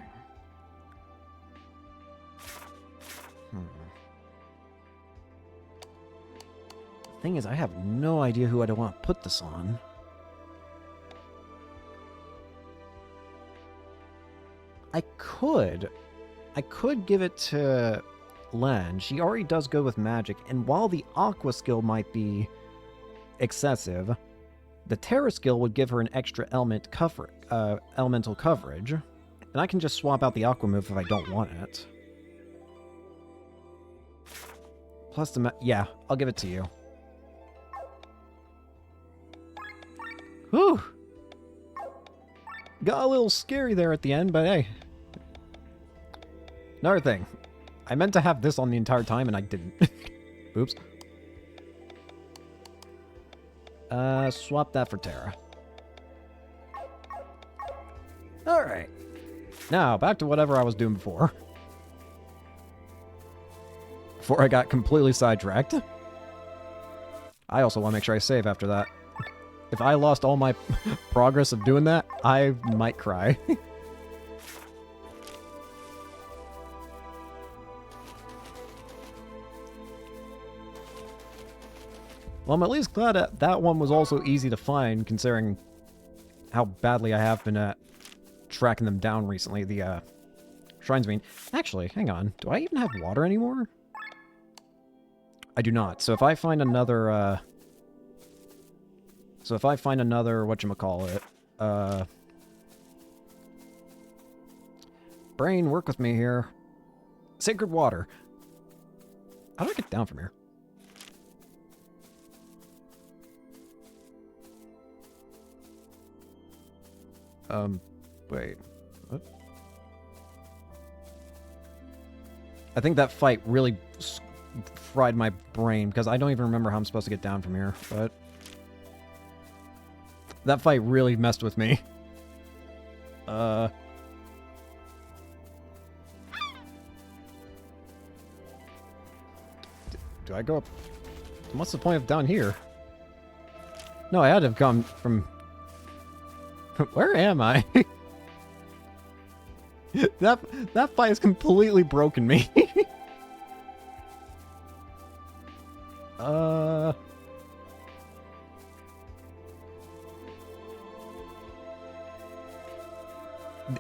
Thing is, I have no idea who I'd want to put this on. I could give it to Len. She already does good with magic, and while the Aqua skill might be excessive, the Terra skill would give her an extra elemental coverage, and I can just swap out the Aqua move if I don't want it. Plus the yeah, I'll give it to you. Whew! Got a little scary there at the end, but hey. Another thing. I meant to have this on the entire time, and I didn't. Oops. Swap that for Terra. Alright. Now, back to whatever I was doing before. Before I got completely sidetracked. I also want to make sure I save after that. If I lost all my progress of doing that, I might cry. Well, I'm at least glad that that one was also easy to find, considering how badly I have been at tracking them down recently. The shrines, I mean. Actually, hang on. Do I even have water anymore? I do not. So if I find another, whatchamacallit, brain, work with me here. Sacred water. How do I get down from here? Wait. What? I think that fight really fried my brain, because I don't even remember how I'm supposed to get down from here, but... That fight really messed with me. Do I go up? What's the point of down here? No, I had to have come from... Where am I? that fight has completely broken me.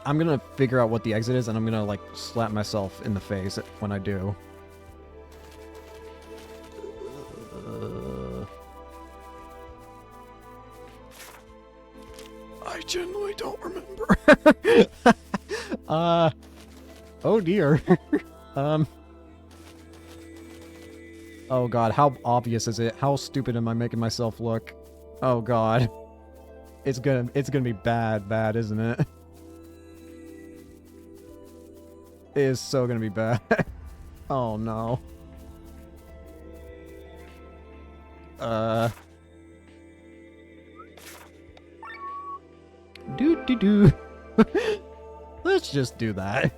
I'm gonna figure out what the exit is, and I'm gonna, like, slap myself in the face when I do. I genuinely don't remember. Oh dear. Oh god, how obvious is it? How stupid am I making myself look? Oh god. It's gonna be bad, isn't it? It is so gonna be bad. Oh no. Do. Let's just do that.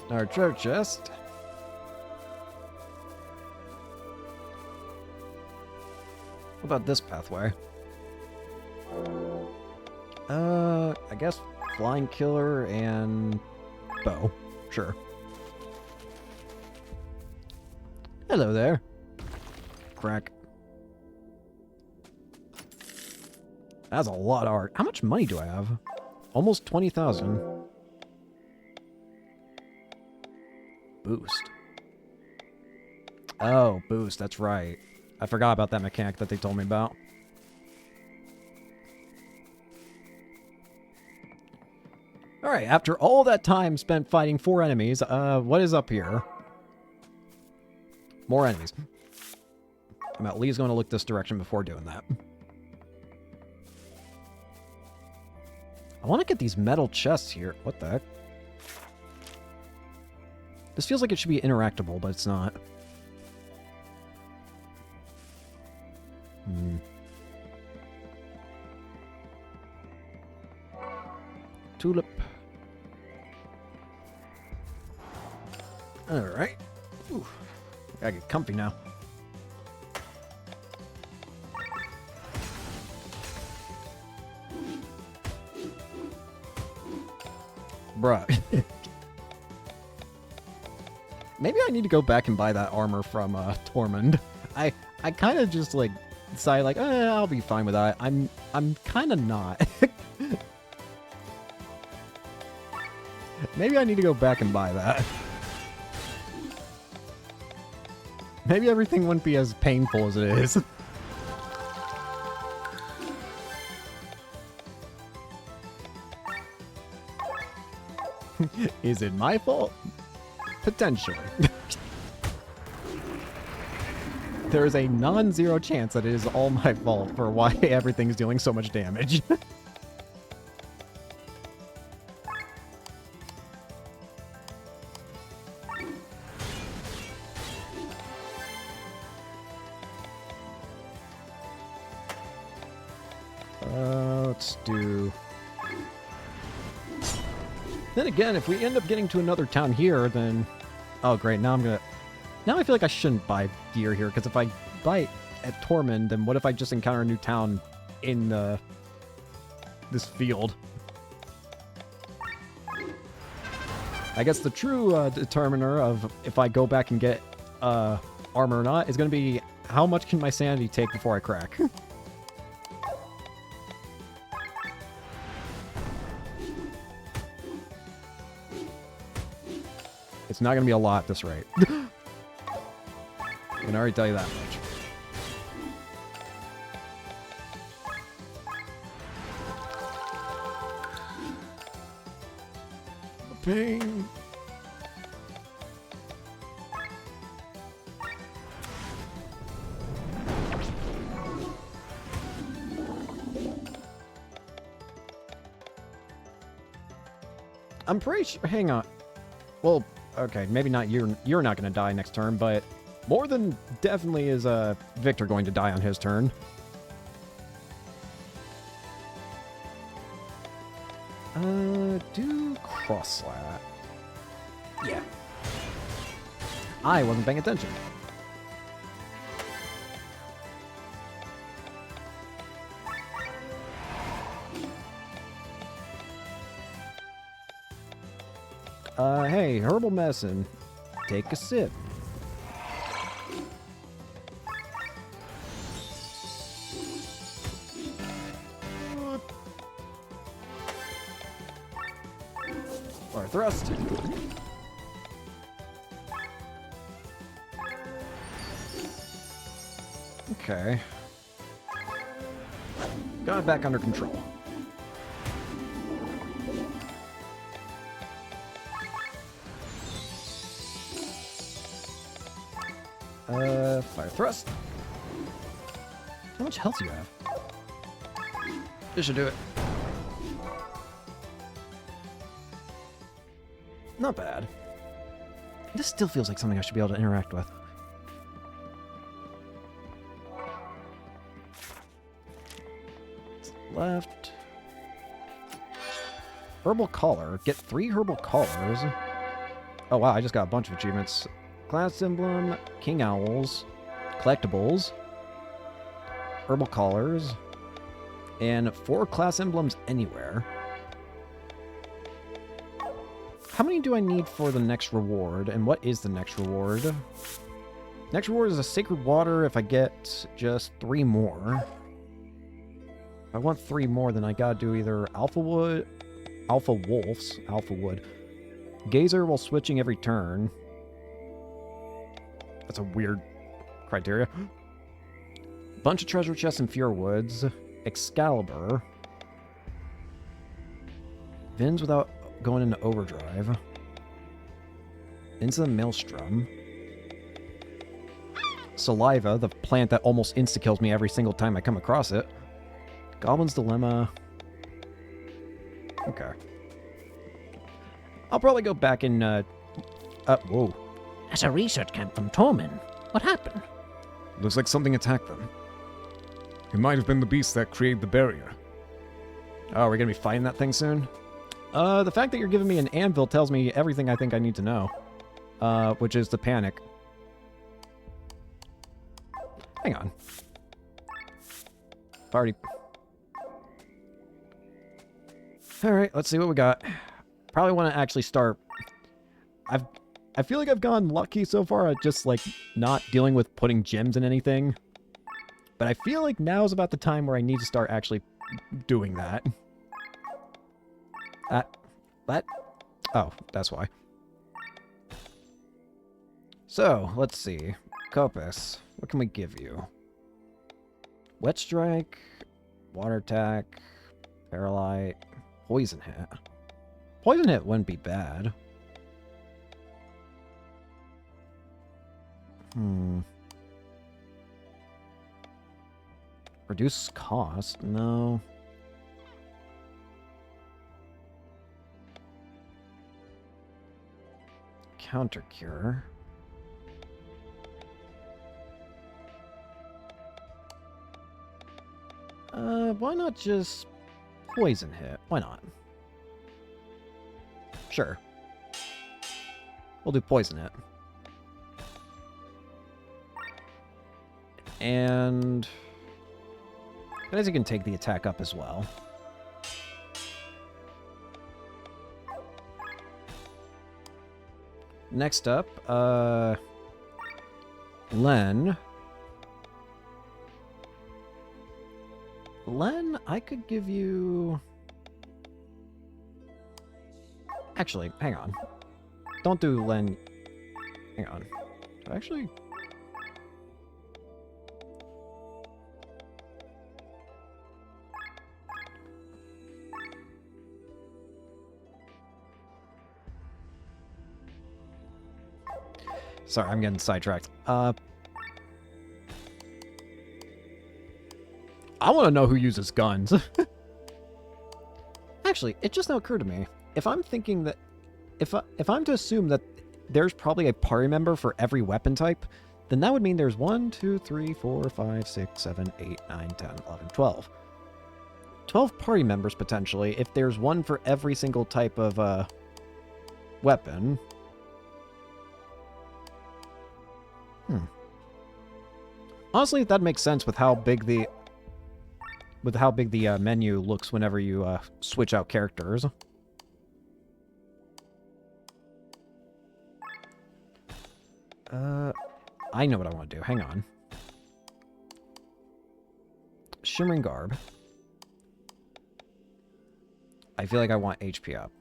Our treasure chest. What about this pathway? I guess flying killer and bow. Sure. Hello there. Crack. That's a lot of art. How much money do I have? Almost 20,000. Boost. Oh, boost. That's right. I forgot about that mechanic that they told me about. Alright, after all that time spent fighting 4 enemies, what is up here? More enemies. I'm at least going to look this direction before doing that. I want to get these metal chests here. What the heck? This feels like it should be interactable, but it's not. Tulip. Alright. Gotta get comfy now. Bruh. Maybe I need to go back and buy that armor from Tormund. I kind of just like decided like, I'll be fine with that. I'm kind of not. Maybe I need to go back and buy that. Maybe everything wouldn't be as painful as it is. Is it my fault? Potentially. There is a non-zero chance that it is all my fault for why everything's doing so much damage. Let's do... Then again, if we end up getting to another town here, then... Oh, great, now I'm gonna... Now I feel like I shouldn't buy gear here, because if I buy at Tormund, then what if I just encounter a new town in this field? I guess the true determiner of if I go back and get armor or not is going to be how much can my sanity take before I crack. It's not going to be a lot at this rate. I can already tell you that much. Pain. I'm pretty sure. Hang on. Well, okay, maybe not. You're not going to die next turn, but more than definitely is Victor going to die on his turn. Do cross slat. Yeah. I wasn't paying attention. Hey, herbal medicine. Take a sip. Or thrust. Okay. Got it back under control. Fire thrust. How much health do you have? This should do it. Not bad. This still feels like something I should be able to interact with. Left. Herbal collar. Get 3 herbal collars. Oh wow, I just got a bunch of achievements. Class emblem, king owls, collectibles, herbal collars, and 4 class emblems anywhere. How many do I need for the next reward, and what is the next reward? Next reward is a sacred water if I get just 3 more. If I want 3 more, then I gotta do either alpha wood, alpha wolves, alpha wood, gazer while switching every turn. That's a weird criteria. Bunch of treasure chests in Fear Woods. Excalibur. Vins without going into overdrive. Into the Maelstrom. Saliva, the plant that almost insta-kills me every single time I come across it. Goblin's Dilemma. Okay. I'll probably go back and, whoa. That's a research camp from Tormin. What happened? Looks like something attacked them. It might have been the beast that created the barrier. Oh, we're gonna be fighting that thing soon? The fact that you're giving me an anvil tells me everything I think I need to know. Which is the panic. Hang on. Already. Alright, let's see what we got. Probably want to actually start... I feel like I've gone lucky so far at just, like, not dealing with putting gems in anything. But I feel like now is about the time where I need to start actually doing that. That? Oh, that's why. So, let's see. Copus, what can we give you? Wet Strike, Water Attack, Paralyte, Poison Hit. Poison Hit wouldn't be bad. Reduce cost? No. Counter Cure. Why not just Poison Hit? Why not? Sure. We'll do Poison Hit. And I guess you can take the attack up as well. Next up, Len. Len, I could give you... Actually, hang on. Don't do Len... Hang on. Actually... Sorry, I'm getting sidetracked. I want to know who uses guns. Actually, it just now occurred to me. If I'm thinking that... If I'm to assume that there's probably a party member for every weapon type, then that would mean there's 1, 2, 3, 4, 5, 6, 7, 8, 9, 10, 11, 12. 12 party members, potentially, if there's one for every single type of, weapon. Honestly, that makes sense with how big the menu looks whenever you switch out characters. I know what I want to do. Hang on. Shimmering Garb. I feel like I want HP up.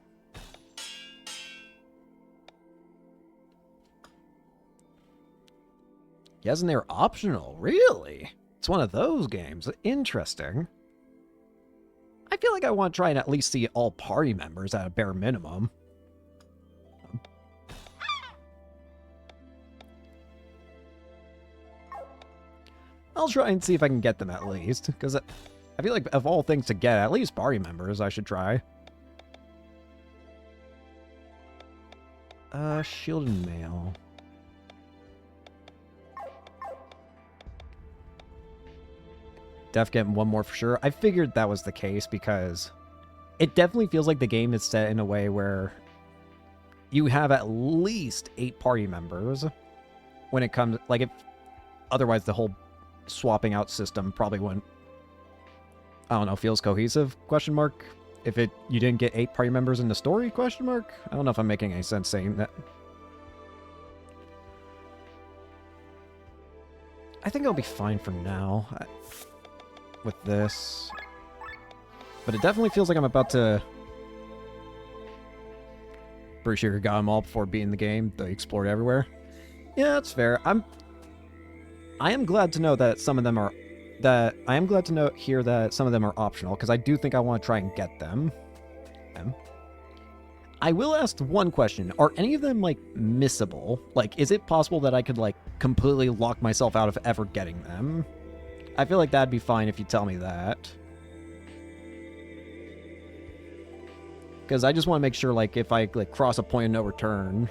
Yes, and they're optional. Really? It's one of those games. Interesting. I feel like I want to try and at least see all party members at a bare minimum. I'll try and see if I can get them at least, because I feel like of all things to get, at least party members, I should try. Shield and Mail. Def getting one more for sure. I figured that was the case because it definitely feels like the game is set in a way where you have at least 8 party members when it comes, like, if otherwise the whole swapping out system probably wouldn't, I don't know, feels cohesive, question mark. If you didn't get 8 party members in the story, question mark. I don't know if I'm making any sense saying that. I think I'll be fine for now with this. But it definitely feels like I'm about to... Pretty sure I got them all before beating the game. They explored everywhere. Yeah, that's fair. I am glad to know that some of them are... I am glad to know here that some of them are optional, because I do think I want to try and get them. I will ask one question. Are any of them, like, missable? Like, is it possible that I could, like, completely lock myself out of ever getting them? I feel like that'd be fine if you tell me that. Because I just want to make sure, like, if I, like, cross a point of no return,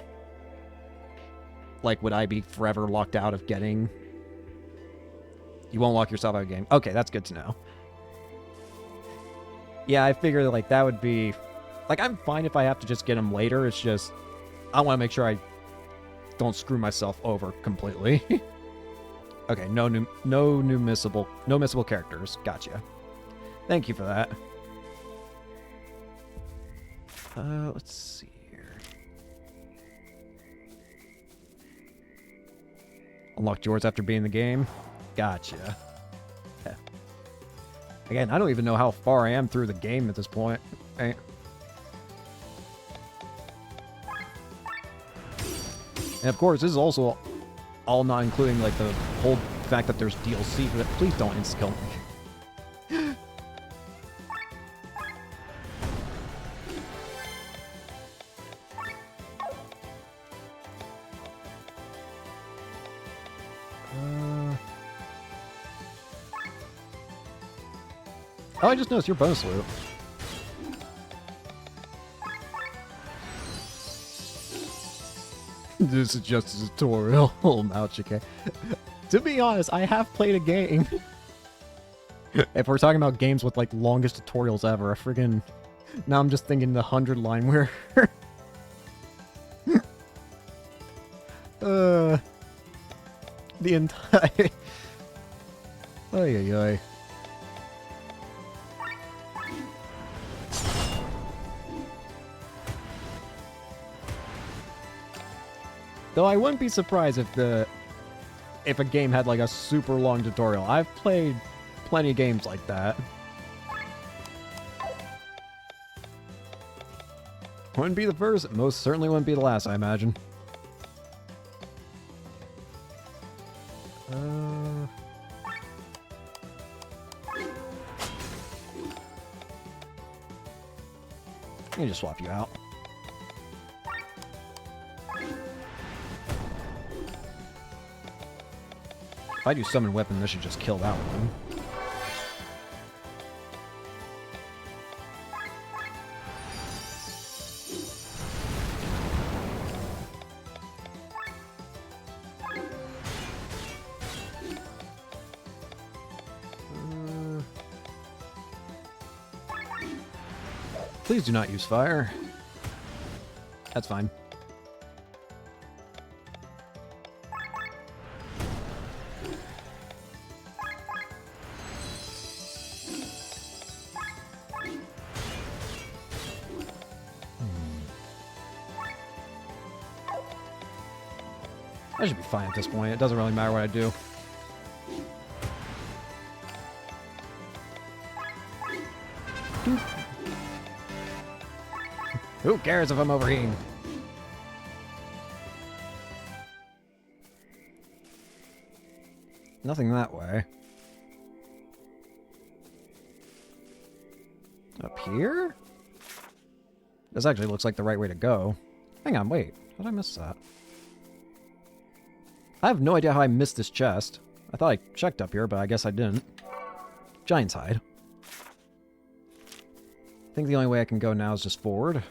like, would I be forever locked out of getting... You won't lock yourself out of the game. Okay, that's good to know. Yeah, I figured, like, that would be... Like, I'm fine if I have to just get them later. It's just... I want to make sure I don't screw myself over completely. Okay, no missable characters. Gotcha. Thank you for that. Let's see here. Unlocked yours after being in the game. Gotcha. Again, I don't even know how far I am through the game at this point. And of course, this is also all not including, like, the whole fact that there's DLC for it. Please don't insta-kill me. Oh, I just noticed your bonus loot. This is just a tutorial. Oh, ouch, okay. To be honest, I have played a game. If we're talking about games with, like, longest tutorials ever, now I'm just thinking the 100 line where... the entire... Ay, ay, ay. Though I wouldn't be surprised if a game had like a super long tutorial. I've played plenty of games like that. Wouldn't be the first, most certainly wouldn't be the last, I imagine. Let me just swap you out. If I do summon weapon, this should just kill that one. Please do not use fire. That's fine. I should be fine at this point. It doesn't really matter what I do. Who cares if I'm overheating? Nothing that way. Up here? This actually looks like the right way to go. Hang on, wait. How did I miss that? I have no idea how I missed this chest. I thought I checked up here, but I guess I didn't. Giant's hide. I think the only way I can go now is just forward.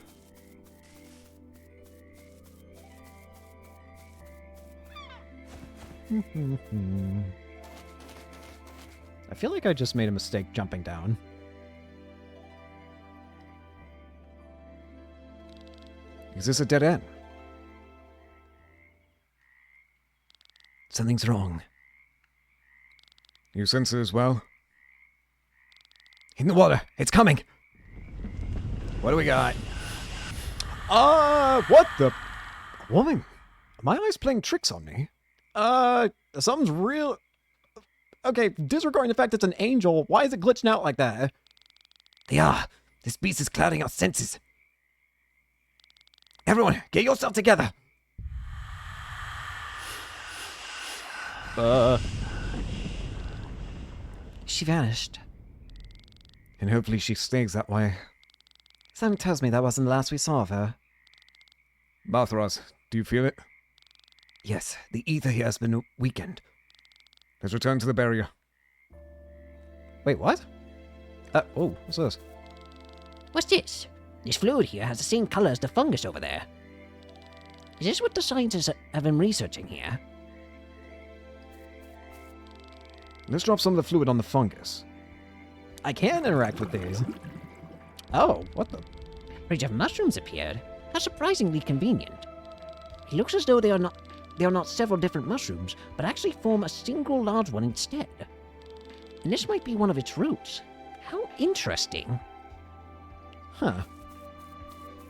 I feel like I just made a mistake jumping down. Is this a dead end? Something's wrong. You sense it as well? In the water! It's coming! What do we got? What the? Woman, are my eyes playing tricks on me? Something's real. Okay, disregarding the fact it's an angel, why is it glitching out like that? They are! This beast is clouding our senses. Everyone, get yourself together! She vanished. And hopefully she stays that way. Something tells me that wasn't the last we saw of her. Bathros, do you feel it? Yes, the ether here has been weakened. Let's return to the barrier. Wait, what? Oh, what's this? What's this? This fluid here has the same color as the fungus over there. Is this what the scientists have been researching here? Let's drop some of the fluid on the fungus. I can interact with these. Oh, what the? Bridge of mushrooms appeared. How surprisingly convenient. It looks as though they are not several different mushrooms, but actually form a single large one instead. And this might be one of its roots. How interesting. Huh.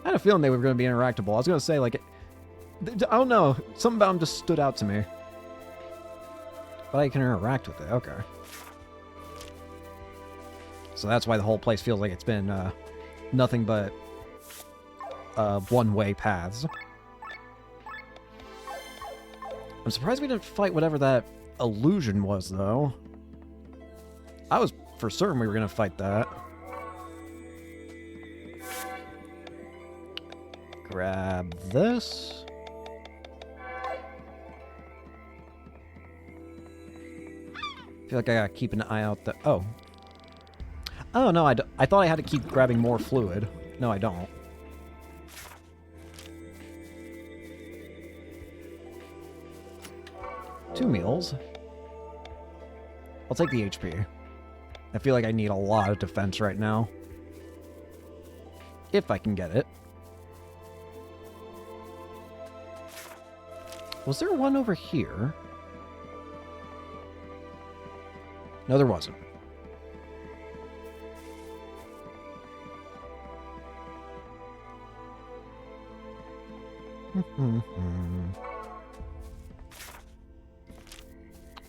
I had a feeling they were going to be interactable. I was going to say, like, I don't know. Something about them just stood out to me. But I can interact with it. Okay. So that's why the whole place feels like it's been nothing but one-way paths. I'm surprised we didn't fight whatever that illusion was, though. I was for certain we were going to fight that. Grab this. I feel like I gotta keep an eye out there. Oh. Oh, no, I thought I had to keep grabbing more fluid. No, I don't. Two meals. I'll take the HP. I feel like I need a lot of defense right now. If I can get it. Was there one over here? No, there wasn't.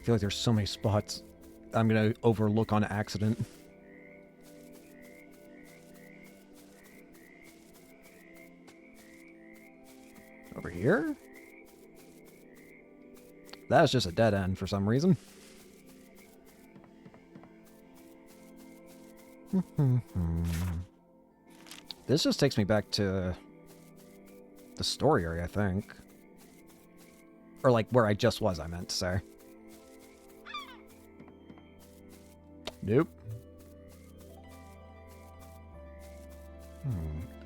feel like there's so many spots I'm gonna overlook on accident. Over here? That was just a dead end for some reason. This just takes me back to the story area, I think. Or like where I just was, I meant to say. Nope.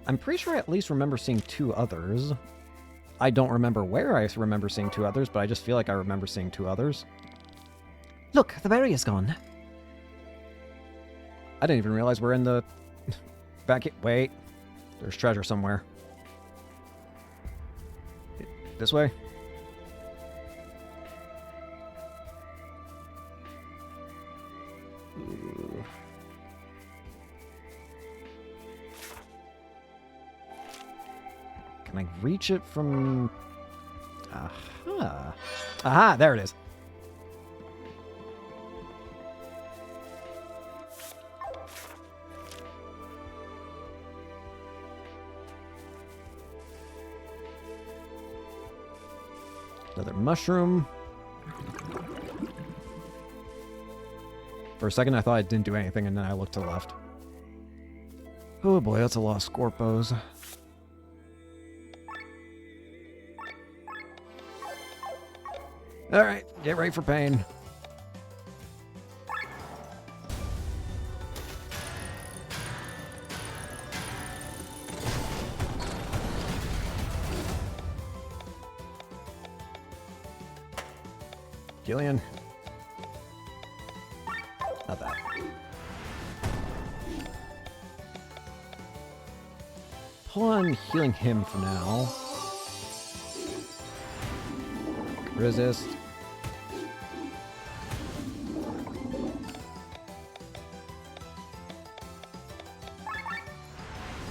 I'm pretty sure I at least remember seeing 2 others. I don't remember where I remember seeing 2 others, but I just feel like I remember seeing 2 others. Look, the barrier's gone. I didn't even realize we're in the... Wait. There's treasure somewhere. This way? Ooh. Can I reach it from... Aha. Aha, there it is. Another mushroom. For a second, I thought I didn't do anything, and then I looked to the left. Oh boy, that's a lot of Scorpos. Alright, get ready for pain. Gillian. Not that. Pull on healing him for now. Resist.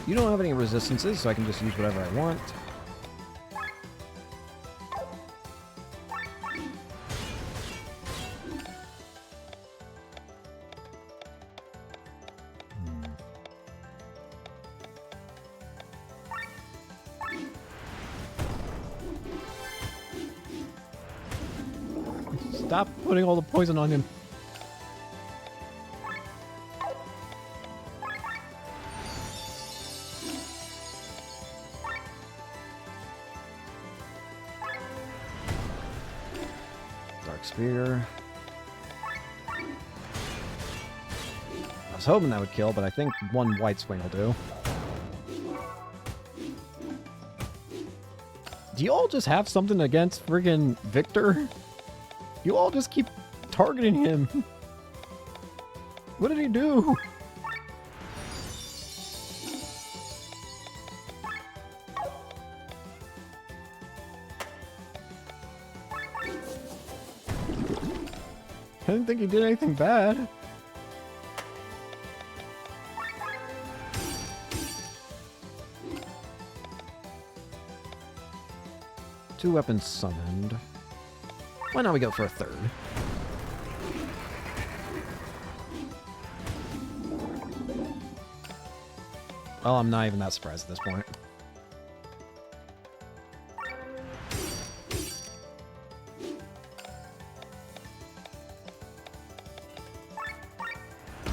You don't have any resistances, so I can just use whatever I want. Stop putting all the poison on him. Dark Spear. I was hoping that would kill, but I think one white swing will do. Do you all just have something against friggin' Victor? You all just keep targeting him. What did he do? I didn't think he did anything bad. Two weapons summoned. Why not we go for a third? Well, I'm not even that surprised at this point.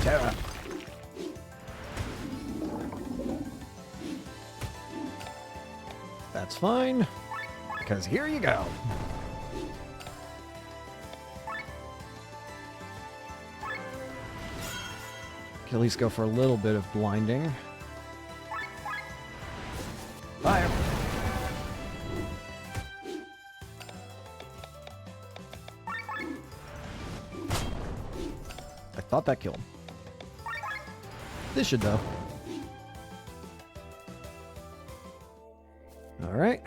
Terra. That's fine, because here you go. Can at least go for a little bit of blinding. Fire! I thought that killed. This should though. Alright.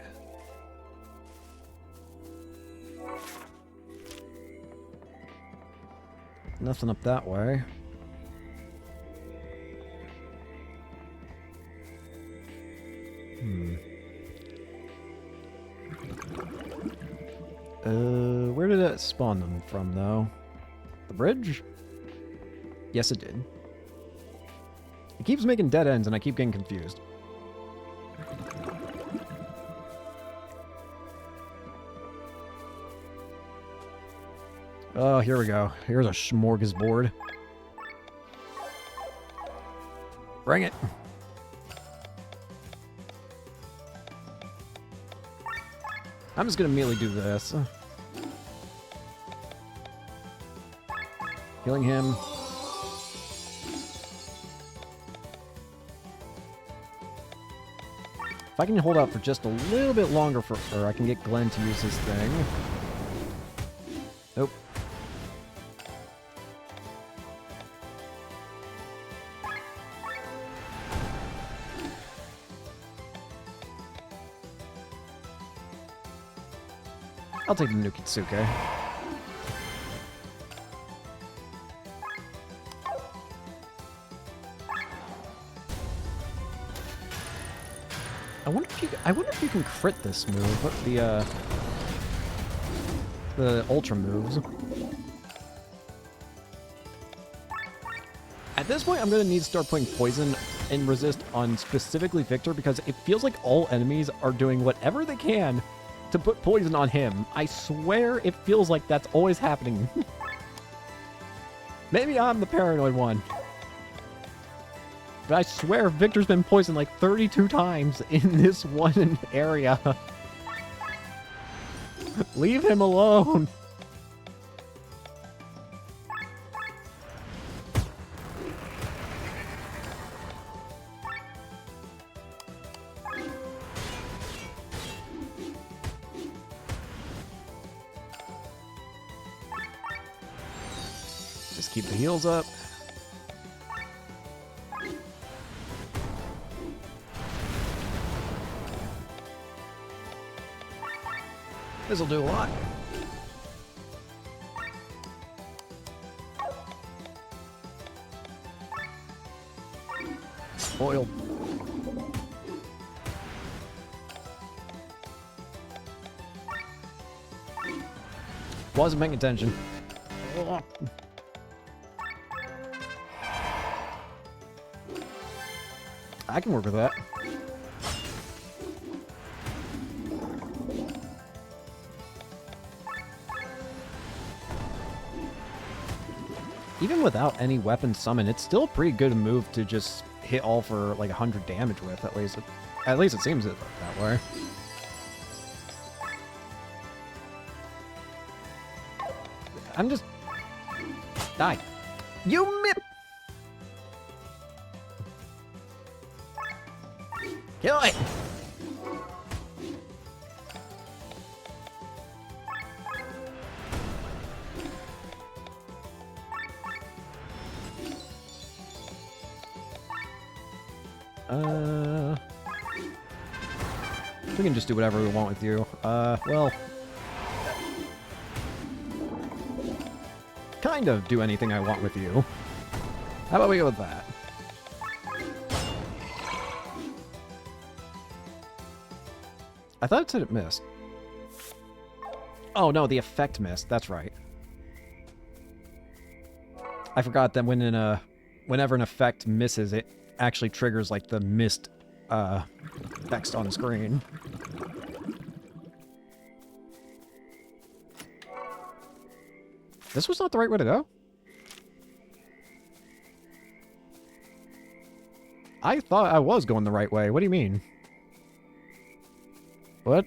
Nothing up that way. Where did it spawn them from, though? The bridge? Yes, it did. It keeps making dead ends, and I keep getting confused. Oh, here we go. Here's a smorgasbord. Bring it. I'm just gonna immediately do this. Healing him. If I can hold out for just a little bit longer for her, I can get Glenn to use his thing. Nope. I'll take the Nukitsuke. I wonder if you can crit this move. What the ultra moves. At this point, I'm gonna need to start putting poison and resist on specifically Victor because it feels like all enemies are doing whatever they can to put poison on him. I swear it feels like that's always happening. Maybe I'm the paranoid one. But I swear Victor's been poisoned like 32 times in this one area. Leave him alone. Just keep the heals up. This'll do a lot. Oil. Wasn't paying attention. I can work with that. Even without any weapon summon, it's still a pretty good move to just hit all for like 100 damage with, at least. At least it seems that way. I'm just... Die. You mip! Kill it! We can just do whatever we want with you. Well... kind of do anything I want with you. How about we go with that? I thought it said it missed. Oh no, the effect missed. That's right. I forgot that whenever an effect misses, it actually triggers like the missed text on the screen. This was not the right way to go? I thought I was going the right way. What do you mean? What?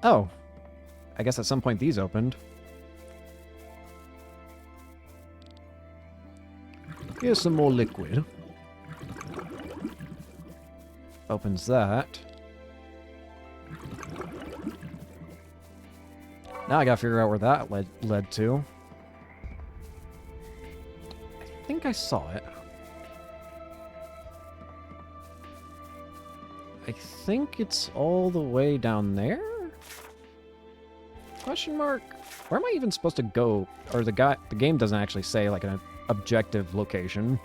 Oh. I guess at some point these opened. Here's some more liquid. Opens that. Now I gotta figure out where that led to. I think I saw it. I think it's all the way down there? Question mark? Where am I even supposed to go? Or the game doesn't actually say like a objective location.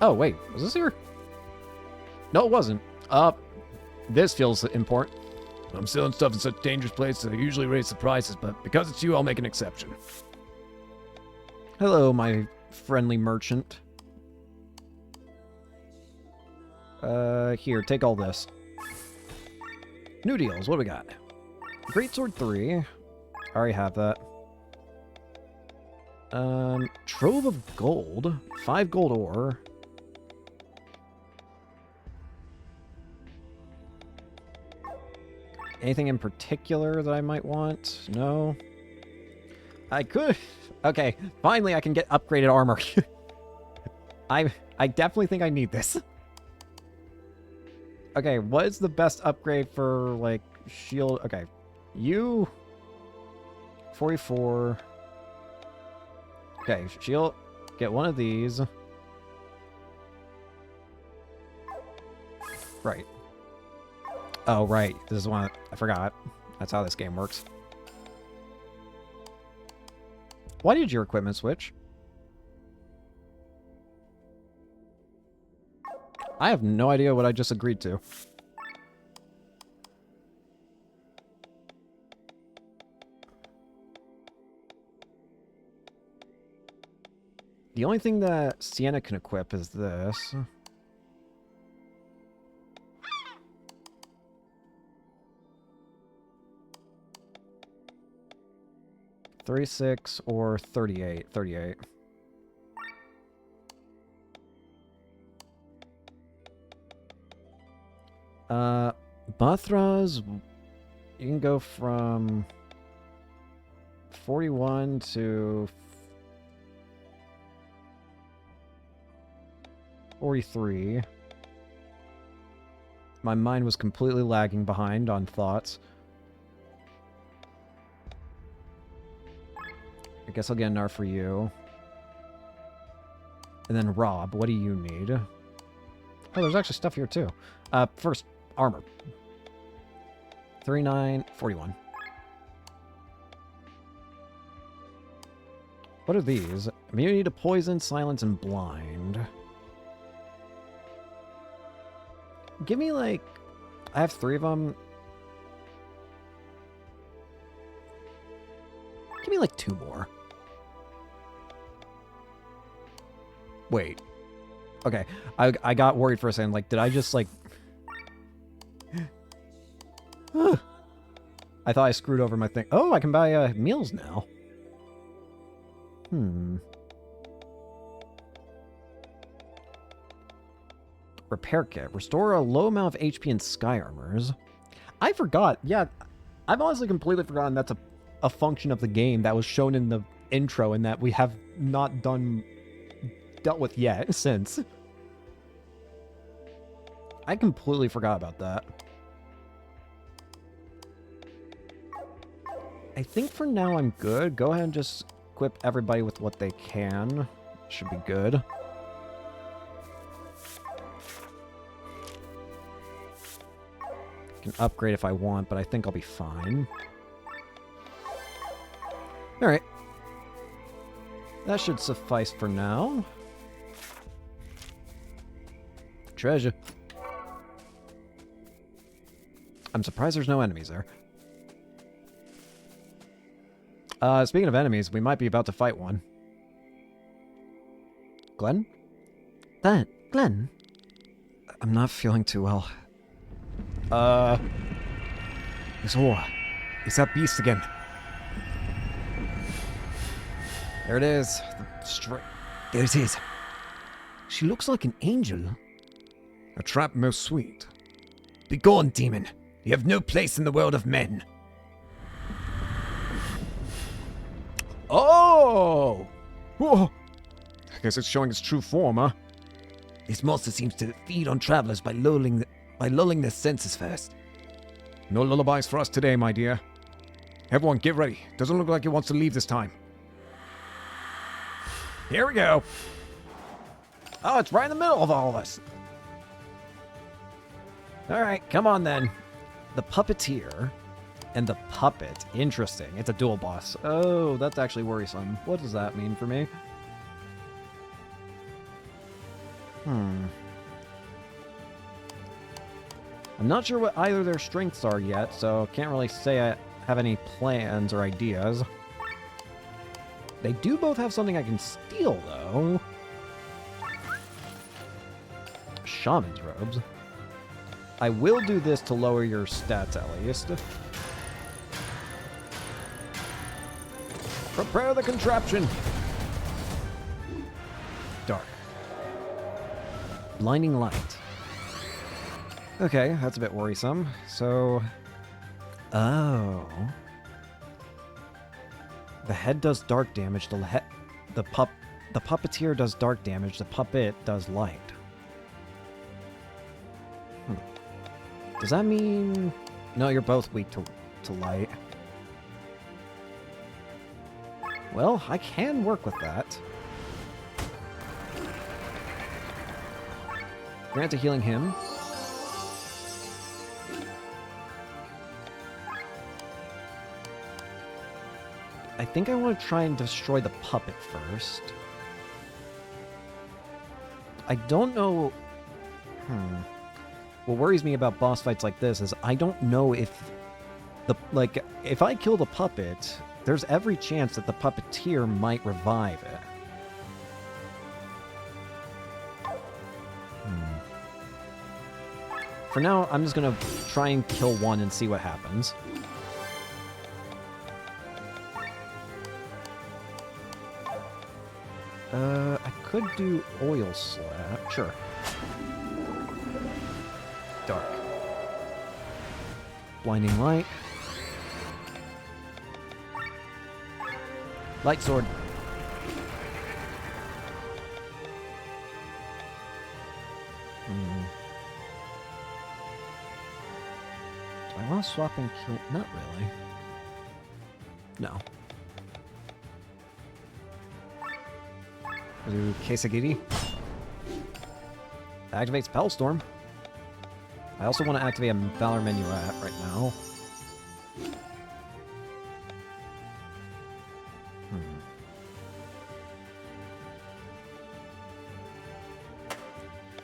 Oh, wait. Was this here? No, it wasn't. This feels important. I'm selling stuff in such dangerous places, I usually raise the prices, but because it's you, I'll make an exception. Hello, my friendly merchant. Here, take all this. New deals, what do we got? Greatsword 3. I already have that. Trove of gold. 5 gold ore. Anything in particular that I might want? No. I could... Okay, finally I can get upgraded armor. I definitely think I need this. Okay, what is the best upgrade for, like, shield? Okay, you... 44... Okay, shield... Get one of these. Right. Oh, right. This is one... I forgot. That's how this game works. Why did your equipment switch? I have no idea what I just agreed to. The only thing that Sienna can equip is this. $36 or $38. $38. Bathra's, you can go from 41 to 43. My mind was completely lagging behind on thoughts. I guess I'll get an R for you. And then Rob, what do you need? Oh, there's actually stuff here too. First, armor. 39, 41. What are these? Immunity to poison, silence, and blind. Give me like... I have 3 of them. Give me like 2 more. Wait. Okay, I got worried for a second. Like, did I just like... I thought I screwed over my thing. Oh, I can buy meals now. Repair kit. Restore a low amount of HP in sky armors. I forgot. Yeah, I've honestly completely forgotten that's a function of the game that was shown in the intro and that we have not dealt with yet since. I completely forgot about that. I think for now I'm good. Go ahead and just equip everybody with what they can. Should be good. I can upgrade if I want, but I think I'll be fine. Alright. That should suffice for now. Treasure. I'm surprised there's no enemies there. Speaking of enemies, we might be about to fight one. Glenn? Glenn? I'm not feeling too well. It's Aura. It's that beast again. There it is. There it is. She looks like an angel. A trap most sweet. Begone, demon. You have no place in the world of men. Oh! Whoa! I guess it's showing its true form, huh? This monster seems to feed on travelers by lulling their senses first. No lullabies for us today, my dear. Everyone, get ready. Doesn't look like it wants to leave this time. Here we go. Oh, it's right in the middle of all of us. All right, come on then. The puppeteer. And the puppet. Interesting. It's a dual boss. Oh, that's actually worrisome. What does that mean for me? I'm not sure what either of their strengths are yet, so can't really say I have any plans or ideas. They do both have something I can steal, though. Shaman's robes. I will do this to lower your stats, at least. Prepare the contraption! Dark. Blinding light. Okay, that's a bit worrisome. So... Oh... The head does dark damage, the puppeteer does dark damage, the puppet does light. Does that mean... No, you're both weak to light. Well, I can work with that. Grant to healing him. I think I want to try and destroy the puppet first. I don't know... What worries me about boss fights like this is I don't know if... if I kill the puppet, there's every chance that the puppeteer might revive it. For now, I'm just gonna try and kill one and see what happens. I could do oil slap. Sure. Dark. Blinding light. Light sword. Do I want to swap and kill? Not really. No. I'll do Kesagiri. Activate Spellstorm. I also want to activate a Valor Minuet right now.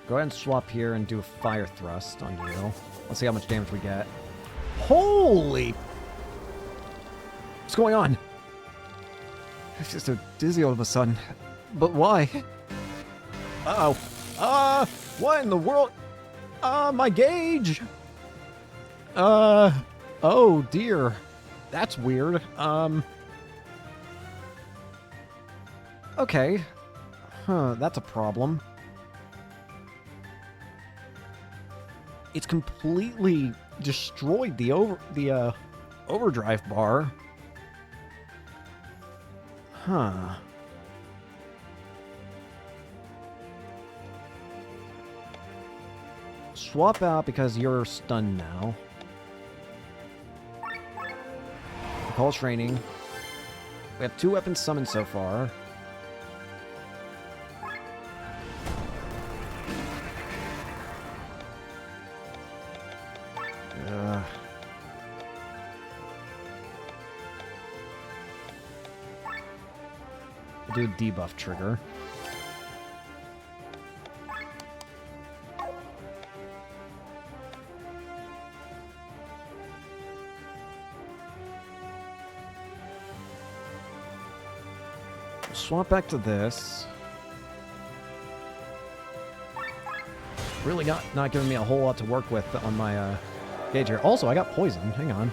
Go ahead and swap here and do a Fire Thrust on you. Let's see how much damage we get. Holy! What's going on? It's just so dizzy all of a sudden. But why? Uh-oh. What in the world? My gauge! Oh dear. That's weird. Okay. Huh, that's a problem. It's completely destroyed the overdrive bar. Huh. Swap out because you're stunned now. Call training. We have 2 weapons summoned so far. We'll do a debuff trigger. Swap back to this. Really not giving me a whole lot to work with on my gauge here. Also, I got poisoned. Hang on.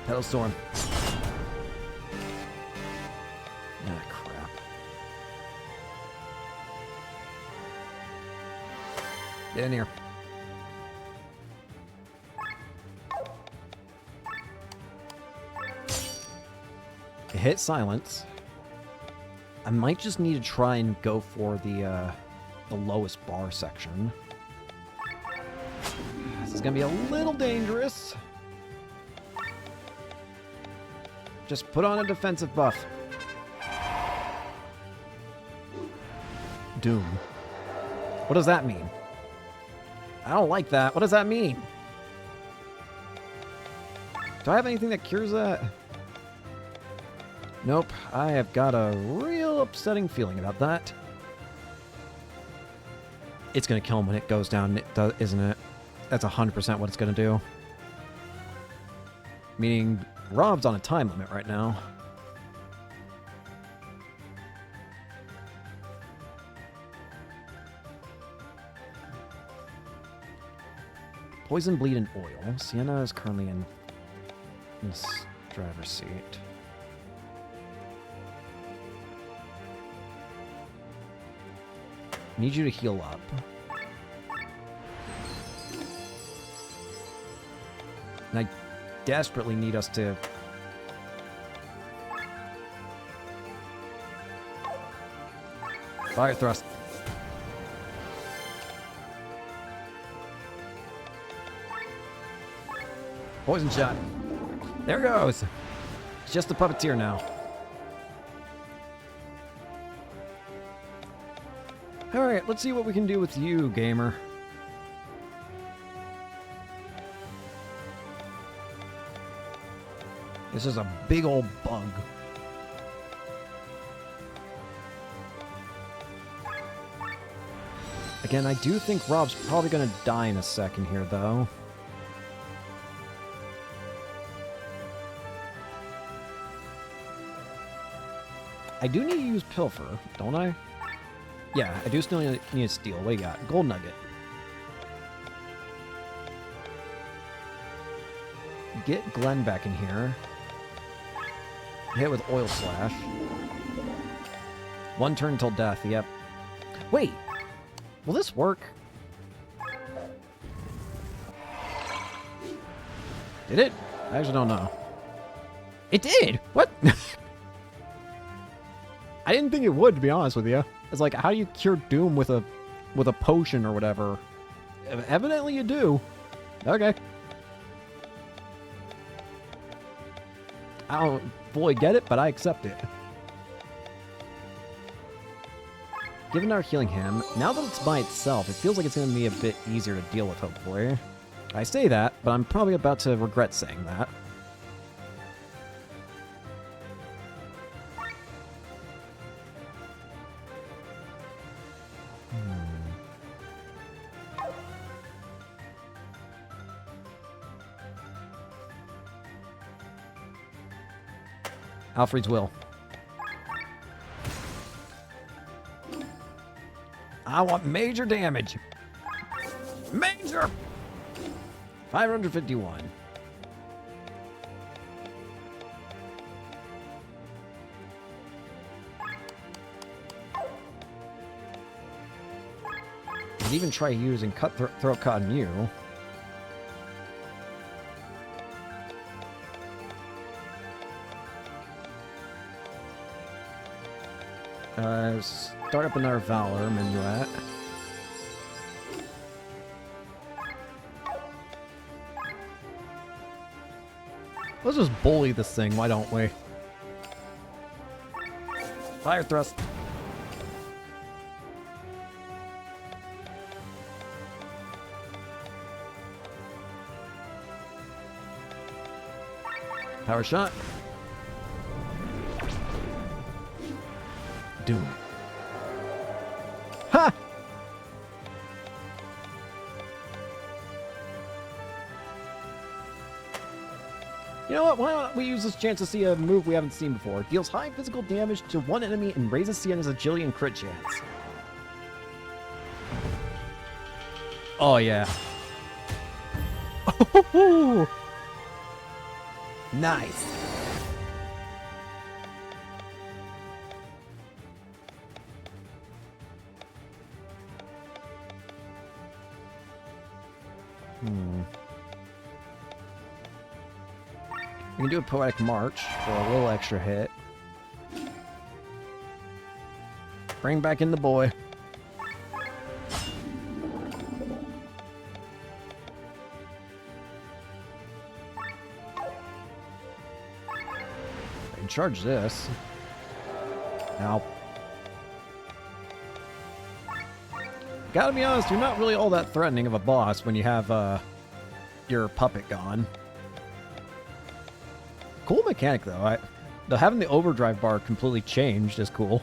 Pedal Storm. Ah, crap. Get in here. Hit silence. I might just need to try and go for the lowest bar section. This is gonna be a little dangerous. Just put on a defensive buff. Doom. What does that mean? I don't like that. What does that mean? Do I have anything that cures that? Nope. I have got a real upsetting feeling about that. It's going to kill him when it goes down, isn't it? That's 100% what it's going to do. Meaning, Rob's on a time limit right now. Poison, bleed, and oil. Sienna is currently in this driver's seat. Need you to heal up. And I desperately need us to... Fire thrust. Poison shot. There goes. It's just a puppeteer now. Alright, let's see what we can do with you, gamer. This is a big old bug. Again, I do think Rob's probably gonna die in a second here, though. I do need to use Pilfer, don't I? Yeah, I do still need to steal. What do you got? Gold Nugget. Get Glenn back in here. Hit with Oil Slash. 1 turn till death, yep. Wait! Will this work? Did it? I actually don't know. It did! What? I didn't think it would, to be honest with you. It's like, how do you cure Doom with a potion or whatever? Evidently you do. Okay. I don't fully get it, but I accept it. Given our healing him, now that it's by itself, it feels like it's going to be a bit easier to deal with, hopefully. I say that, but I'm probably about to regret saying that. Alfred's will. I want major damage. Major! 551. I'd even try using throat cut on you. Start up another Valor Minuet. Let's just bully this thing, why don't we? Fire thrust. Power shot. Doom. Ha! You know what? Why don't we use this chance to see a move we haven't seen before? Deals high physical damage to one enemy and raises Sienna's agility and crit chance. Oh, yeah. Oh, nice. We can do a Poetic March for a little extra hit. Bring back in the boy. charge this. Now, gotta be honest, you're not really all that threatening of a boss when you have your puppet gone. Cool mechanic though. Having the overdrive bar completely changed is cool.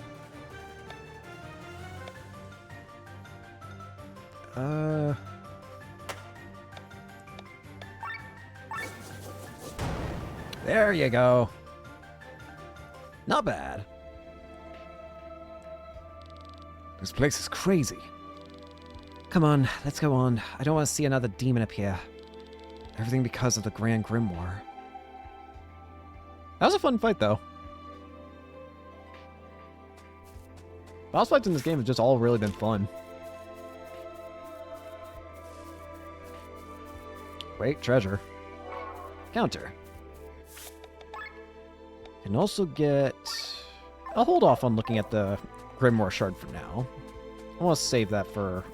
There you go. Not bad. This place is crazy. Come on, let's go on. I don't want to see another demon appear. Everything because of the Grand Grimoire. That was a fun fight, though. Boss fights in this game have just all really been fun. Wait, treasure. Counter. Can also get... I'll hold off on looking at the Grimoire Shard for now. I want to save that for...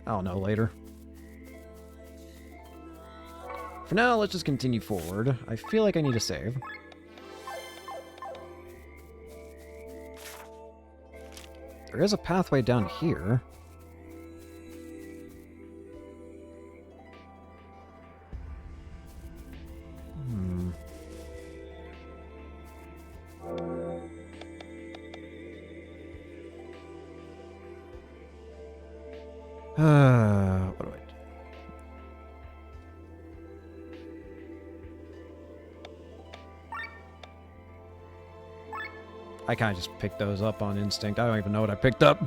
I don't know, later. For now, let's just continue forward. I feel like I need to save. There is a pathway down here. What do I do? I kind of just picked those up on instinct. I don't even know what I picked up.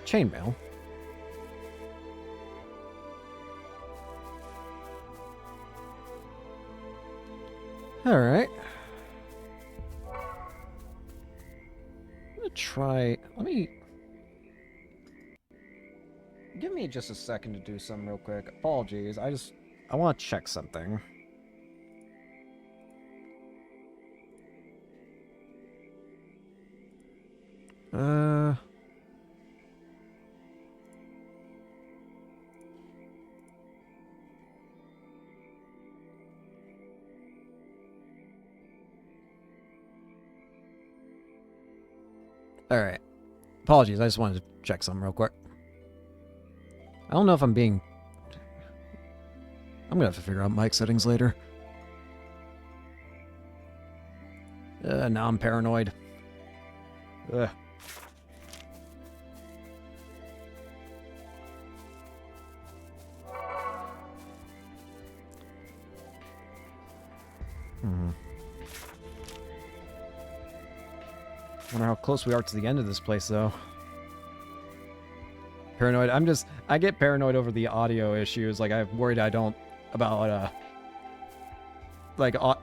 Chainmail. Alright. Try. Let me. Give me just a second to do something real quick. Apologies. I want to check something. Alright. Apologies, I just wanted to check something real quick. I don't know if I'm being... I'm gonna have to figure out mic settings later. Now I'm paranoid. Ugh. Wonder how close we are to the end of this place, though. Paranoid. I get paranoid over the audio issues. Like, I'm worried about,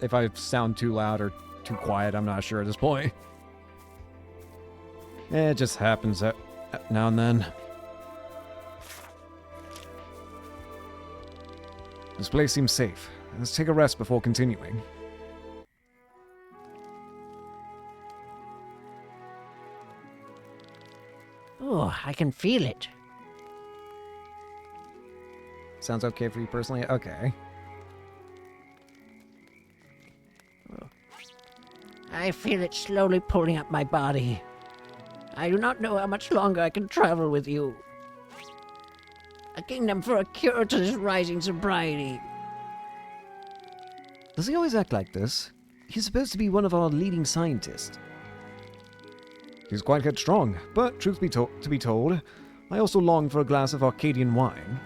if I sound too loud or too quiet. I'm not sure at this point. It just happens now and then. This place seems safe. Let's take a rest before continuing. Oh, I can feel it. Sounds okay for you personally? Okay. I feel it slowly pulling up my body. I do not know how much longer I can travel with you. A kingdom for a cure to this rising sobriety. Does he always act like this? He's supposed to be one of our leading scientists. He's quite headstrong, but truth be told, I also long for a glass of Arcadian wine.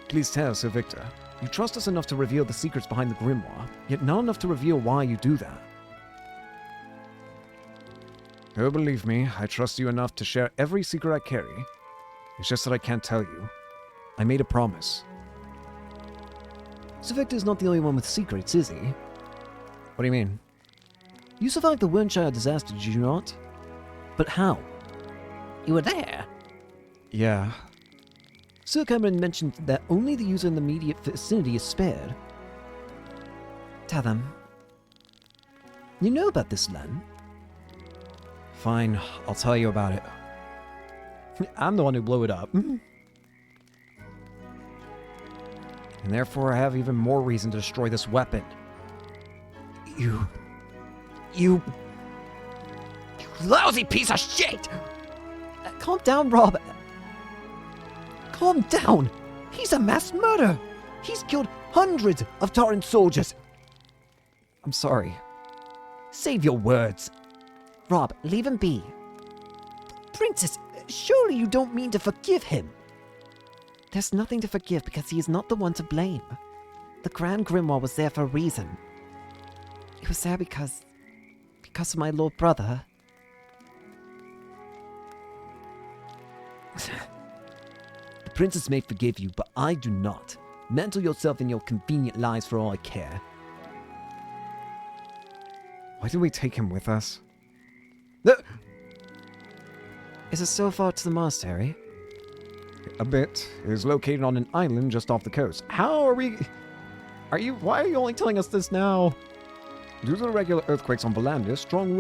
Please tell, Sir Victor, you trust us enough to reveal the secrets behind the grimoire, yet not enough to reveal why you do that. Oh, believe me, I trust you enough to share every secret I carry. It's just that I can't tell you. I made a promise. Sir Victor's not the only one with secrets, is he? What do you mean? You survived the Wernshire disaster, did you not? But how? You were there? Yeah. Sir Cameron mentioned that only the user in the immediate vicinity is spared. Tell them. You know about this land? Fine, I'll tell you about it. I'm the one who blew it up. And therefore I have even more reason to destroy this weapon. You lousy piece of shit! Calm down, Rob. Calm down. He's a mass murderer. He's killed hundreds of Taran soldiers. I'm sorry. Save your words. Rob, leave him be. Princess, surely you don't mean to forgive him. There's nothing to forgive because he is not the one to blame. The Grand Grimoire was there for a reason. It was there because of my Lord Brother. The princess may forgive you, but I do not. Mantle yourself in your convenient lies for all I care. Why did we take him with us? Is it so far to the monastery? A bit. It is located on an island just off the coast. How are we... Why are you only telling us this now? Due to the regular earthquakes on Volandis, strong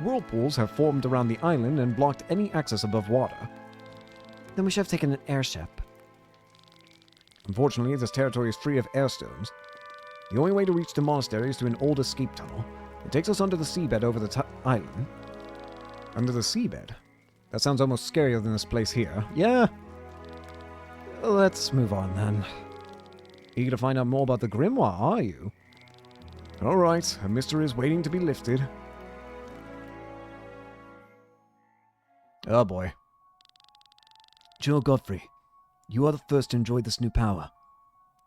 whirlpools have formed around the island and blocked any access above water. Then we should have taken an airship. Unfortunately, this territory is free of airstones. The only way to reach the monastery is through an old escape tunnel. It takes us under the seabed over the island. Under the seabed? That sounds almost scarier than this place here. Yeah. Let's move on then. Eager to find out more about the grimoire, are you? Alright, a mystery is waiting to be lifted. Oh boy. General Godfrey, you are the first to enjoy this new power.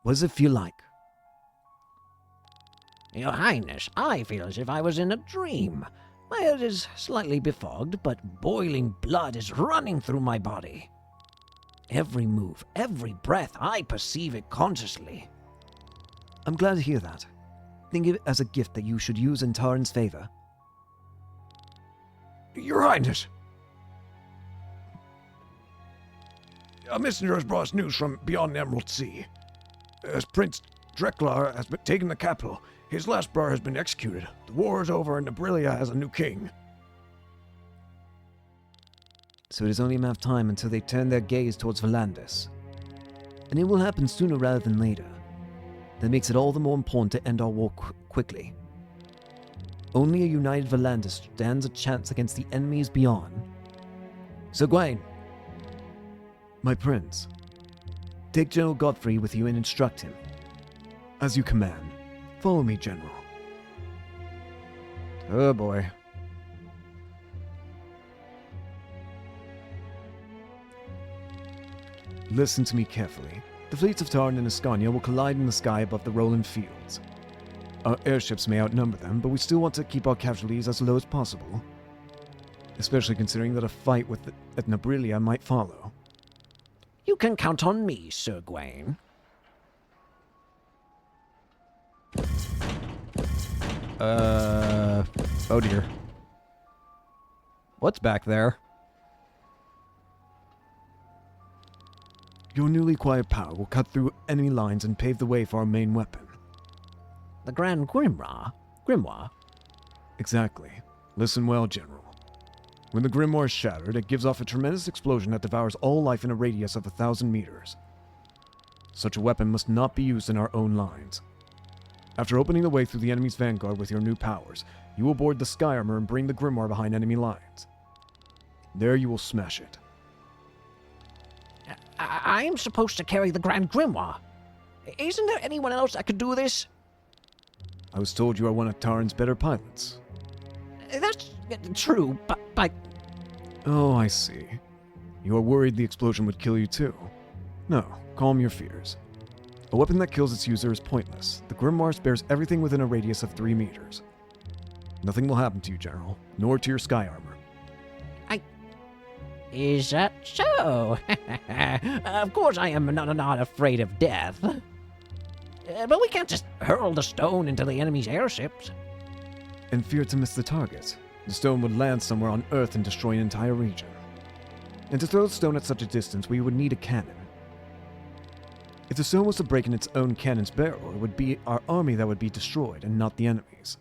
What does it feel like? Your Highness, I feel as if I was in a dream. My head is slightly befogged, but boiling blood is running through my body. Every move, every breath, I perceive it consciously. I'm glad to hear that. Think of it as a gift that you should use in Taran's favor. Your Highness! A messenger has brought us news from beyond the Emerald Sea. As Prince Dreklar has been taken the capital, his last brother has been executed. The war is over and Nabrilia has a new king. So it is only a matter of time until they turn their gaze towards Volandis. And it will happen sooner rather than later. That makes it all the more important to end our war quickly. Only a united Volandis stands a chance against the enemies beyond. So Gawain, my prince, take General Godfrey with you and instruct him. As you command. Follow me, General. Oh boy. Listen to me carefully. The fleets of Taran and Ascania will collide in the sky above the rolling fields. Our airships may outnumber them, but we still want to keep our casualties as low as possible. Especially considering that a fight at Nabrilia might follow. You can count on me, Sir Gawain. Oh dear. What's back there? Your newly acquired power will cut through enemy lines and pave the way for our main weapon. The Grand Grimoire? Exactly. Listen well, General. When the Grimoire is shattered, it gives off a tremendous explosion that devours all life in a radius of 1,000 meters. Such a weapon must not be used in our own lines. After opening the way through the enemy's vanguard with your new powers, you will board the sky armor and bring the Grimoire behind enemy lines. There you will smash it. I'm supposed to carry the Grand Grimoire. Isn't there anyone else that could do this? I was told you are one of Taran's better pilots. That's true, but... Oh, I see. You are worried the explosion would kill you too. No, calm your fears. A weapon that kills its user is pointless. The Grimoire spares everything within a radius of 3 meters. Nothing will happen to you, General, nor to your sky armor. Is that so? Of course I am not afraid of death. But we can't just hurl the stone into the enemy's airships. And fear to miss the target. The stone would land somewhere on Earth and destroy an entire region. And to throw the stone at such a distance, we would need a cannon. If the stone was to break in its own cannon's barrel, it would be our army that would be destroyed, and not the enemy's.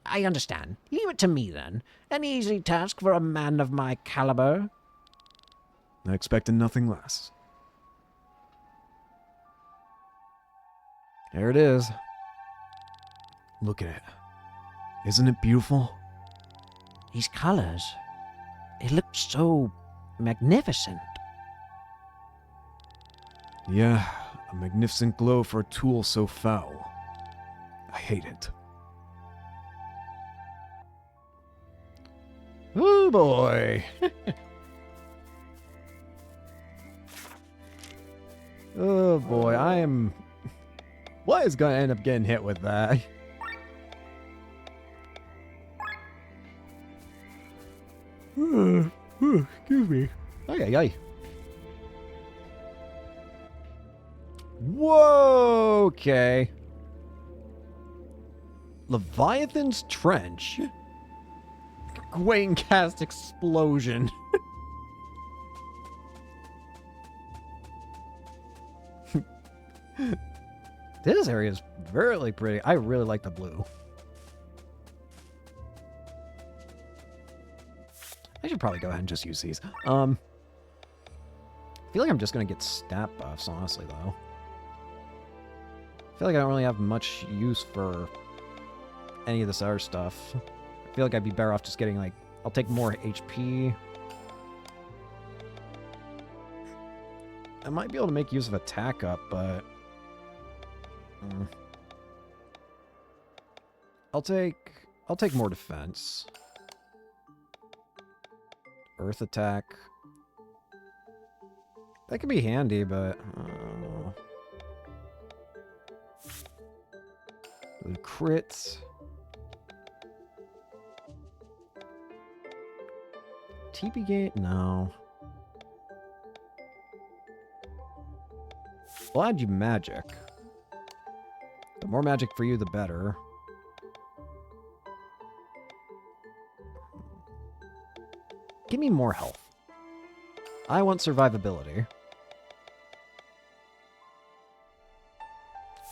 I understand. Leave it to me, then. An easy task for a man of my caliber. I expected nothing less. There it is. Look at it. Isn't it beautiful? These colors, they look so magnificent. Yeah, a magnificent glow for a tool so foul. I hate it. Oh boy. Oh boy, I am... What is going to end up getting hit with that? Excuse me. Ay, ay. Whoa, okay. Leviathan's Trench. Wayne cast explosion. This area is really pretty. I really like the blue. I should probably go ahead and just use these. I feel like I'm just going to get stat buffs, honestly, though. I feel like I don't really have much use for any of this other stuff. I feel like I'd be better off just getting, like... I'll take more HP. I might be able to make use of attack up, but... I'll take more defense. Earth attack. That could be handy, but I don't know. The crits. TP gate? No. I'll add you magic. The more magic for you, the better. Give me more health. I want survivability.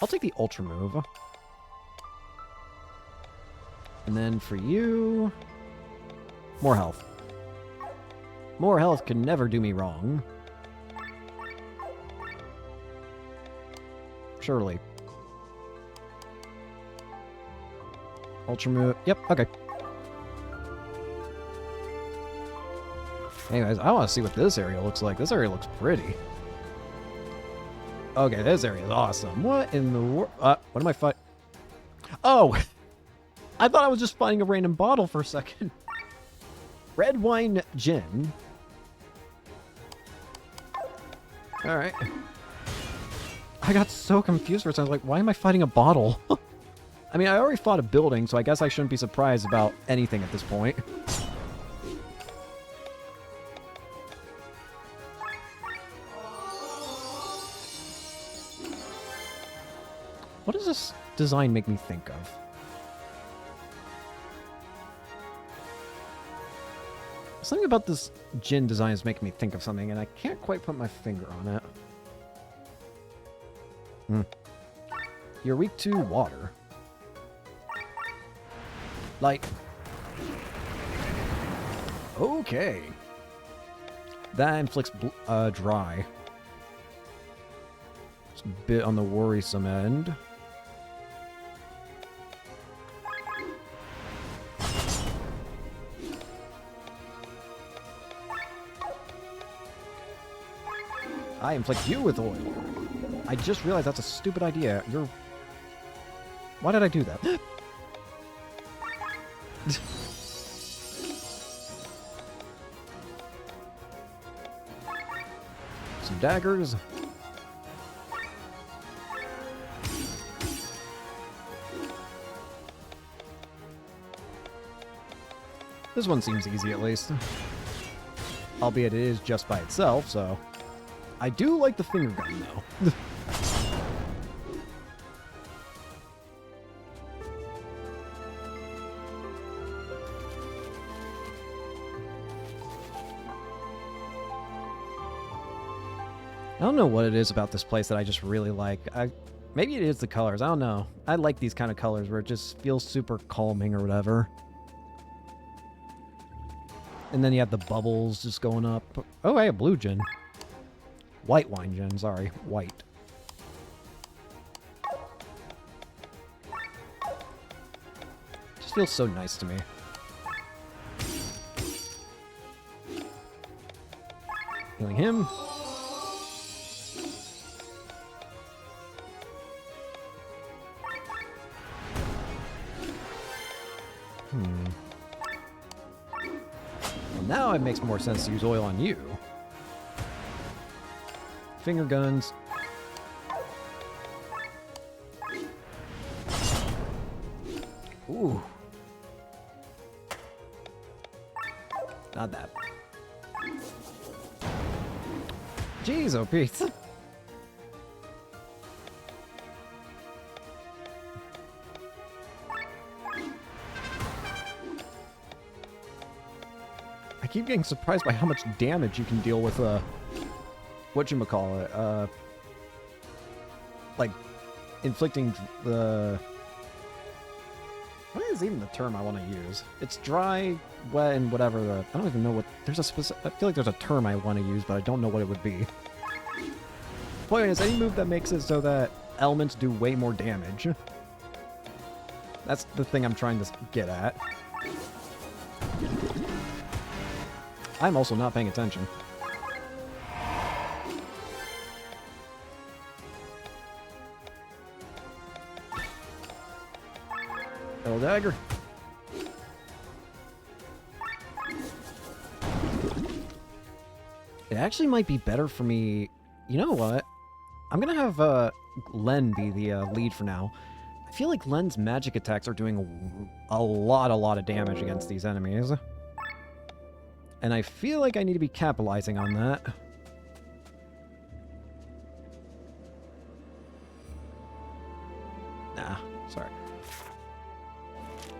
I'll take the ultra move. And then for you... more health. More health can never do me wrong. Surely. Ultra move. Yep, okay. Anyways, I want to see what this area looks like. This area looks pretty. Okay, this area is awesome. What in the world? What am I fighting? Oh! I thought I was just finding a random bottle for a second. Red wine gin. Alright. I got so confused for a second. I was like, why am I fighting a bottle? I mean, I already fought a building, so I guess I shouldn't be surprised about anything at this point. What does this design make me think of? Something about this gin design is making me think of something, and I can't quite put my finger on it. You're weak to water. Like... Okay. That inflicts dry. It's a bit on the worrisome end. I inflict you with oil. I just realized that's a stupid idea. You're... Why did I do that? Some daggers. This one seems easy, at least. Albeit it is just by itself, so... I do like the finger gun, though. I don't know what it is about this place that I just really like. Maybe it is the colors. I don't know. I like these kind of colors where it just feels super calming or whatever. And then you have the bubbles just going up. Oh, I have blue gin. White wine gin, sorry. White. just feels so nice to me. Healing him. Well, now it makes more sense to use oil on you. Finger guns. Ooh. Not that. Jeez, oh Pete. I keep getting surprised by how much damage you can deal with whatchamacallit, like inflicting the... What is even the term I want to use? It's dry, wet, and whatever the... I don't even know what... There's a specific... I feel like there's a term I want to use, but I don't know what it would be. Point is, any move that makes it so that elements do way more damage. That's the thing I'm trying to get at. I'm also not paying attention. L dagger. It actually might be better for me. You know what? I'm gonna have Len be the lead for now. I feel like Len's magic attacks are doing a lot of damage against these enemies. And I feel like I need to be capitalizing on that. Nah, sorry.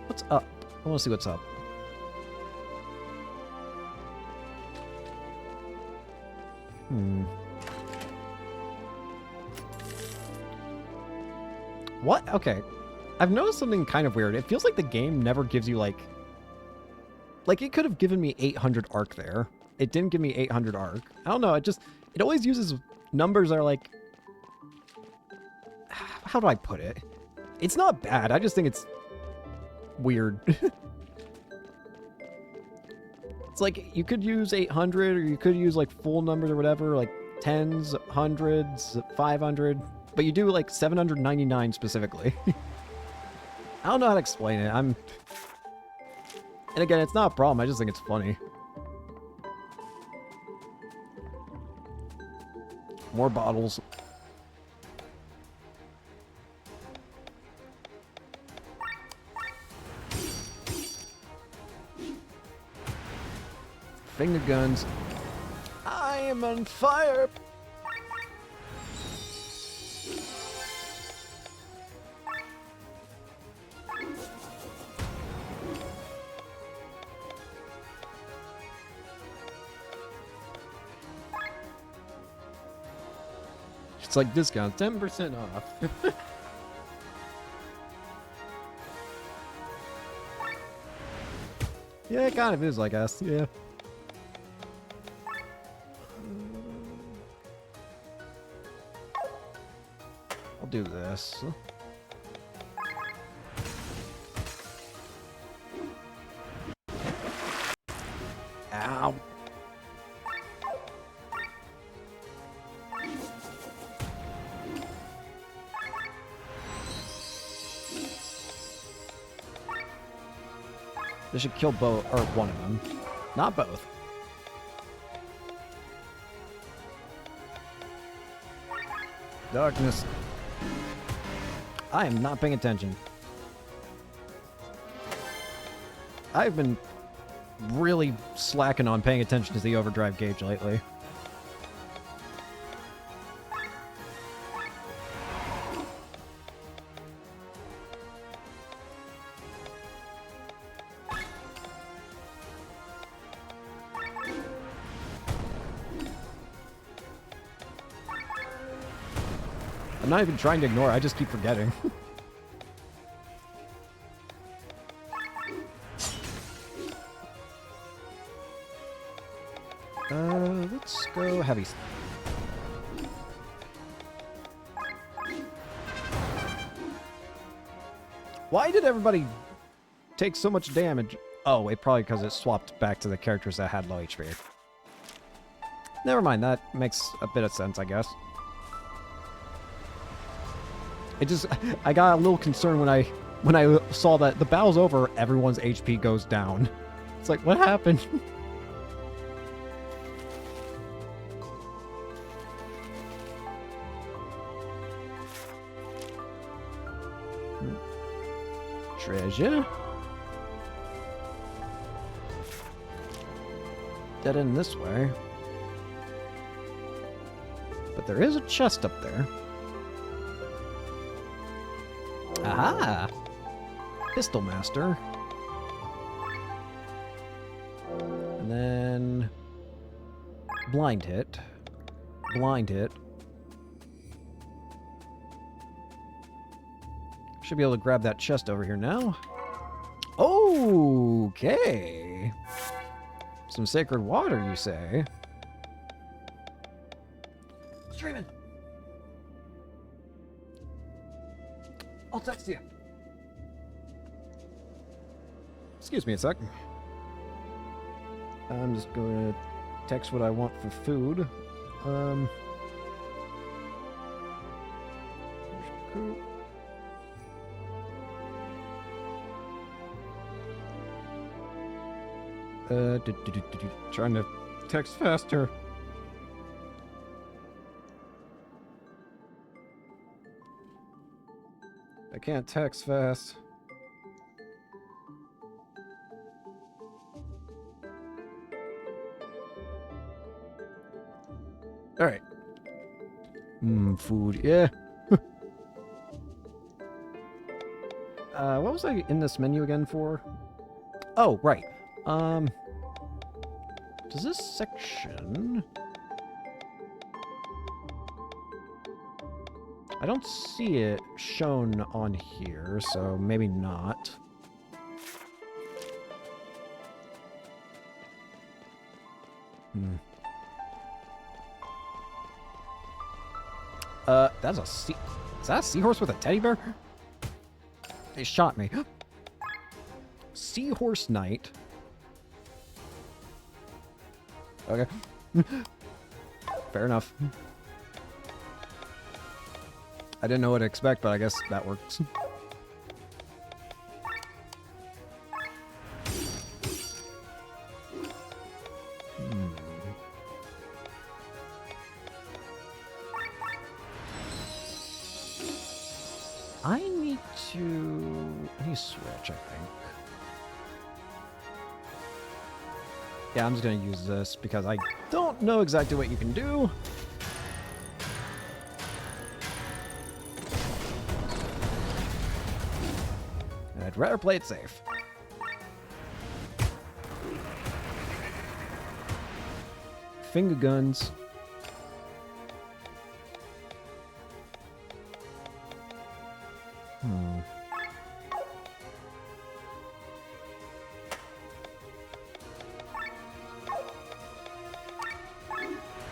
What's up? I want to see what's up. What? Okay. I've noticed something kind of weird. It feels like the game never gives you, like... Like, it could have given me 800 arc there. It didn't give me 800 arc. I don't know, it always uses numbers that are like... How do I put it? It's not bad, I just think it's... weird. It's like, you could use 800, or you could use, like, full numbers or whatever, like, tens, hundreds, 500, but you do, like, 799 specifically. I don't know how to explain it, And again, it's not a problem, I just think it's funny. More bottles. Finger guns. I am on fire! It's like discount, 10% off. Yeah, it kind of is, I guess, yeah. I'll do this. Ow. This should kill both, or one of them. Not both. Darkness. I am not paying attention. I've been really slacking on paying attention to the overdrive gauge lately. I'm not even trying to ignore it, I just keep forgetting. Let's go heavy. Why did everybody take so much damage? Oh, wait, probably because it swapped back to the characters that had low HP. Never mind, that makes a bit of sense, I guess. It just, I got a little concerned when I saw that the battle's over, everyone's HP goes down. It's like, what happened? Treasure? Dead end this way. But there is a chest up there. Aha! Pistol Master. And then... Blind hit. Blind hit. Should be able to grab that chest over here now. Okay. Some sacred water, you say? Streaming. I'll text you. Excuse me a sec. I'm just going to text what I want for food. Trying to text faster. I can't text fast. Alright. Food, yeah. What was I in this menu again for? Oh, right. Does this section... I don't see it shown on here, so maybe not. That's a sea... Is that a seahorse with a teddy bear? They shot me. Seahorse Knight. Okay. Fair enough. I didn't know what to expect, but I guess that works. I need to switch, I think. Yeah, I'm just gonna use this because I don't know exactly what you can do. And I'd rather play it safe. Finger guns.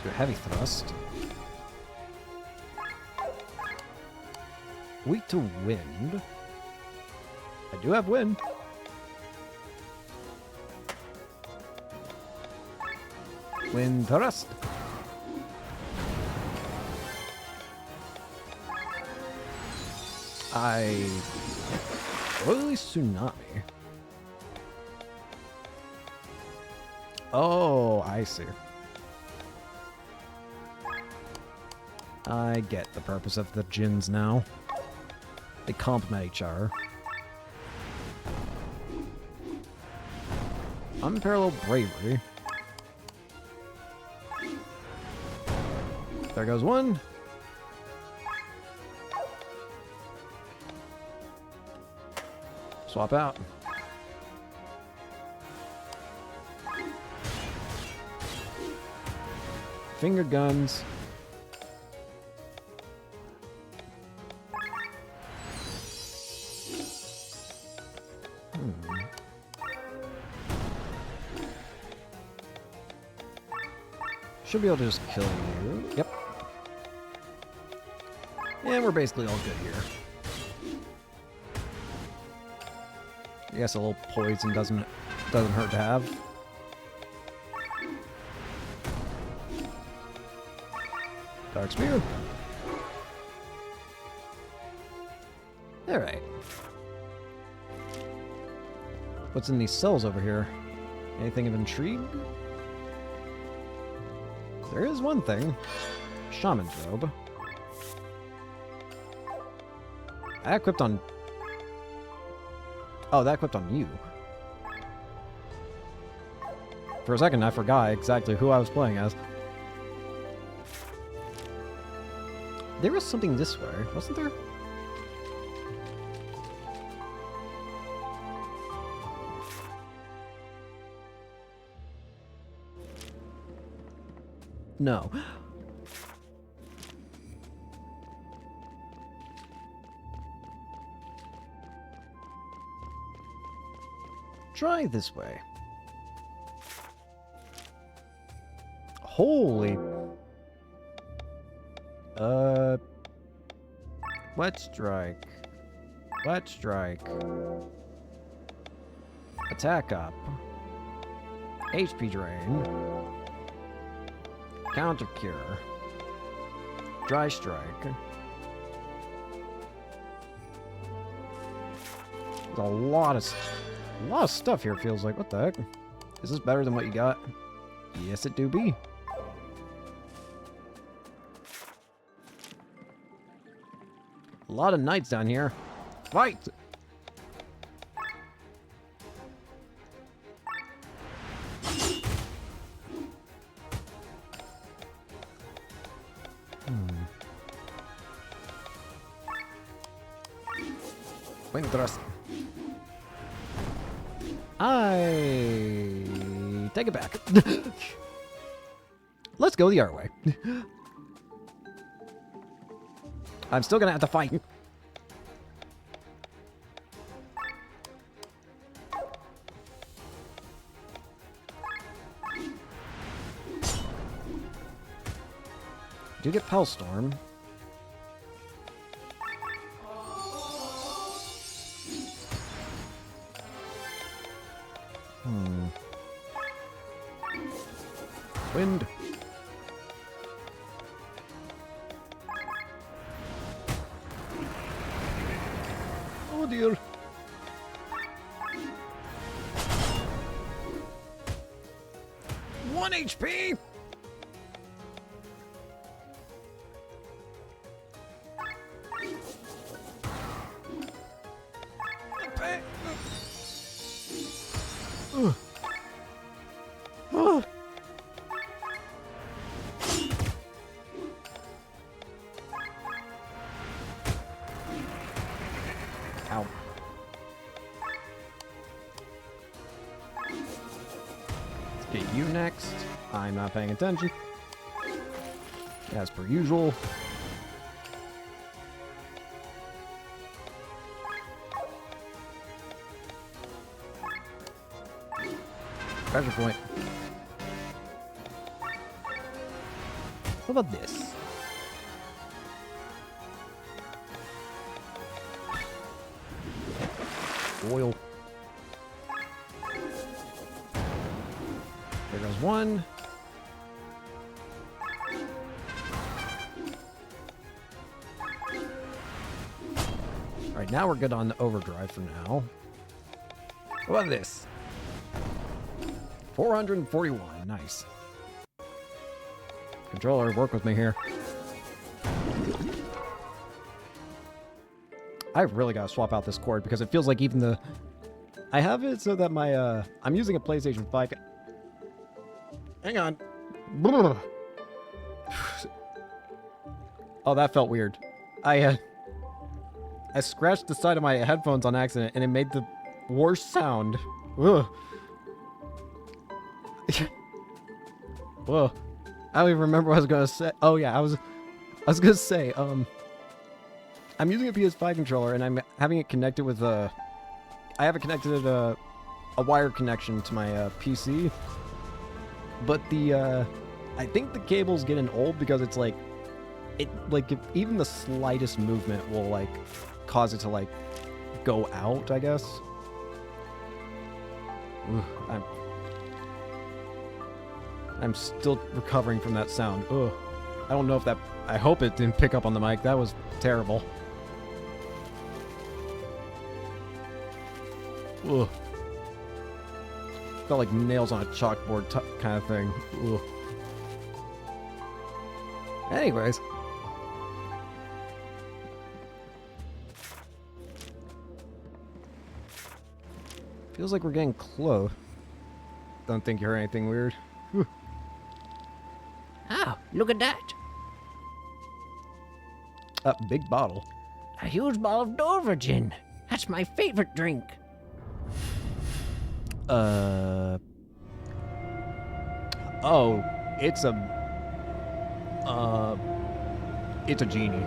Do a heavy thrust. Weak to wind. I do have wind. Wind thrust. Holy tsunami. Oh, I see. I get the purpose of the djinns now. They complement each other. Unparalleled bravery. There goes one. Swap out. Finger guns. Should be able to just kill you. Yep. And we're basically all good here. I guess a little poison doesn't hurt to have. Dark Spear. Alright. What's in these cells over here? Anything of intrigue? There is one thing. Shaman's robe. That equipped on... Oh, that equipped on you. For a second, I forgot exactly who I was playing as. There was something this way, wasn't there? No. Try this way. Holy... Wet strike. Wet strike. Attack up. HP drain. Counter cure. Dry strike. There's a lot of stuff here, feels like. What the heck? Is this better than what you got? Yes, it do be. A lot of knights down here. Fight! Wind thrust. I take it back. Let's go the other way. I'm still gonna have to fight. Do get Pellstorm. Wind. Oh dear. One HP. Ow. Let's get you next. I'm not paying attention. As per usual. Treasure point. What about this? Oil. There goes one. Alright, now we're good on the overdrive for now. What about this? 441. Nice. Controller, work with me here. I really gotta swap out this cord because it feels like even the... I have it so that my, I'm using a PlayStation 5... Hang on. Oh, that felt weird. I scratched the side of my headphones on accident and it made the worst sound. Ugh. Whoa. I don't even remember what I was gonna say. Oh yeah, I was gonna say, I'm using a PS5 controller and I'm having it connected with I have it connected a wire connection to my PC. But I think the cable's getting old because it's like, if even the slightest movement will like cause it to like go out, I guess. Ugh, I'm still recovering from that sound. Ugh. I don't know if that... I hope it didn't pick up on the mic. That was terrible. Ugh. Felt like nails on a chalkboard kind of thing. Ugh. Anyways. Feels like we're getting close. Don't think you heard anything weird. Whew. Oh, look at that. Big bottle. A huge bottle of Dover gin. That's my favorite drink. Oh, it's a genie.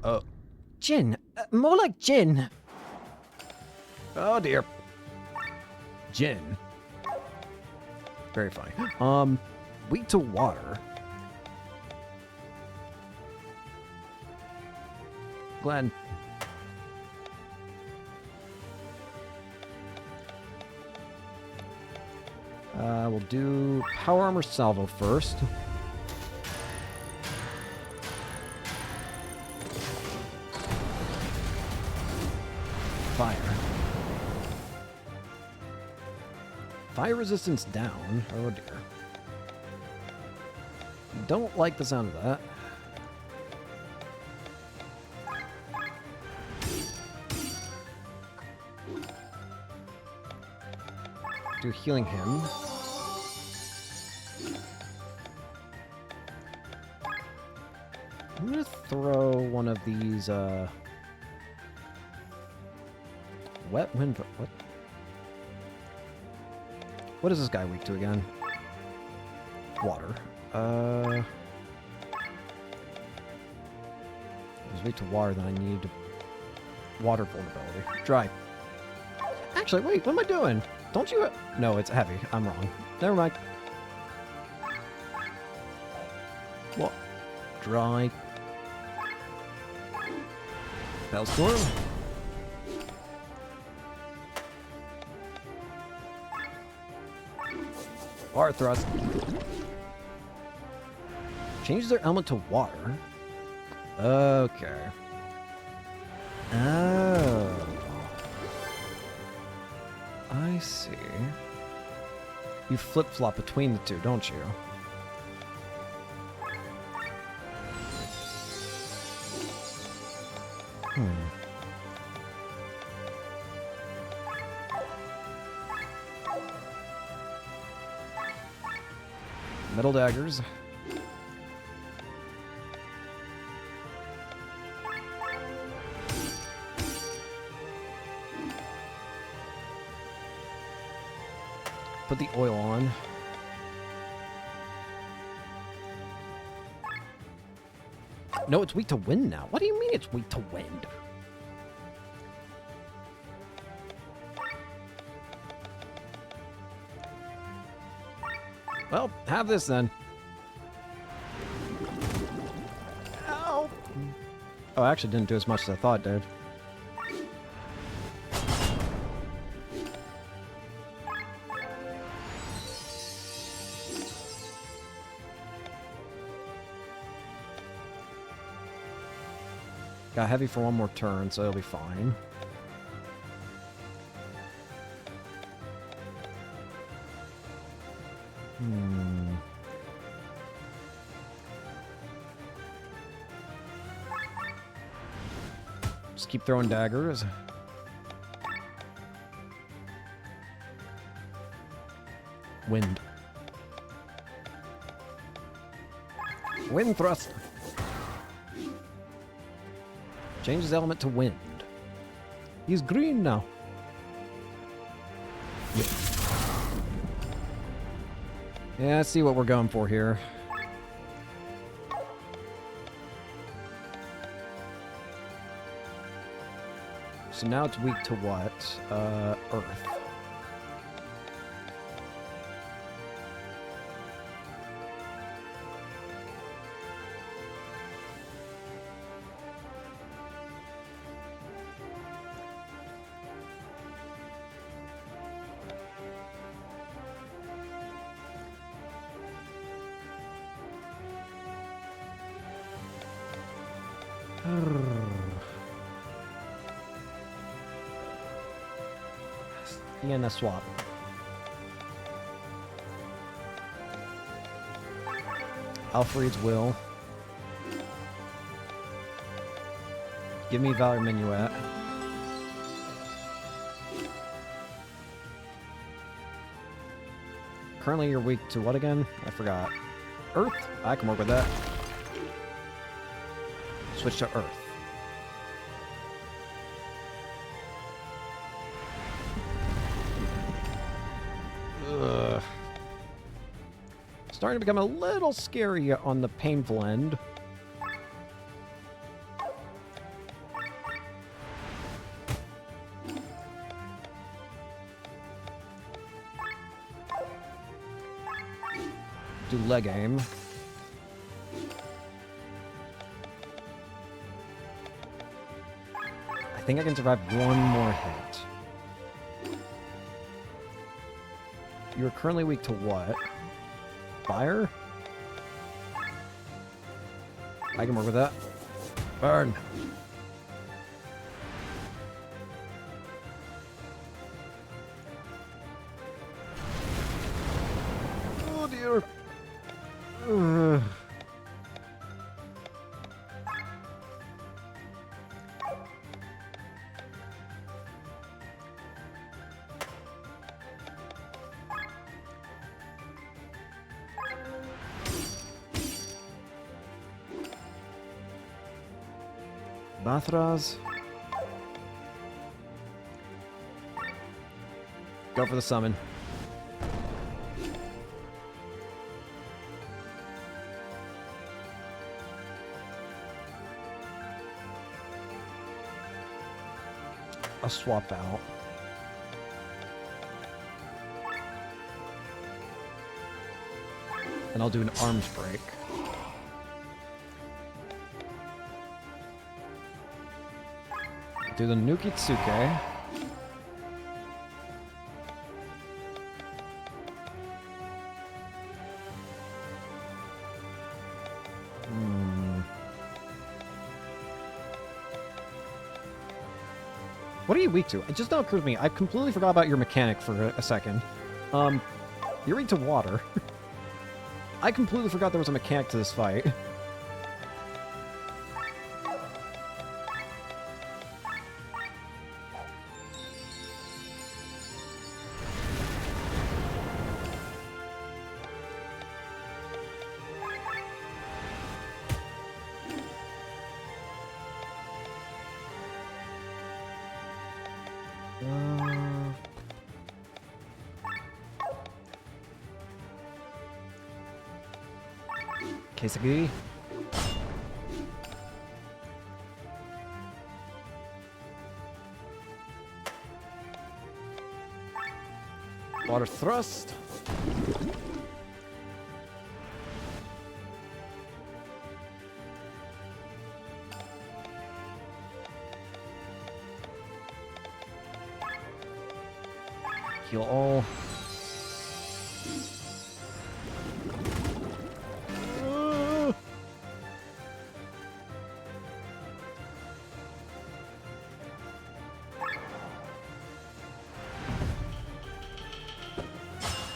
Oh. Gin. More like gin. Oh dear. Gin. Very funny. Weak to water. Glenn. We'll do power armor salvo first. Fire. Fire resistance down. Oh dear. Don't like the sound of that. Do healing him. I'm gonna throw one of these, wet wind. What is this guy weak to again? Water. He's weak to water, then I need water vulnerability. Dry. Actually, wait, what am I doing? Don't you... No, it's heavy. I'm wrong. Never mind. What? Dry. Bellstorm. Bar thrust. Changes their element to water. Okay. Oh. I see. You flip-flop between the two, don't you? Metal daggers. Put the oil on. No, it's weak to wind now. What do you mean it's weak to wind? Well, have this then. Ow! Oh, I actually didn't do as much as I thought, dude. Got heavy for one more turn, so it'll be fine. Just keep throwing daggers. Wind. Wind thrust. Change his element to wind. He's green now. Yeah, let's see what we're going for here. So now it's weak to what? Earth. Sienna swap. Alfred's will. Give me Valor Minuet. Currently you're weak to what again? I forgot. Earth? I can work with that. Switch to Earth. Ugh. Starting to become a little scary on the painful end. Do leg aim. I think I can survive one more hit. You're currently weak to what? Fire? I can work with that. Burn. Oh dear. Ugh. Bathras. Go for the summon. I'll swap out. And I'll do an arms break. Do the Nukitsuke. What are you weak to? It just now occurred to me. I completely forgot about your mechanic for a second. You're weak to water. I completely forgot there was a mechanic to this fight. Kesagi. Water thrust. Heal all.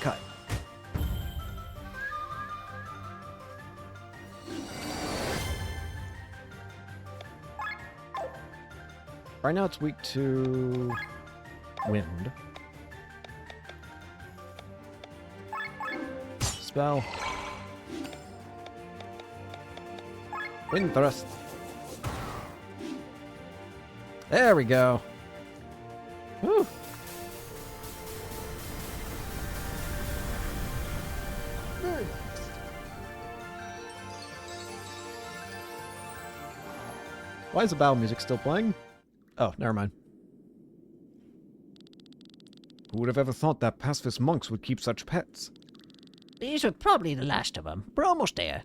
Cut. Right now it's weak to wind. Spell. Wind thrust. There we go. Whew. Very nice. Why is the battle music still playing? Oh, never mind. Who would have ever thought that pacifist monks would keep such pets? These are probably the last of them. We're almost there.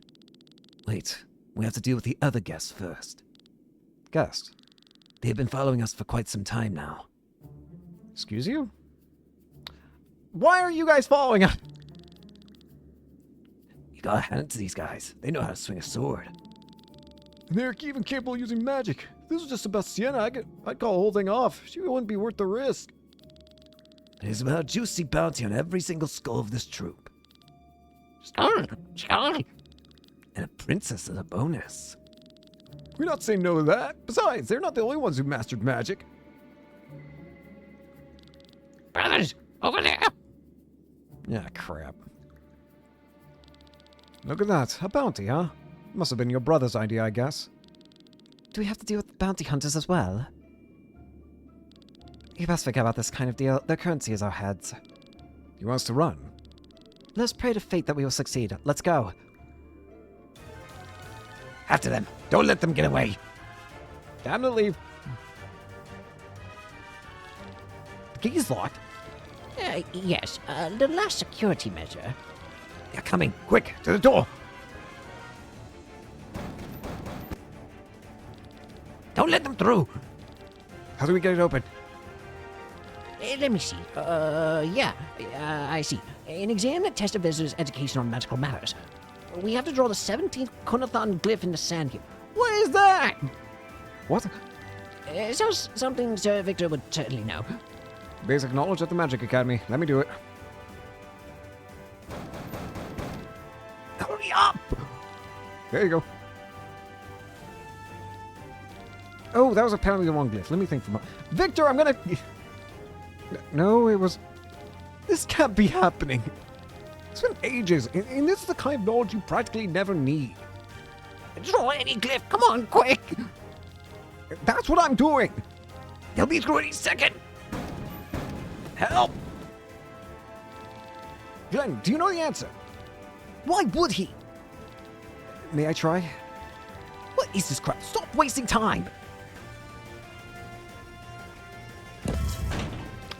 Wait, we have to deal with the other guests first. Guest. They have been following us for quite some time now. Excuse you? Why are you guys following us? You gotta hand it to these guys. They know how to swing a sword. And they're even capable of using magic. If this was just about Sienna, I'd call the whole thing off. She wouldn't be worth the risk. There's about a juicy bounty on every single skull of this troop. Charlie. And a princess as a bonus. We're not saying no to that. Besides, they're not the only ones who mastered magic. Brothers, over there. Yeah, crap. Look at that. A bounty, huh? Must have been your brother's idea, I guess. Do we have to deal with bounty hunters as well? You best forget about this kind of deal. Their currency is our heads. You want us to run? Let's pray to fate that we will succeed. Let's go. After them. Don't let them get away. Time to leave. The key's locked. Yes, the last security measure. They're coming. Quick, to the door. Don't let them through. How do we get it open? Let me see. I see. An exam that tests a visitor's education on magical matters. We have to draw the 17th Kunathon glyph in the sand here. What is that? What? Sounds something Sir Victor would certainly know. Basic knowledge at the Magic Academy. Let me do it. Hurry up. There you go. Oh, that was apparently the wrong glyph. Let me think for a moment. Victor, I'm gonna... No, it was... This can't be happening. It's been ages, and this is the kind of knowledge you practically never need. Draw any glyph. Come on, quick. That's what I'm doing. They'll be through any second. Help. Glenn, do you know the answer? Why would he? May I try? What is this crap? Stop wasting time!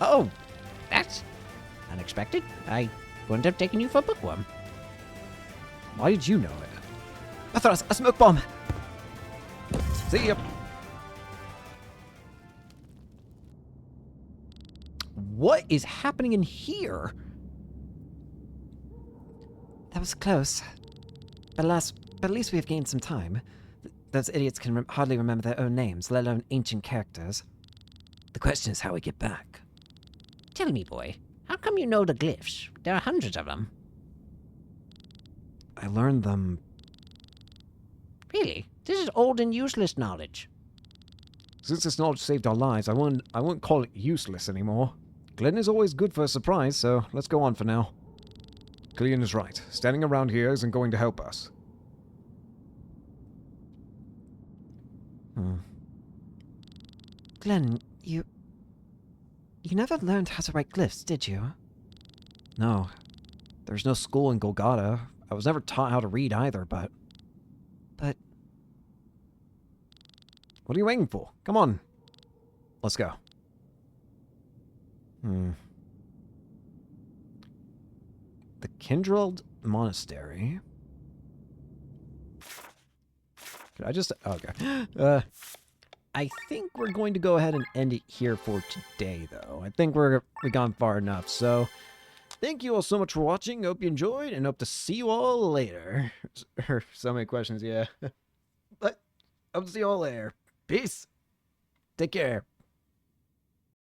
Oh, that's unexpected. I wouldn't have taken you for a bookworm. Why did you know it? I thought it was a smoke bomb! See ya. What is happening in here? That was close. But at least we have gained some time. Those idiots can hardly remember their own names, let alone ancient characters. The question is how we get back. Tell me, boy, how come you know the glyphs? There are hundreds of them. I learned them... Really? This is old and useless knowledge. Since this knowledge saved our lives, I won't call it useless anymore. Glenn is always good for a surprise, so let's go on for now. Killian is right. Standing around here isn't going to help us. Glenn, you never learned how to write glyphs, did you? No. There's no school in Golgotha. I was never taught how to read either, but... But... What are you waiting for? Come on. Let's go. The Kindreld Monastery. Could I just... Okay. I think we're going to go ahead and end it here for today, though. I think we've gone far enough, so... Thank you all so much for watching. Hope you enjoyed, and hope to see you all later. So many questions, yeah. But, hope to see you all later. Peace. Take care.